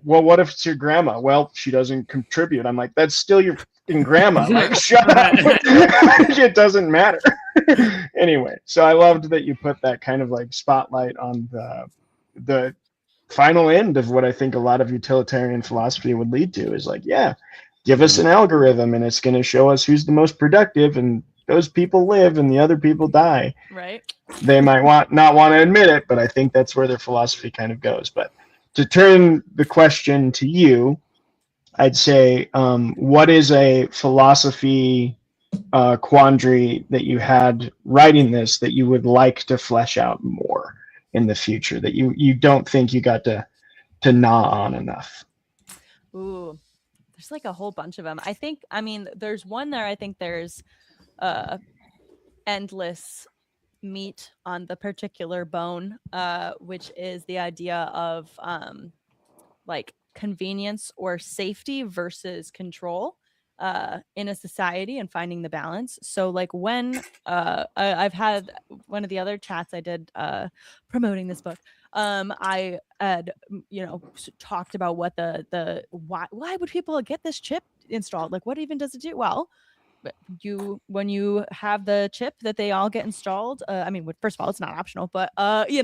well, what if it's your grandma? Well, she doesn't contribute. I'm like, that's still your fucking grandma. Like, shut up. It doesn't matter. Anyway, so I loved that you put that kind of like spotlight on the final end of what I think a lot of utilitarian philosophy would lead to is like, yeah, give us an algorithm and it's going to show us who's the most productive, and those people live and the other people die. Right. They might not want to admit it, but I think that's where their philosophy kind of goes. But to turn the question to you, I'd say, what is a philosophy quandary that you had writing this that you would like to flesh out more in the future, that you don't think you got to gnaw on enough? Ooh, there's like a whole bunch of them. I mean, there's one there. I think there's endless meat on the particular bone, which is the idea of like convenience or safety versus control in a society, and finding the balance. So like when I've had one of the other chats I did promoting this book, I had talked about what the why would people get this chip installed, like what even does it do? Well, when you have the chip that they all get installed, I mean, first of all, it's not optional, but you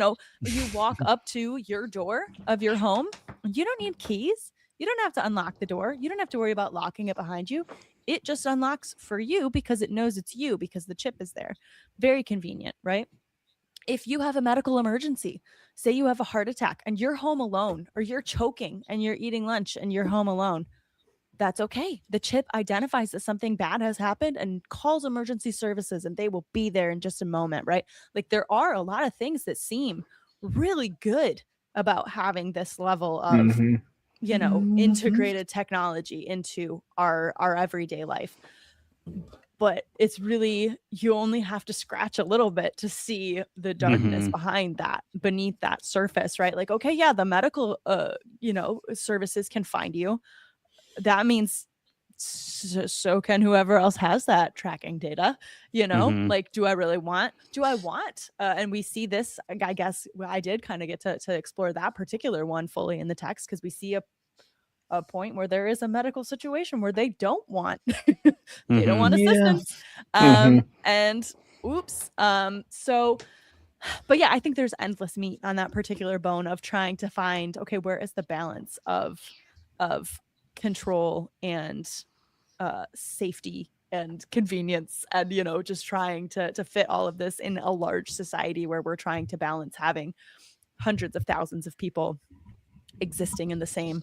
walk up to your door of your home, you don't need keys, you don't have to unlock the door, you don't have to worry about locking it behind you. It just unlocks for you because it knows it's you, because the chip is there. Very convenient, right? If you have a medical emergency, say you have a heart attack and you're home alone, or you're choking and you're eating lunch and you're home alone, that's okay. The chip identifies that something bad has happened and calls emergency services, and they will be there in just a moment, right? Like there are a lot of things that seem really good about having this level of, integrated technology into our everyday life. But it's really, you only have to scratch a little bit to see the darkness behind that, beneath that surface, right? Like, okay, yeah, the medical, services can find you. That means so can whoever else has that tracking data, like, do I want, and we see this, I guess I did kind of get to explore that particular one fully in the text, because we see a point where there is a medical situation where they don't want, they don't want assistance. And oops. So, but yeah, I think there's endless meat on that particular bone of trying to find, okay, where is the balance of control and safety and convenience, and just trying to fit all of this in a large society where we're trying to balance having hundreds of thousands of people existing in the same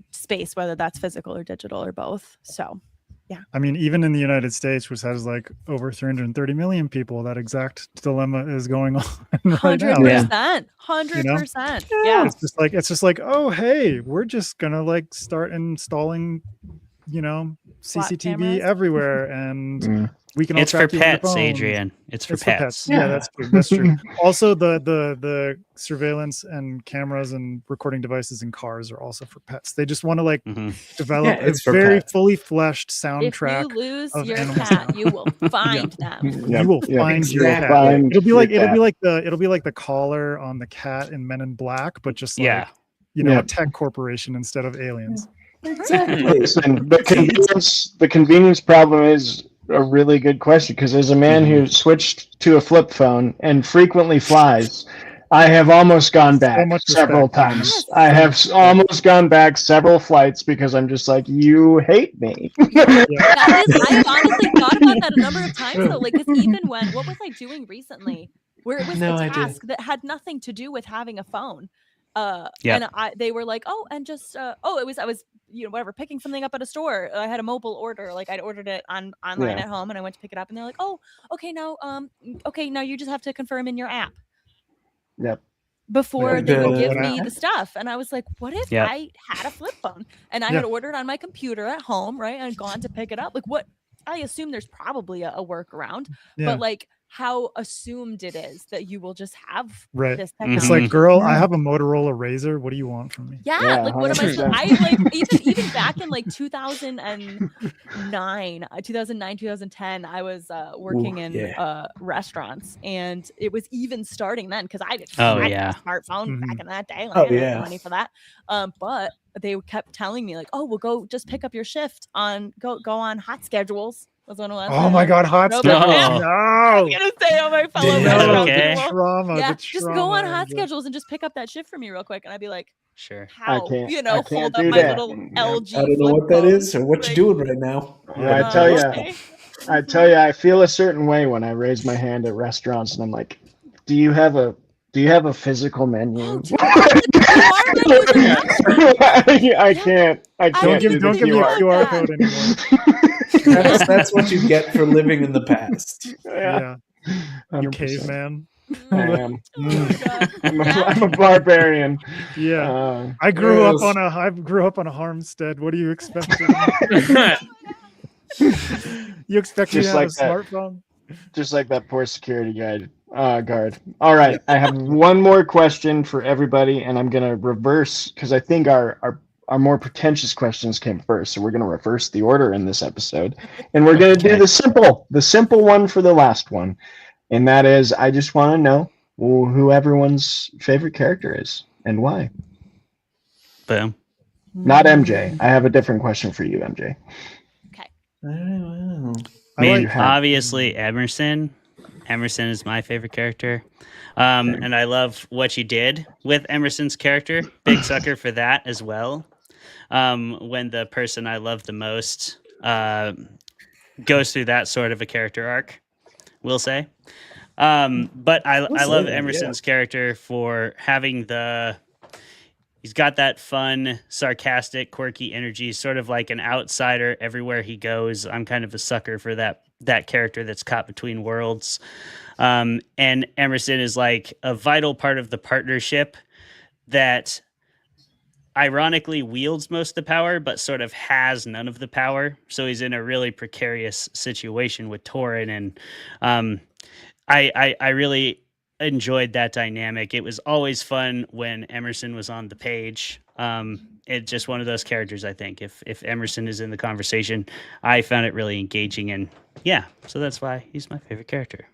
space, whether that's physical or digital or both. So yeah, I mean, even in the United States, which has like over 330 million people, that exact dilemma is going on right now. 100%. Yeah. It's just like, oh, hey, we're just gonna like start installing, CCTV everywhere, and we can all It's for track you on your pets, phone. Adrian. It's for pets. Yeah, that's true. That's true. Also, the surveillance and cameras and recording devices in cars are also for pets. They just want to develop a very fully fleshed soundtrack. If you lose of your animal cat, sound. you will find them. You will find your cat. Find It'll be your like cat. it'll be like the collar on the cat in Men in Black, but just like a tech corporation instead of aliens. Listen, the convenience problem is a really good question, because as a man who switched to a flip phone and frequently flies, I have almost gone back several times. I have almost gone back several flights because I'm just like, you hate me. I've honestly thought about that a number of times though, like, because even what was I doing recently where it was a task that had nothing to do with having a phone, and they were like, oh, and just I was picking something up at a store. I had a mobile order, like I'd ordered it online at home, and I went to pick it up, and they're like, oh, okay, now you just have to confirm in your app before they would give me the stuff. And I was like, what if I had a flip phone and I had ordered on my computer at home, right, and gone to pick it up? Like, what, I assume there's probably a workaround, but like how assumed it is that you will just have this technology. It's like, girl, I have a Motorola Razr. What do you want from me? Like, what am I like even back in like 2009, 2010, I was working in restaurants, and it was even starting then, because I didn't have a smartphone back in that day. Like, I didn't have money for that. But they kept telling me like, oh, we'll go just pick up your shift on go on hot schedules. Was one of us. Oh my God, hot Nope. schedules. Yeah. No. I was gonna say, oh my fellow No, Okay. the trauma. yeah, the just trauma, go on hot MJ. schedules and just pick up that shift for me real quick, and I'd be like, Sure. how? can't- You I know, can't hold up do my that. little LG. I don't know flip what that phone. is or what you're doing right now. I tell you, okay. I feel a certain way when I raise my hand at restaurants, and I'm like, "Do you have a physical menu?" I can't. I can't do Don't the give me a QR. QR code anymore. That's what you get for living in the past. Yeah. You 100%. caveman. I am. Oh I'm a barbarian. Yeah. I grew up on a Harmstead. What do you expect? You expect me to Just have like a that. smartphone? Just like that poor security guard. All right, I have one more question for everybody, and I'm gonna reverse because I think our more pretentious questions came first, so we're gonna reverse the order in this episode, and we're gonna do the simple one for the last one, and that is I just want to know who everyone's favorite character is and why. Boom. Not MJ. I have a different question for you, MJ. I mean, obviously Emerson. Emerson is my favorite character. And I love what you did with Emerson's character. Big sucker for that as well. When the person I love the most goes through that sort of a character arc, we'll say. But I love Emerson's character for having he's got that fun, sarcastic, quirky energy, sort of like an outsider everywhere he goes. I'm kind of a sucker for that character that's caught between worlds. And Emerson is like a vital part of the partnership that ironically wields most of the power, but sort of has none of the power. So he's in a really precarious situation with Torin. And I really enjoyed that dynamic. It was always fun when Emerson was on the page. It's just one of those characters, I think. If Emerson is in the conversation, I found it really engaging, and yeah, so that's why he's my favorite character.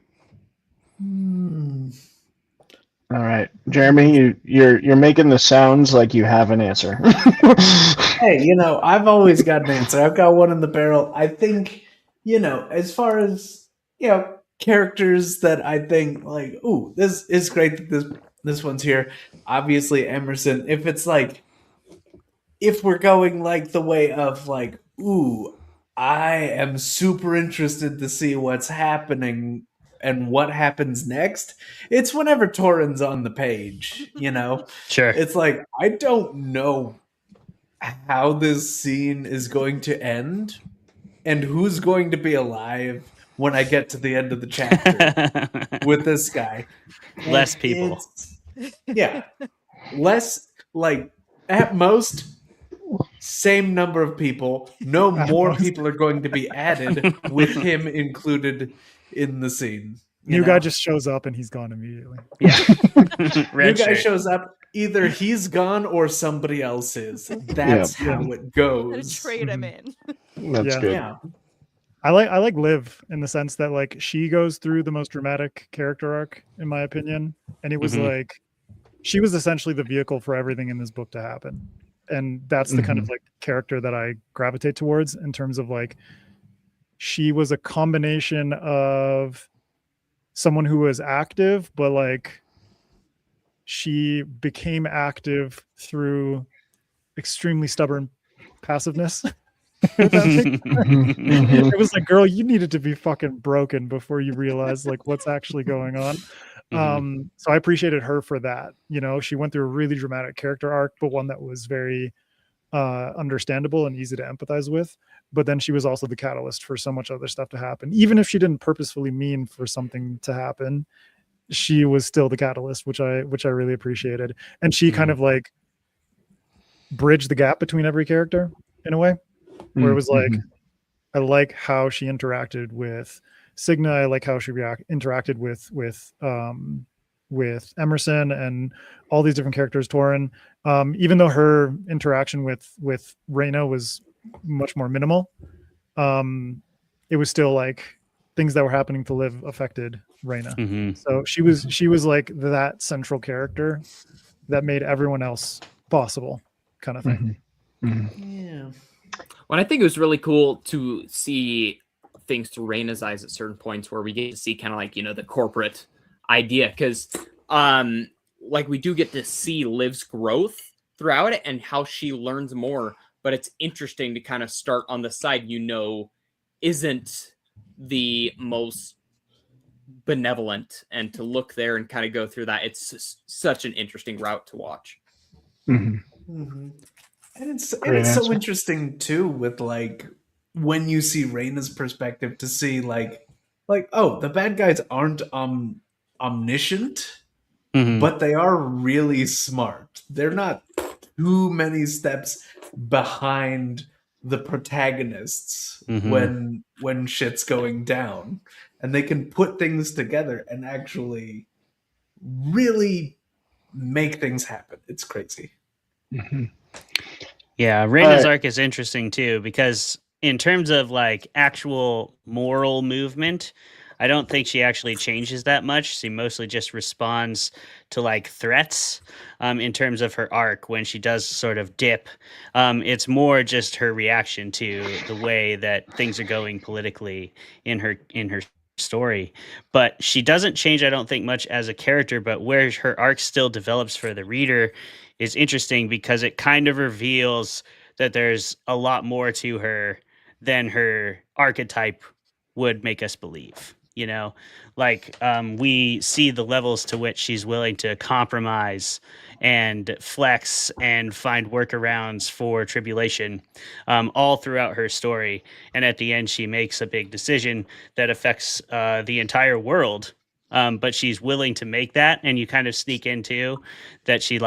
All right, Jeremy, you're making the sounds like you have an answer. Hey, I've always got an answer. I've got one in the barrel. I think, as far as characters that I think like, ooh, this is great that this one's here. Obviously, Emerson. If it's like, if we're going like the way of like, ooh, I am super interested to see what's happening and what happens next. It's whenever Torin's on the page, Sure. It's like, I don't know how this scene is going to end and who's going to be alive when I get to the end of the chapter with this guy. Less people. Yeah. Less, like, at most, same number of people. No more people are going to be added with him included in the scene. New guy just shows up and he's gone immediately. Yeah. New guy shows up. Either he's gone or somebody else is. That's how it goes. Trade him in. That's good. Yeah. I like Liv in the sense that like she goes through the most dramatic character arc in my opinion, and it was like she was essentially the vehicle for everything in this book to happen, and that's the kind of like character that I gravitate towards in terms of like she was a combination of someone who was active, but like she became active through extremely stubborn passiveness. It was like, girl, you needed to be fucking broken before you realized like what's actually going on. So I appreciated her for that. She went through a really dramatic character arc, but one that was very understandable and easy to empathize with. But then she was also the catalyst for so much other stuff to happen. Even if she didn't purposefully mean for something to happen, she was still the catalyst, which I really appreciated. And she kind of like bridged the gap between every character in a way, where it was like, I like how she interacted with Signa. I like how she interacted with Emerson and all these different characters. Torin, even though her interaction with Reyna was much more minimal, it was still like things that were happening to Liv affected Reyna. So she was like that central character that made everyone else possible, kind of thing. Yeah. Well, I think it was really cool to see things through Raina's eyes at certain points where we get to see kind of like, the corporate idea. Because like we do get to see Liv's growth throughout it and how she learns more. But it's interesting to kind of start on the side, isn't the most benevolent, and to look there and kind of go through that. It's such an interesting route to watch. Mm-hmm. And it's so interesting too with like when you see Raina's perspective to see like oh, the bad guys aren't omniscient, but they are really smart. They're not too many steps behind the protagonists when shit's going down, and they can put things together and actually really make things happen. It's crazy. Yeah, Raina's arc is interesting too, because in terms of like actual moral movement, I don't think she actually changes that much. She mostly just responds to like threats. In terms of her arc, when she does sort of dip, it's more just her reaction to the way that things are going politically in her story. But she doesn't change, I don't think, much as a character. But where her arc still develops for the reader is interesting, because it kind of reveals that there's a lot more to her than her archetype would make us believe. Like we see the levels to which she's willing to compromise and flex and find workarounds for tribulation, all throughout her story. And at the end, she makes a big decision that affects the entire world. But she's willing to make that, and you kind of sneak into that she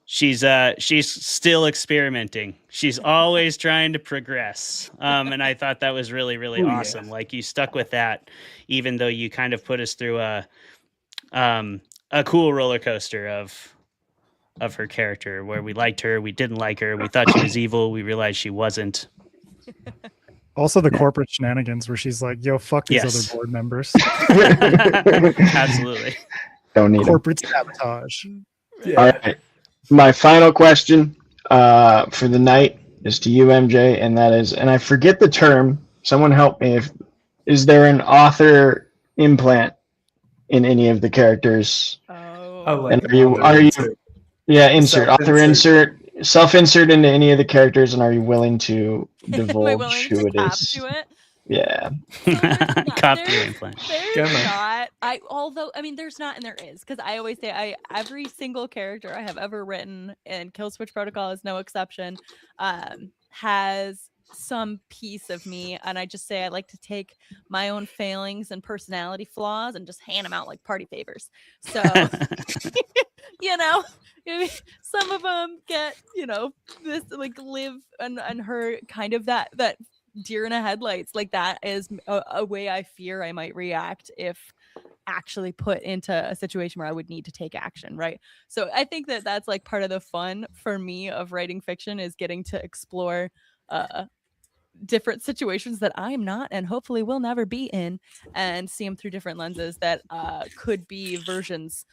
she's still experimenting. She's always trying to progress. And I thought that was really, really awesome. Yeah. Like you stuck with that, even though you kind of put us through a cool roller coaster of her character, where we liked her, we didn't like her, we thought she was evil, we realized she wasn't. Also the corporate shenanigans where she's like, yo, fuck these other board members. Absolutely. Don't need corporate sabotage. Yeah. All right. My final question for the night is to you, MJ, and that is, and I forget the term, someone help me, is there an author implant in any of the characters? Like and are you insert author insert self-insert into any of the characters, and are you willing to divulge who it is? Yeah. Cop to implant. There's not. There's not, and there is, because I always say every single character I have ever written, and Killswitch Protocol is no exception, has some piece of me, and I just say I like to take my own failings and personality flaws and just hand them out like party favors. So some of them get this like Liv and her kind of that deer in the headlights, like that is a way I fear I might react if actually put into a situation where I would need to take action, right? So I think that's like part of the fun for me of writing fiction, is getting to explore different situations that I'm not and hopefully will never be in, and see them through different lenses that could be versions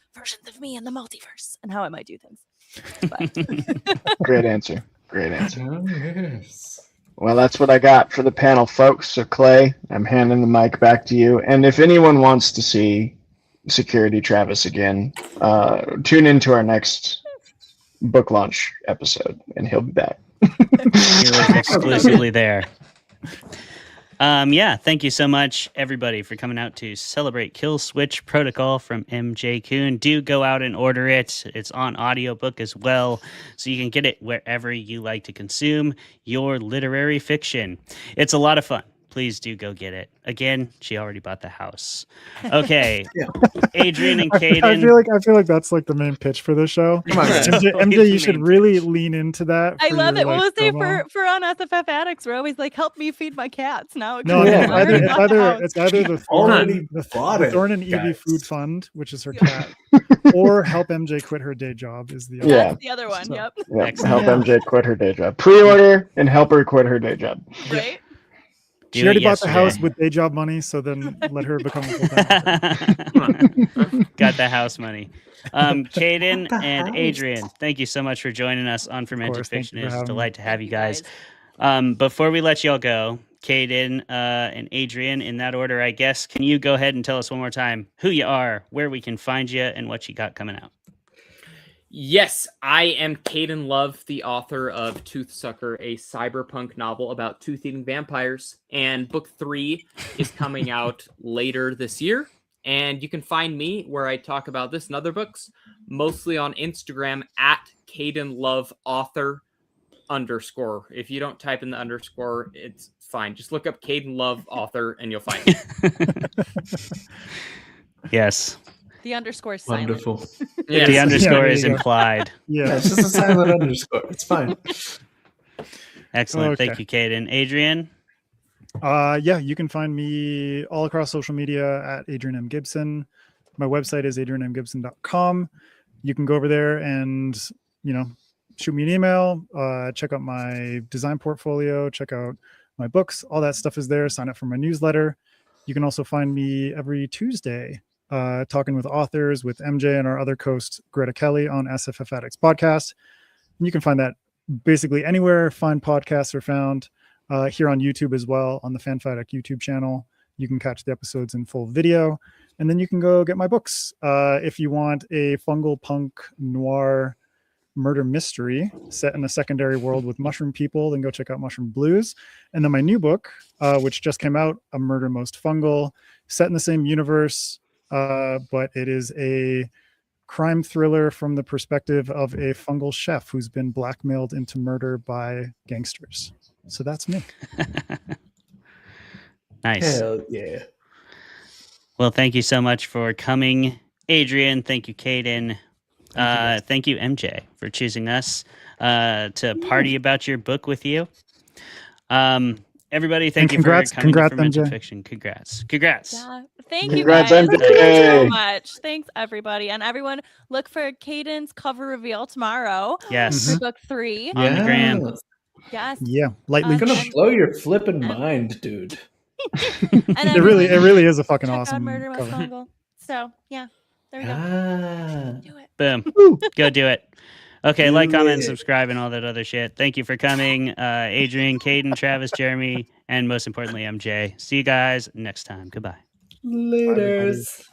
of me in the multiverse and how I might do things. Great answer. Yes. Well, that's what I got for the panel, folks. So, Clay, I'm handing the mic back to you. And if anyone wants to see Security Travis again, tune into our next book launch episode, and he'll be back. He was exclusively there. Thank you so much, everybody, for coming out to celebrate Killswitch Protocol from MJ Kuhn. Do go out and order it. It's on audiobook as well, so you can get it wherever you like to consume your literary fiction. It's a lot of fun. Please do go get it. Again, she already bought the house. Okay. Adrian and Kaden. I feel like that's like the main pitch for this show. Come on, MJ, you should really lean into that. I love it. We'll say for on SFF Addicts, we're always like, help me feed my cats. Now it's either the Thorn and Evie Food Fund, which is her cat, or help MJ quit her day job is the other. That's the other one. So, yep. Help MJ quit her day job. Pre-order and help her quit her day job. Right. She already bought the house with day job money, so then let her become a full-time. Got the house money. Kaden and Adrian, thank you so much for joining us on Fermented Fiction. It's a delight to have you guys. Before we let y'all go, Kaden, and Adrian in that order, I guess. Can you go ahead and tell us one more time who you are, where we can find you, and what you got coming out? Yes, I am Kaden Love, the author of Toothsucker, a cyberpunk novel about tooth-eating vampires. And book 3 is coming out later this year. And you can find me where I talk about this and other books, mostly on Instagram at Kaden Love Author _. If you don't type in the underscore, it's fine. Just look up Kaden Love Author and you'll find it. Yes. The underscore is silent. Wonderful. Yeah, the underscore is implied. Yeah, it's just a silent underscore. It's fine. Excellent. Okay. Thank you, Kaden. Adrian? Yeah, you can find me all across social media at Adrian M. Gibson. My website is adrianmgibson.com. You can go over there and, shoot me an email, check out my design portfolio, check out my books. All that stuff is there. Sign up for my newsletter. You can also find me every Tuesday talking with authors with MJ and our other host, Greta Kelly, on SFF Addicts Podcast. And you can find that basically anywhere fine podcasts are found. Here on YouTube as well, on the FanFatic YouTube channel. You can catch the episodes in full video. And then you can go get my books. If you want a fungal punk noir murder mystery set in a secondary world with mushroom people, then go check out Mushroom Blues. And then my new book, which just came out, A Murder Most Fungal, set in the same universe, but it is a crime thriller from the perspective of a fungal chef who's been blackmailed into murder by gangsters. So that's me. Nice. Hell yeah. Well, thank you so much for coming, Adrian. Thank you, Kaden. Thank you, MJ, for choosing us to party about your book with you. Everybody, thank you for coming congrats, to Fermented MJ. Fiction. Congrats. Yeah. Thank Congrats, you guys. MJ. Thank you so much. Thanks, everybody. And everyone, look for Caden's cover reveal tomorrow. Yes. For book 3. On the gram. Yes. Yeah, lightly. It's gonna blow your flipping mind, dude. It really is a fucking check out awesome Murder Most cover. Fungal. So yeah, there we go. Do it. Boom. Go do it. Okay, like, Do comment, it. subscribe, and all that other shit. Thank you for coming, Adrian, Kaden, Travis, Jeremy, and most importantly, MJ. See you guys next time. Goodbye. Laters.